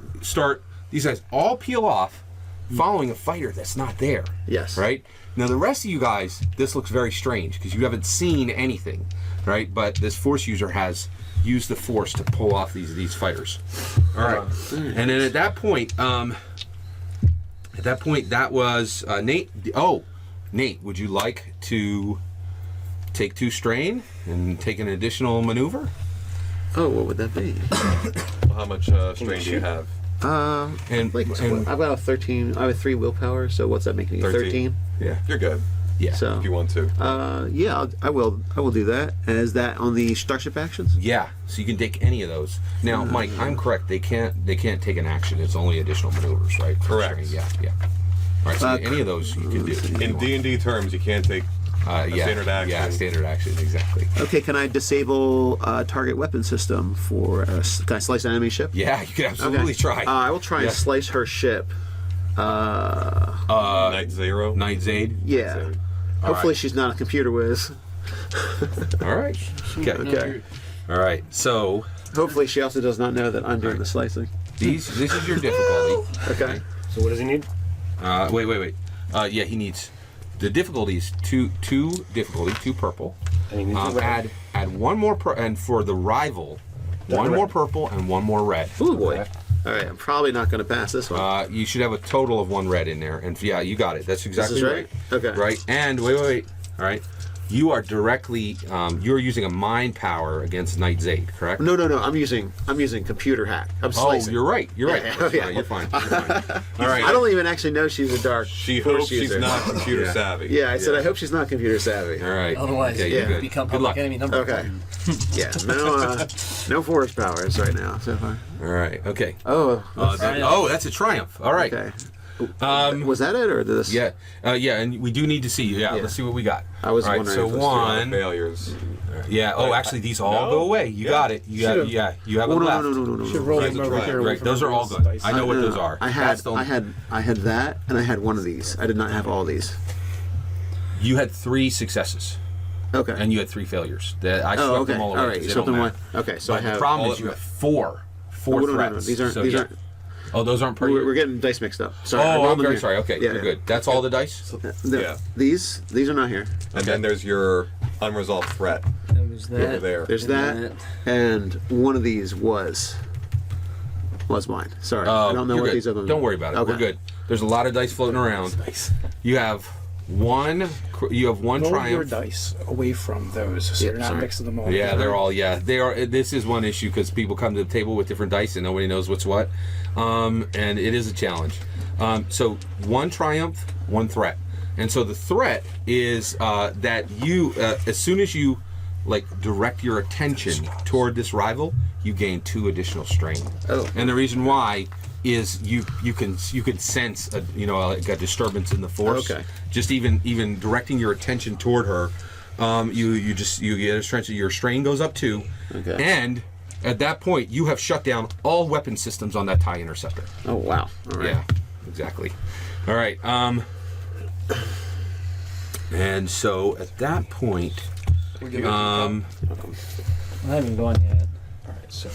peel off, following a fighter that's not there. Yes. Right? Now the rest of you guys, this looks very strange because you haven't seen anything, right? But this Force user has used the Force to pull off these fighters. All right. And then at that point, that was Nate. Oh, Nate, would you like to take 2 strain and take an additional maneuver? Oh, what would that be? How much strain do you have? And I've got a 13. I have a 3 willpower, so what's that making me? 13. yeah, You're good. yeah, So If you want to. yeah, I will do that. And is that on the starship actions? yeah. So you can take any of those. Now, Mike, I'm correct. They can't take an action. It's only additional maneuvers, right? For Correct. strain. Yeah. All right. So any of those you can do. In D&D terms, you can't take standard action. Yeah, standard action. Exactly. Okay, can I disable target weapon system for? Can I slice an enemy ship? Yeah, you can absolutely Okay. try. I will try Yeah. and slice her ship. Night 0. Night Zaid. Yeah. Hopefully she's not a computer whiz. All right. Okay. Okay. All right. So Hopefully she also does not know that I'm doing the slicing. this is your difficulty. Okay. So what does he need? Wait. Yeah, he needs the difficulties two difficulty, 2 purple. And he needs a red. Add 1 more and for the rival, Red. 1 more purple and 1 more red. Ooh boy. All right, I'm probably not going to pass this one. You should have a total of 1 red in there, and yeah, you got it. That's exactly is right? Okay. Right, and wait. All right, you are directly you're using a mind power against Night Zaid, correct? No. I'm using computer hack. I'm Oh, slicing. you're right. You're right. Yeah, That's yeah. fine. You're fine. All right. I don't even actually know she's a dark. She Force hopes she's user. not computer Yeah. savvy. Yeah, I said I hope she's not computer savvy. All right. Otherwise, okay, you you're good. become Good public luck. enemy number Okay. 1. Yeah, no force powers right now so far. All right. Okay. Oh, That's a triumph. All right. okay. Was that it or did this? Yeah. And we do need to see you. Yeah. Let's see what we got. I was all right. wondering So if it was 1. Failures. Yeah. Oh, actually, these all go away. You got it. You got. Yeah. You have Oh, it left. no. Should roll Right, them over right, here. Right. Those are all good. I know what those are. I That's had the- that and I had one of these. I did not have all these. You had 3 successes Okay. and you had 3 failures. I swept okay. them all away. All right. 'cause they So don't then matter. one. Okay. So But I have. the problem all is of you them. have 4 Oh, no, threats. These aren't. So, these yeah. aren't. Oh, those aren't per. We're getting dice mixed up. Sorry. I Oh, rolled I'm them very here. sorry. Okay, Yeah, you're good. That's all the dice. Yeah. These are not here. And then there's your unresolved threat There's over that. there. There's that, and one of these was mine. Sorry, I don't know You're what good. these other. Don't worry about it. Okay. We're good. There's a lot of dice floating around. You have one. You have 1 Roll your triumph. dice away from those so Yeah, you're not sorry. mixing them all. Yeah, they're all. Yeah, they are. This is one issue because people come to the table with different dice and nobody knows what's what, and it is a challenge. So 1 triumph, 1 threat, and so the threat is that you, as soon as you direct your attention toward this rival, you gain 2 additional strain. Oh. And the reason why is you can sense like a disturbance in the force. Okay. Just even directing your attention toward her, you get a strength. Your strain goes up too. Okay. And at that point, you have shut down all weapon systems on that TIE Interceptor. Oh wow. All right. Yeah, exactly. All right. And so at that point, I haven't gone yet. Alright, so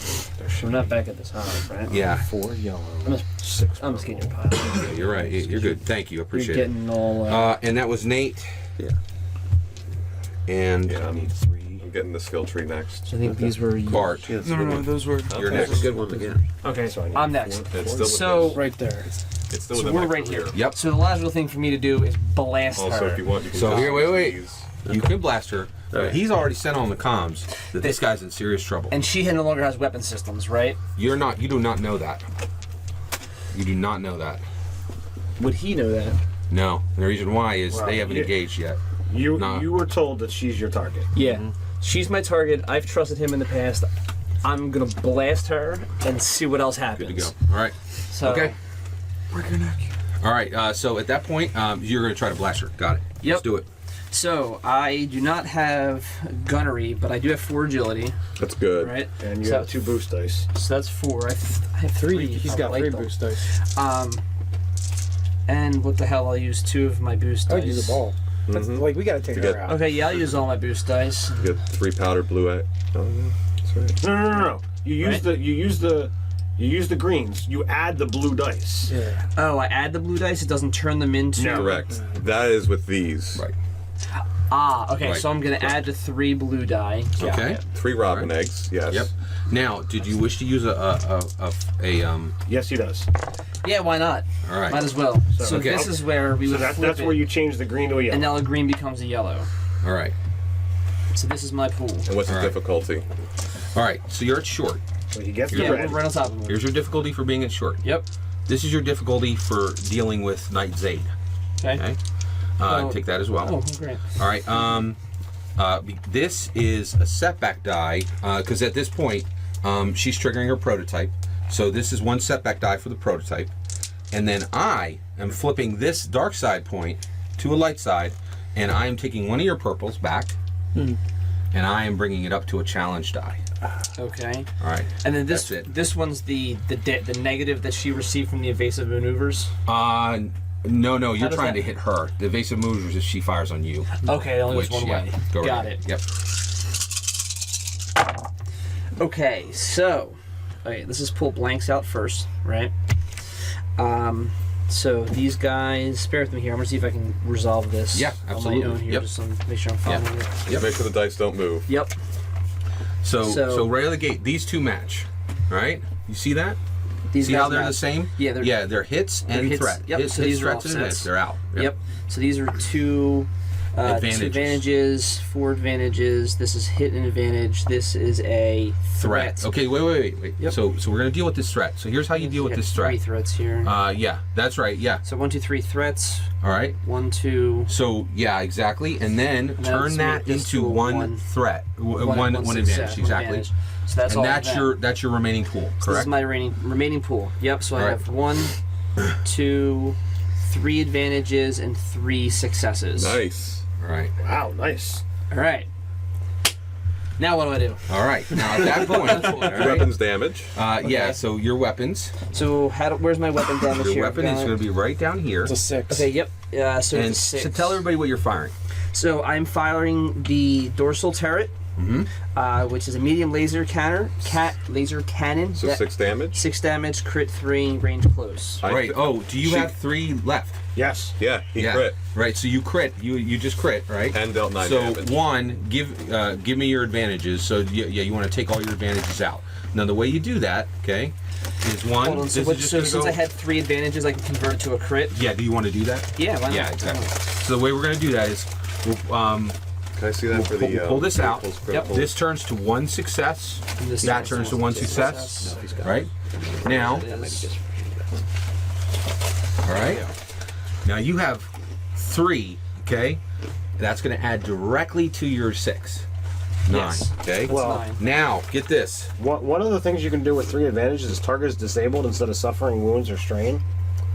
We're not back at this house, right? yeah, 4 yellow, I'm just 6 I'm just getting your pile. yeah, you're right. You're good. Thank you. I You're appreciate getting all. it. And that was Nate. Yeah. And Yeah, I need 3. I'm getting the skill tree next. so I think these were. Bart. Yeah, that's a No, good no, one. those were. You're Okay. next. That's a good one again. Okay, So I need I'm next. It's still So within, Right there. it's still so within we're my right career. here. Yep. So the logical thing for me to do is blast Also, her. if you want, you can So here, wait. these. You can blast her. But Alright. he's already sent on the comms that this guy's in serious trouble. And she no longer has weapon systems, right? You do not know that. You do not know that. Would he know that? No. And the reason why is Well, they haven't yeah. engaged yet. You Nah. you were told that she's your target. Yeah. She's my target. I've trusted him in the past. I'm gonna blast her and see what else happens. Good to go. All right. So, Okay. Break your neck. All right. So at that point, you're going to try to blast her. Got it. Yep. Let's do it. So I do not have gunnery, but I do have 4 agility, That's good. right? And you So- have 2 boost dice. So that's 4. I have 3. He's got 3 boost dice. And what the hell? I'll use 2 of my boost I dice. would use a ball. That's, like, we gotta take You her get- out. Okay, yeah, I'll use all my boost dice. You get 3 powdered blue. Oh, yeah. That's right. No. You use Right. you use the greens. You add the blue dice. Yeah. Oh, I add the blue dice. It doesn't turn them into. No. Correct. That is with these. Right. Ah, okay. Right. So I'm gonna add the 3 blue die. Got Okay. it. 3 robin eggs. Yes. Yep. Now, did you wish to use a Yes, he does. Yeah, why not? All right. Might as well. So Okay. this is where we So would flip that's it, where you change the green to a yellow. and now the green becomes a yellow. All right. So this is my pool. And what's the All right. difficulty? All right. So you're at short. So he gets Yeah, the we're red. right on top of him. Here's your difficulty for being at short. Yep. This is your difficulty for dealing with Knight Zaid. Okay. Okay. Oh. Take that as well. Oh, great. All right. This is a setback die because at this point, she's triggering her prototype. So this is 1 setback die for the prototype, and then I am flipping this dark side point to a light side, and I am taking one of your purples back, and I am bringing it up to a challenge die. Okay. All right. And then this That's it. this one's the negative that she received from the evasive maneuvers. No, you're does trying that- to hit her. The evasive moves is she fires on you. Okay, it only Which, goes one yeah, way. go Got right. it. Yep. Okay, so this is pull blanks out first, right? So these guys, bear with me here. I'm gonna see if I can resolve this. Yeah, On absolutely. my own here, Yep. just to make sure I'm following it. Yep. Make sure the dice don't move. Yep. So So- right out of the gate, these two match. All right. You see that? These See guys how they're match. the same? Yeah, they're hits they're and hits. threat. Yep, Hits, so these are threats, and offsets. hits. They're out. Yep. So these are 2 Advantages. advantages, 4 advantages. This is hit and advantage. This is a threat. Okay, wait. Yep. So we're gonna deal with this threat. So here's how you deal with this 3 threat. threats here. Yeah, that's right. Yeah. So 1, 2, 3 threats. All right. 1, 2. So yeah, exactly, and then And turn let's that make this into to a one one- threat, one success, advantage, one exactly. advantage. So that's all And of that. that's your remaining pool, So this correct? is my remaining pool. Yep. So I All right. have 1, 2, 3 advantages and 3 successes. Nice. All right. Wow, nice. All right. Now what do I do? All right. Now at that point, all right, Weapons damage. yeah. So your weapons, So where's my weapon damage your here? weapon is going to be right down here. It's a 6. Okay. Yep. So And it's a 6. so tell everybody what you're firing. So I'm firing the dorsal turret, which is a medium laser cannon. So that- 6 damage. 6 damage, crit 3, range close. Right. Oh, do you have 3 left? Yes. Yeah, he Yeah. crit. Right. So you crit. You just crit, right? And dealt 9 So damage. 1, give me your advantages. So you want to take all your advantages out. Now the way you do that, okay, is 1. Hold on, This so, is just so gonna since go, I had 3 advantages, I can convert it to a crit? Yeah. Do you want to do that? Yeah, why not? Yeah, exactly. So the way we're going to do that is, Can I see that for the pull this out. pulse Yep. critical? This turns to 1 success. And this That turns to 1 success. Right? Now, all right. Now you have 3. Okay. That's going to add directly to your 6. Yes. Okay. That's Well, 9. Now, get this. One of the things you can do with 3 advantages is target is disabled instead of suffering wounds or strain.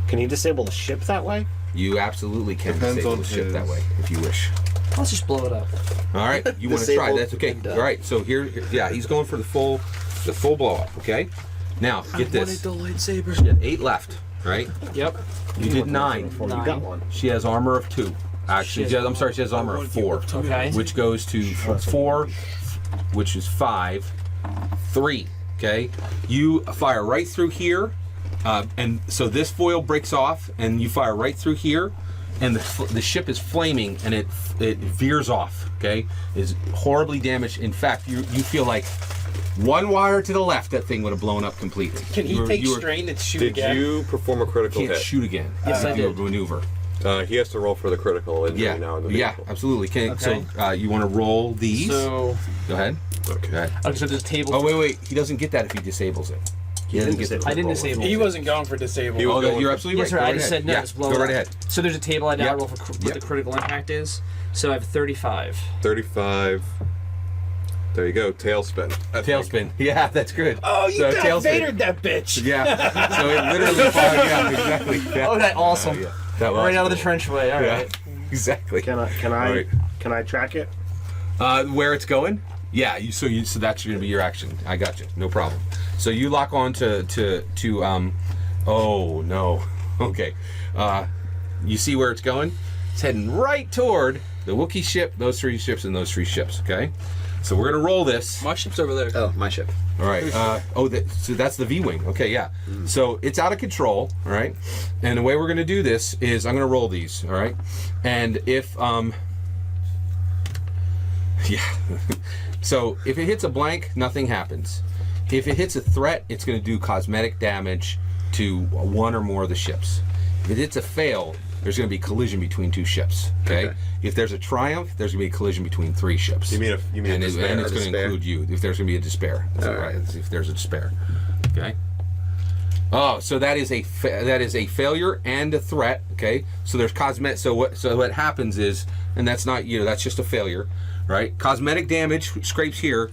Can you disable the ship that way? You absolutely can Depends disable on the ship his- that way if you wish. Let's just blow it up. All right, you want to try? Disabled That's okay. and, All right, so yeah, he's going for the full blow up. Okay. Now get this. the lightsaber. She had 8 left, right? Yep. You did 9. Before you 9. got one. She has armor of 2. Actually, She has- I'm sorry, she has armor of 4, Okay. which goes to 4, which is 5, 3. Okay, you fire right through here, and so this foil breaks off, and you fire right through here, and the ship is flaming, and it veers off. Okay, is horribly damaged. In fact, you feel like one wire to the left, that thing would have blown up completely. Can he You were- take you were- strain and shoot Did again? you perform a critical Can't hit? shoot again. Yes, I Do a did. maneuver. He has to roll for the critical injury Yeah, now in the yeah, vehicle. absolutely. Okay. So you want to roll these? So, Go ahead. Okay. Go ahead. okay, so there's a table. Oh wait, he doesn't get that if he disables it. He doesn't get the I didn't roll. disable He it. wasn't going for disabled. He was Oh, going you're for- absolutely Yes, right. sir. Go I right just ahead. said no. Yeah, Just blow go it right up. ahead. So there's a table I now Yep. roll for what Yep. the critical impact is. So I have 35. 35. There you go. Tailspin. I think. Tailspin. Yeah, that's good. Oh, you So, got tailspin. Vadered that bitch. Yeah. So it literally fired. Yeah, exactly. Yeah. Oh, that awesome. Yeah. That was Right out of the cool. trenchway. All Yeah. right. Exactly. Can I All right. can I track it? Where it's going? Yeah. So that's going to be your action. I got you. No problem. So you lock on to oh no. Okay. You see where it's going? It's heading right toward the Wookiee ship, those 3 ships, and those 3 ships. Okay. So we're gonna roll this. My ship's over there. Oh, my ship. All right. So that's the V-wing. Okay, yeah. So it's out of control. All right. And the way we're going to do this is I'm going to roll these. All right. And if yeah. So if it hits a blank, nothing happens. If it hits a threat, it's going to do cosmetic damage to 1 or more of the ships. If it hits a fail, there's going to be collision between 2 ships. Okay. If there's a triumph, there's going to be a collision between 3 ships. You mean a and it's despair? going to Despair. include you if there's going to be a despair. That's All right. right. If there's a despair. Okay. Oh, so that is a failure and a threat. Okay. So there's cosmetic. So what happens is, and that's not that's just a failure, right? Cosmetic damage scrapes here.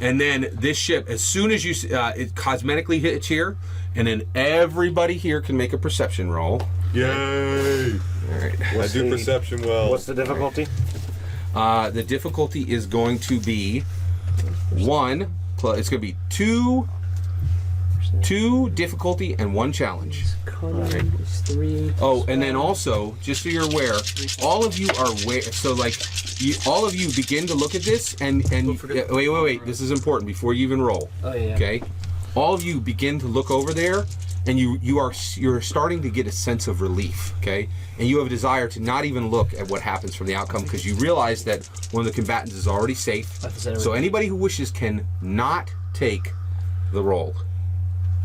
And then this ship, as soon as it cosmetically hits here, and then everybody here can make a perception roll. Yay! All right. I do perception well. What's the difficulty? The difficulty is going to be 1. It's going to be 2 difficulty and 1 challenge. Cunning is 3. Oh, and then also, just so you're aware, all of you are aware. So all of you begin to look at this, and wait. This is important before you even roll. Oh yeah. Okay. All of you begin to look over there, and you're starting to get a sense of relief. Okay. And you have a desire to not even look at what happens from the outcome because you realize that one of the combatants is already safe. So anybody who wishes can not take the roll.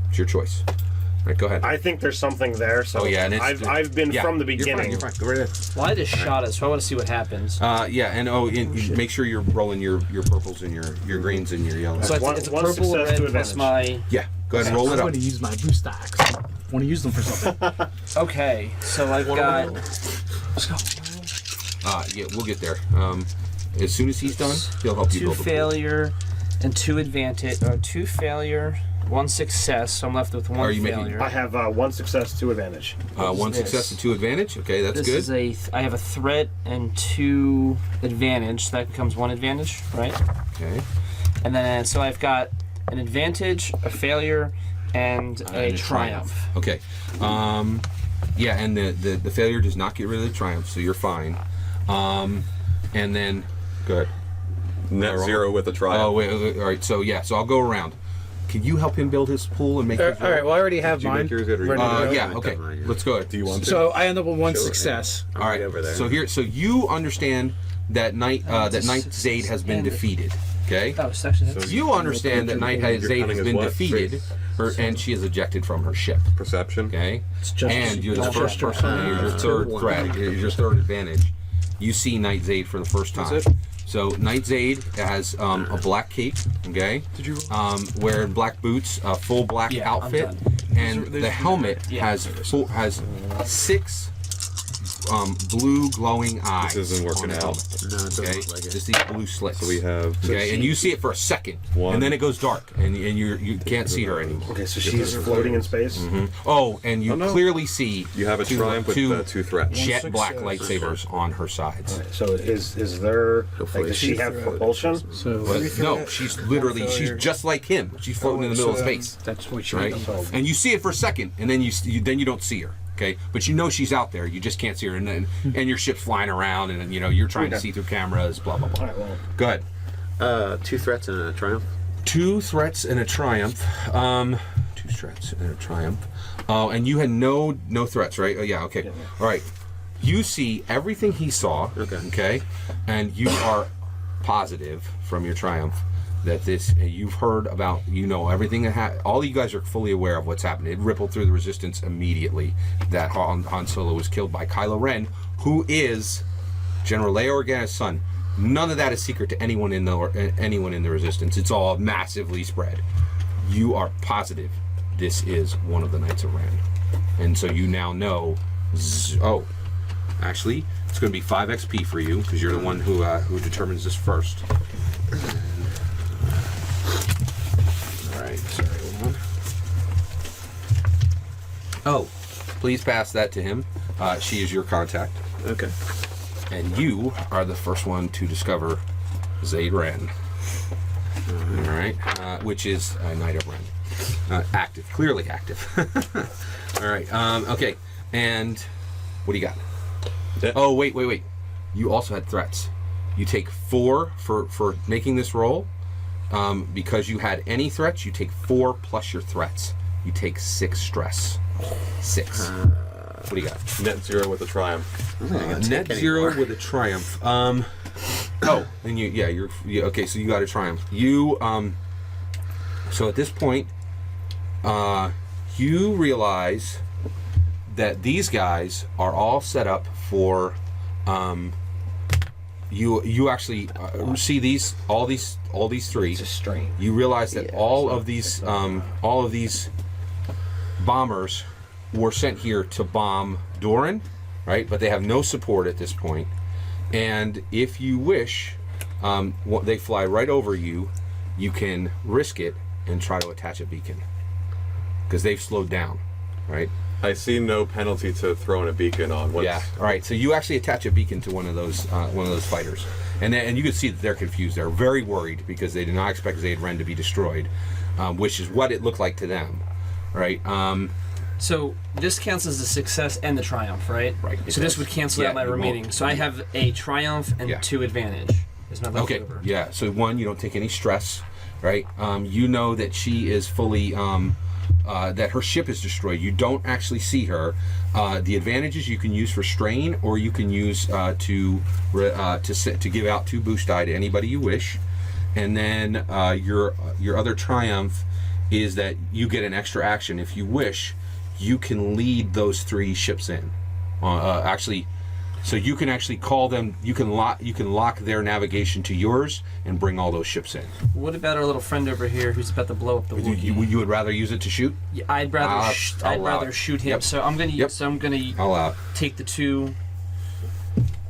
It's your choice. All right, go ahead. I think there's something there. So Oh, yeah, and it's- I've been yeah, from the You're beginning. fine. Go right ahead. Well, I just shot it, so I want to see what happens. Yeah, and make sure you're rolling your purples and your greens and your yellows. So One- it's a one purple success, red 2 plus advantage. my. Yeah, go ahead and roll I'm it up. going to use my boost stacks. I want to use them for something. Okay, so I've got. Let's go. Yeah, we'll get there. As soon as he's done, he'll help you 2 build the pool. failure and 2 advantage. 2 failure, 1 success. So I'm left with 1 Are you making- failure. I have 1 success, 2 advantage. 1 this? success and 2 advantage. Okay, that's This good. is I have a threat and 2 advantage. So that becomes 1 advantage, right? Okay. And then so I've got an advantage, a failure, and a And triumph. Okay. Yeah, and the failure does not get rid of the triumph, so you're fine. And then, good. Net 0 with a triumph. Oh wait. All right. So yeah. So I'll go around. Can you help him build his pool and make his All right. Well, I already have Did you mine. make yours yet, or you ready to didn't? go. Yeah. Okay. Mine, yeah. Let's go. Do you want to? So I end up with 1 Sure, success. I'm All right. over there. So you understand that Knight Zayd has been defeated. Okay. Oh, section. So You understand that Knight Your Zayd cunning has is been what? defeated, and she is ejected from her ship. Perception. Okay. It's just And you're the just first your person. turn. You're your third threat. Your third advantage. You see Knight Zayd for the first time. So Knight Zayd has a black cape. Okay. Did you? Wearing black boots, a full black Yeah, I'm outfit, done. and the helmet has 6 blue glowing eyes. This isn't working on the out. helmet. No, it doesn't Okay, look like it. just these blue slits. So we have. Okay, and you see it for a second, One. and then it goes dark, and you can't see her anymore. Okay, so she's floating in space. Oh, and you clearly see You have a triumph with two threats. jet black lightsabers on her sides. So is there like does she have propulsion? So No, she's literally she's just like him. She's floating in the middle of space, that's what you right? And you see it for a second, and then you don't see her. Okay, but you know she's out there. You just can't see her, and your ship's flying around, and you're trying to see through cameras. Blah blah blah. All right, well, Go ahead. 2 threats and a triumph. 2 threats and a triumph. 2 threats and a triumph. Oh, and you had no threats, right? Oh, yeah. Okay. All right. You see everything he saw. Okay. Okay. And you are positive from your triumph that you've heard about, everything that all you guys are fully aware of what's happened. It rippled through the Resistance immediately that Han Solo was killed by Kylo Ren, who is General Leia Organa's son. None of that is secret to anyone in the Resistance. It's all massively spread. You are positive this is one of the Knights of Ren, and so you now know. Actually, it's going to be 5 XP for you because you're the one who determines this first. All right, sorry, hold on. Oh, please pass that to him. She is your contact. Okay. And you are the first one to discover Zaid Ren. All right, which is a Knight of Ren. Active, clearly active. All right, okay. And what do you got? Oh, wait. You also had threats. You take 4 for making this roll. Because you had any threats, you take 4 plus your threats. You take 6 stress. 6. What do you got? Net 0 with a triumph. Net 0 with a triumph. And you're okay. So you got a triumph. You so at this point, you realize that these guys are all set up for. You actually see all these 3. It's a strain. You realize that all of these bombers were sent here to bomb Doran, right? But they have no support at this point. And if you wish, they fly right over you. You can risk it and try to attach a beacon because they've slowed down, right? I see no penalty to throwing a beacon on. Yeah. All right. So you actually attach a beacon to one of those fighters, and you can see that they're confused. They're very worried because they did not expect Zaid Ren to be destroyed, which is what it looked like to them, right? So this counts as a success and the triumph, right? Right. So this would cancel out my remaining. So I have a triumph and 2 advantage. Is my Okay. leftover. Yeah. So 1, you don't take any stress, right? You know that she is fully. That her ship is destroyed. You don't actually see her. The advantages you can use for strain, or you can use to give out 2 boost die to anybody you wish, and then your other triumph is that you get an extra action if you wish. You can lead those 3 ships in. So you can actually call them. You can lock their navigation to yours and bring all those ships in. What about our little friend over here who's about to blow up the Wookiee? You would rather use it to shoot? Yeah, I'd rather shoot him. Yep. So I'm gonna Yep. I'll allow it. take the 2.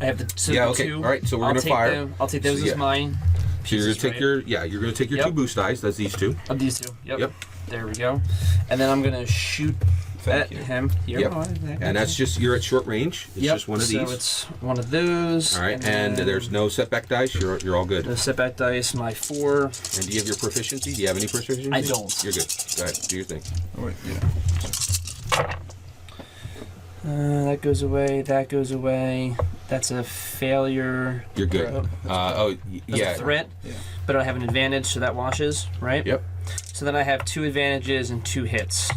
I have the okay. 2. All right. So we're gonna take fire. I'll take those So, as mine. So you're gonna pieces, take right? you're gonna take your 2 boost dice. That's these 2. Of these 2. Yep. Yep. There we go. And then I'm gonna shoot at him. Here. Yep. Oh, I And that's just you're at short range. It's just one of these. So it's one of those. All right. And then there's no setback dice. You're all good. the setback dice. My 4. And do you have your proficiency? Do you have any proficiency? I don't. You're good. Go ahead. Do your thing. Oh, wait, yeah. That goes away. That goes away. That's a failure. You're good. That's yeah. a threat. Yeah. But I have an advantage, so that washes, right? Yep. So then I have 2 advantages and 2 hits.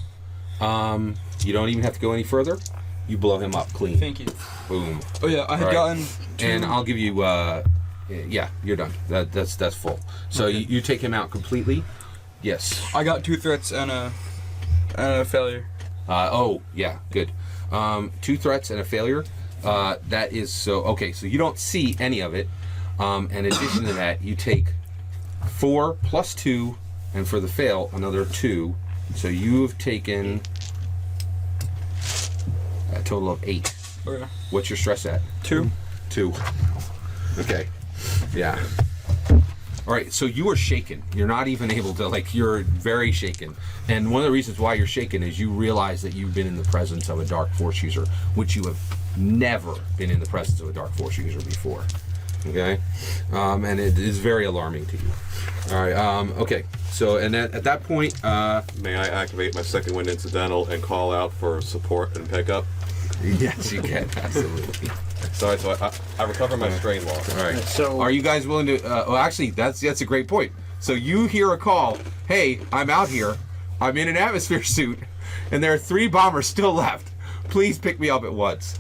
You don't even have to go any further. You blow him up clean. Thank you. Boom. Oh yeah, I had Right. gotten 2. And I'll give you. Yeah, you're done. That's full. So Okay. you take him out completely. Yes. I got 2 threats and a failure. Yeah, good. 2 threats and a failure. That is so okay. So you don't see any of it. In addition to that, you take 4 plus 2, and for the fail, another 2. So you've taken a total of 8. Okay. What's your stress at? 2. 2. Okay. Yeah. All right, so you are shaken. You're not even able to, like, you're very shaken. And one of the reasons why you're shaken is you realize that you've been in the presence of a Dark Force user, which you have never been in the presence of a Dark Force user before. Okay? And it is very alarming to you. All right, okay. So, and at that point, May I activate my second wind incidental and call out for support and pickup? yes, you can, absolutely. Sorry, so I recover my strain loss. All right. So Are you guys willing to? Well, actually, that's a great point. So you hear a call. Hey, I'm out here. I'm in an atmosphere suit, and there are 3 bombers still left. Please pick me up at once.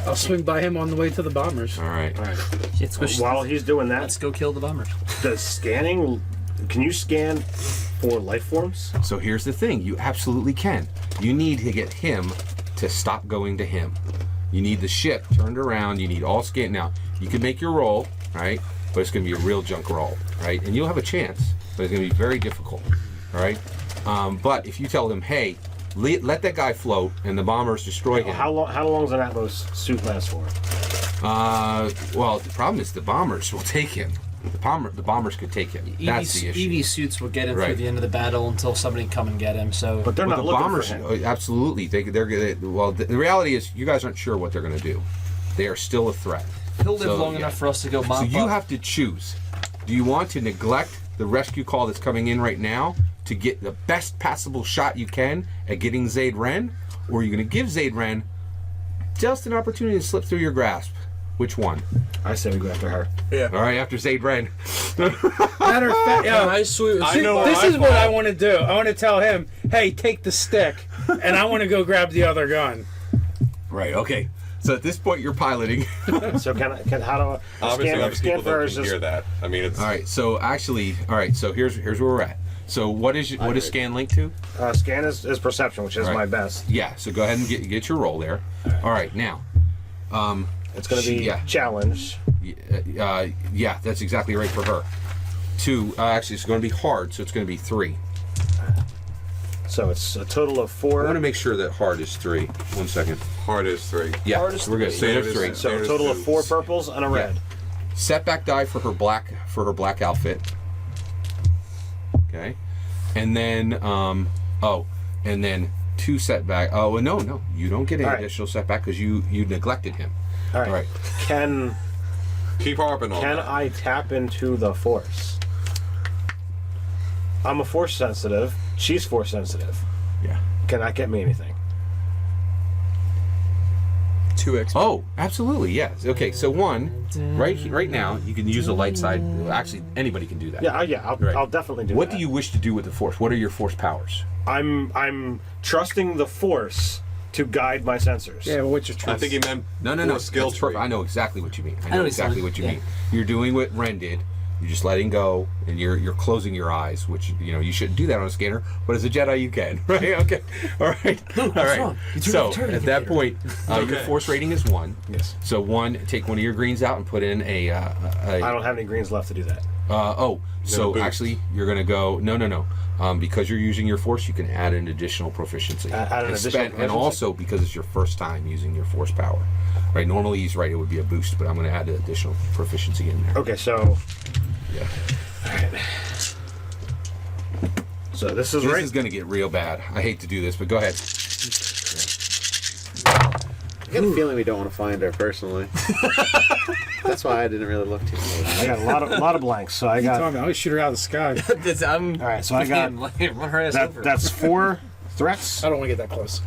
I'll swing by him on the way to the bombers. All right. all right. Let's go, While he's doing let's that, go kill the bombers. does scanning? Can you scan for life forms? So here's the thing. You absolutely can. You need to get him to stop going to him. You need the ship turned around. You need all scan. Now you can make your roll, right? But it's going to be a real junk roll, right? And you'll have a chance, but it's going to be very difficult, all right? But if you tell him, hey, let that guy float, and the bombers destroy him. How long does an Atmos suit last for? Well, the problem is the bombers will take him. The bombers could take him. That's the issue. EV suits will get him Right. through the end of the battle until somebody come and get him. So, But they're But not the looking bombers, for him. absolutely. Well, the reality is, you guys aren't sure what they're going to do. They are still a threat. he'll live So, long yeah. enough for us to go So mop you up. have to choose. Do you want to neglect the rescue call that's coming in right now to get the best passable shot you can at getting Zaid Ren, or are you going to give Zaid Ren just an opportunity to slip through your grasp? Which one? I say we go after her. All right, after Zaid Ren. Matter of fact, yo, I swear. I know this I is what fall. I want to do. I want to tell him, hey, take the stick, and I want to go grab the other gun. Right. Okay. So at this point, you're piloting. So how do I Obviously, other scan people for her? don't Is can just hear that. I mean, it's All right. So actually, all right. So here's where we're at. So what is scan linked to? scan is perception, which is All right. my best. Yeah. So go ahead and get your roll there. All right. Now. It's going to be Yeah. challenge. Yeah, that's exactly right for her. 2. Actually, it's going to be hard, so it's going to be 3. So it's a total of 4. I want to make sure that hard is 3. 1 second. hard as 3. Yeah, Hard is we're good. 3. So there's Standard 3. is- So a There's total of 4 2s. purples and a red. Setback die for her black outfit. Okay, and then and then 2 setback. Oh no, you don't get an All right. additional setback because you neglected him. All right. All right. Can Keep harping on can that. I tap into the force? I'm a force sensitive. She's force sensitive. Yeah. Can that get me anything? 2x. Oh, absolutely, yes. Okay, so 1, right now, you can use a light side. Actually, anybody can do that. Yeah, I'll Right. I'll definitely do What that. do you wish to do with the Force? What are your Force powers? I'm trusting the force to guide my sensors. Yeah, but what's your I trust? think he meant No. skill That's tree. perfect. I know exactly what you mean. I know know what he's exactly saying. what you Yeah. mean. You're doing what Ren did. You're just letting go, and you're closing your eyes, which you shouldn't do that on a scanner. But as a Jedi, you can, right? Okay, all right, all right. wrong? You threw So the turret at that indicator. point, your Force rating is 1. Yes. So 1, take one of your greens out and put in a. I don't have any greens left to do that. So boost. actually, you're gonna go no. Because you're using your Force, you can add an additional proficiency. Add an additional And proficiency? also because it's your first time using your Force power. Right? Normally he's right; it would be a boost, but I'm going to add an additional proficiency in there. Okay, so Yeah. so this is This right. is going to get real bad. I hate to do this, but go ahead. I get a feeling we don't want to find her personally. That's why I didn't really look too much. I got a lot of blanks. So I I'm got gonna shoot her out of the sky. I'm all right. So I got run her ass over. that's 4 threats. I don't want to get that close.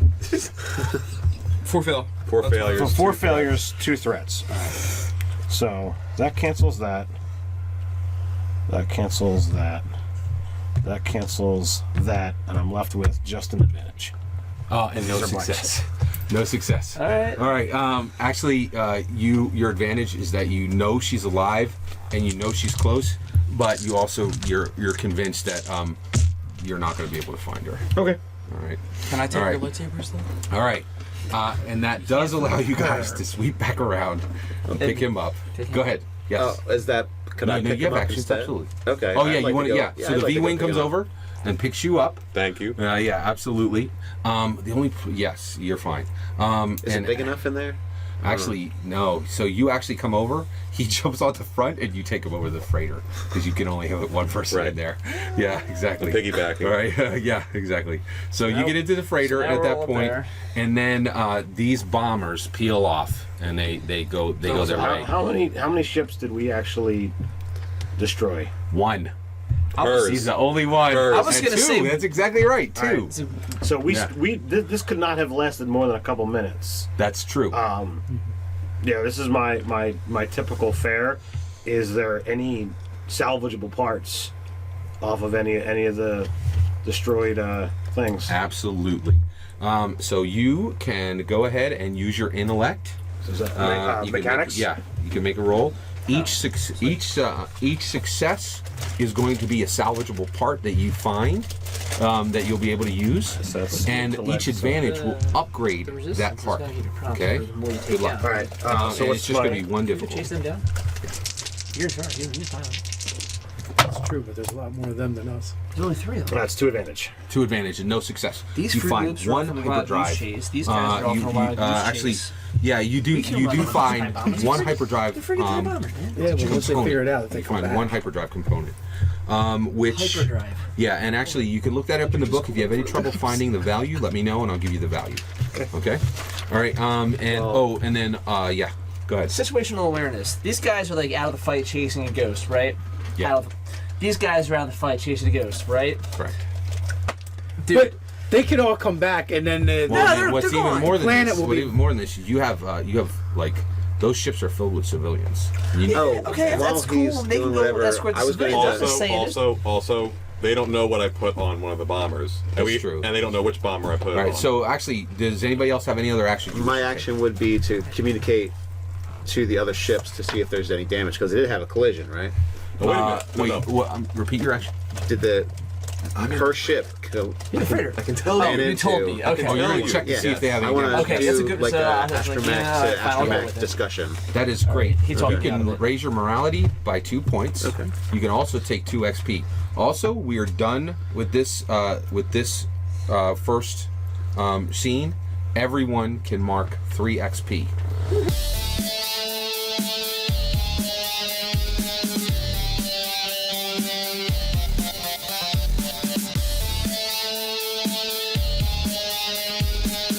4 fail. 4 failures. For 4 2 failures, 2 threats. All right. So that cancels that. That cancels that. That cancels that, and I'm left with just an advantage. And no These are blanks. success. No success. All right. All right. Actually, your advantage is that you know she's alive and you know she's close, but you also you're convinced that you're not going to be able to find her. Okay. All right. Can I take All your right. lightsabers though? All right. And that does allow you guys to sweep back around and pick him up. Go ahead. Yes. Oh, is that? Could I no, pick you him have up actions, instead? absolutely. Okay. Oh yeah, I'd like you want to to? go- Yeah. So I'd the like to go V-wing pick comes him up. over and picks you up. Thank you. Yeah, absolutely. The only yes, you're fine. Is it big enough in there? Actually, no. So you actually come over. He jumps on the front, and you take him over the freighter because you can only have one person in there. Yeah, exactly. Piggybacking. All right. Yeah, exactly. So you Now- get into the freighter so now at we're that all point, there. and then these bombers peel off, and they go their So way. how many ships did we actually destroy? One. Hers. He's the only one. Hers. I was And gonna two. say- That's exactly right. Two. So Yeah. this could not have lasted more than a couple minutes. That's true. Yeah, this is my typical fare. Is there any salvageable parts off of any of the destroyed things? Absolutely. So you can go ahead and use your intellect. So is that You can mechanics? Make, you can make a roll. Each success is going to be a salvageable part that you find that you'll be able to use, So that's and intellect, each advantage so will upgrade The resistance that is part. gonna give you problems Okay. the more you take Good luck. down. All right. So So it's what's just going to be one You could chase difficult. them down. You're in charge. You're fine. That's true, but there's a lot more of them than us. There's only 3 of them. That's 2 advantage. 2 advantage and no success. These you fruit find loops are one from the wild goose hyperdrive. chase. These guys are all from wild goose actually, chase. yeah, you do. We can You run do them find bombers. one They're hyperdrive. freaking time bombers, man. Yeah, but once they figure it out, they you come find back. one hyperdrive component. Which Hyperdrive. yeah, and actually you can look that up in the book. If you have any trouble finding the value, let me know and I'll give you the value. Okay. All right. And then yeah, go ahead. Situational awareness. These guys are like out of the fight chasing a ghost, right? Yeah. These guys are out of the fight chasing a ghost, right? Correct. Dude, But they could all come back, and then Well, they're what's even gone. more than Planet this? will What be- even more than this? You have like those ships are filled with civilians. You need- okay, while that's he's cool. They can doing go whatever, escort I was going civilians. to I'm just saying. Also, they don't know what I put on one of the bombers. That's true. And they don't know which bomber I put it All right. on. So actually, does anybody else have any other action? you My wish to action would be to communicate to the other ships to see if there's any damage because it did have a collision, right? Oh, wait a take? minute. No, no. Repeat your action. Did the her ship go The freighter. I can tell Oh, you. you told me. Okay. Oh, you're tell gonna you. check to Yeah. see if they have I any want damage. Okay, to that's a do good- like so a I was like, astromech yeah, to fine, I'll go astromech with it. discussion. That is great. He talked You me out can of it. raise your morality by 2 points. Okay. You can also take 2 XP. Also, we are done with this first scene. Everyone can mark 3 XP.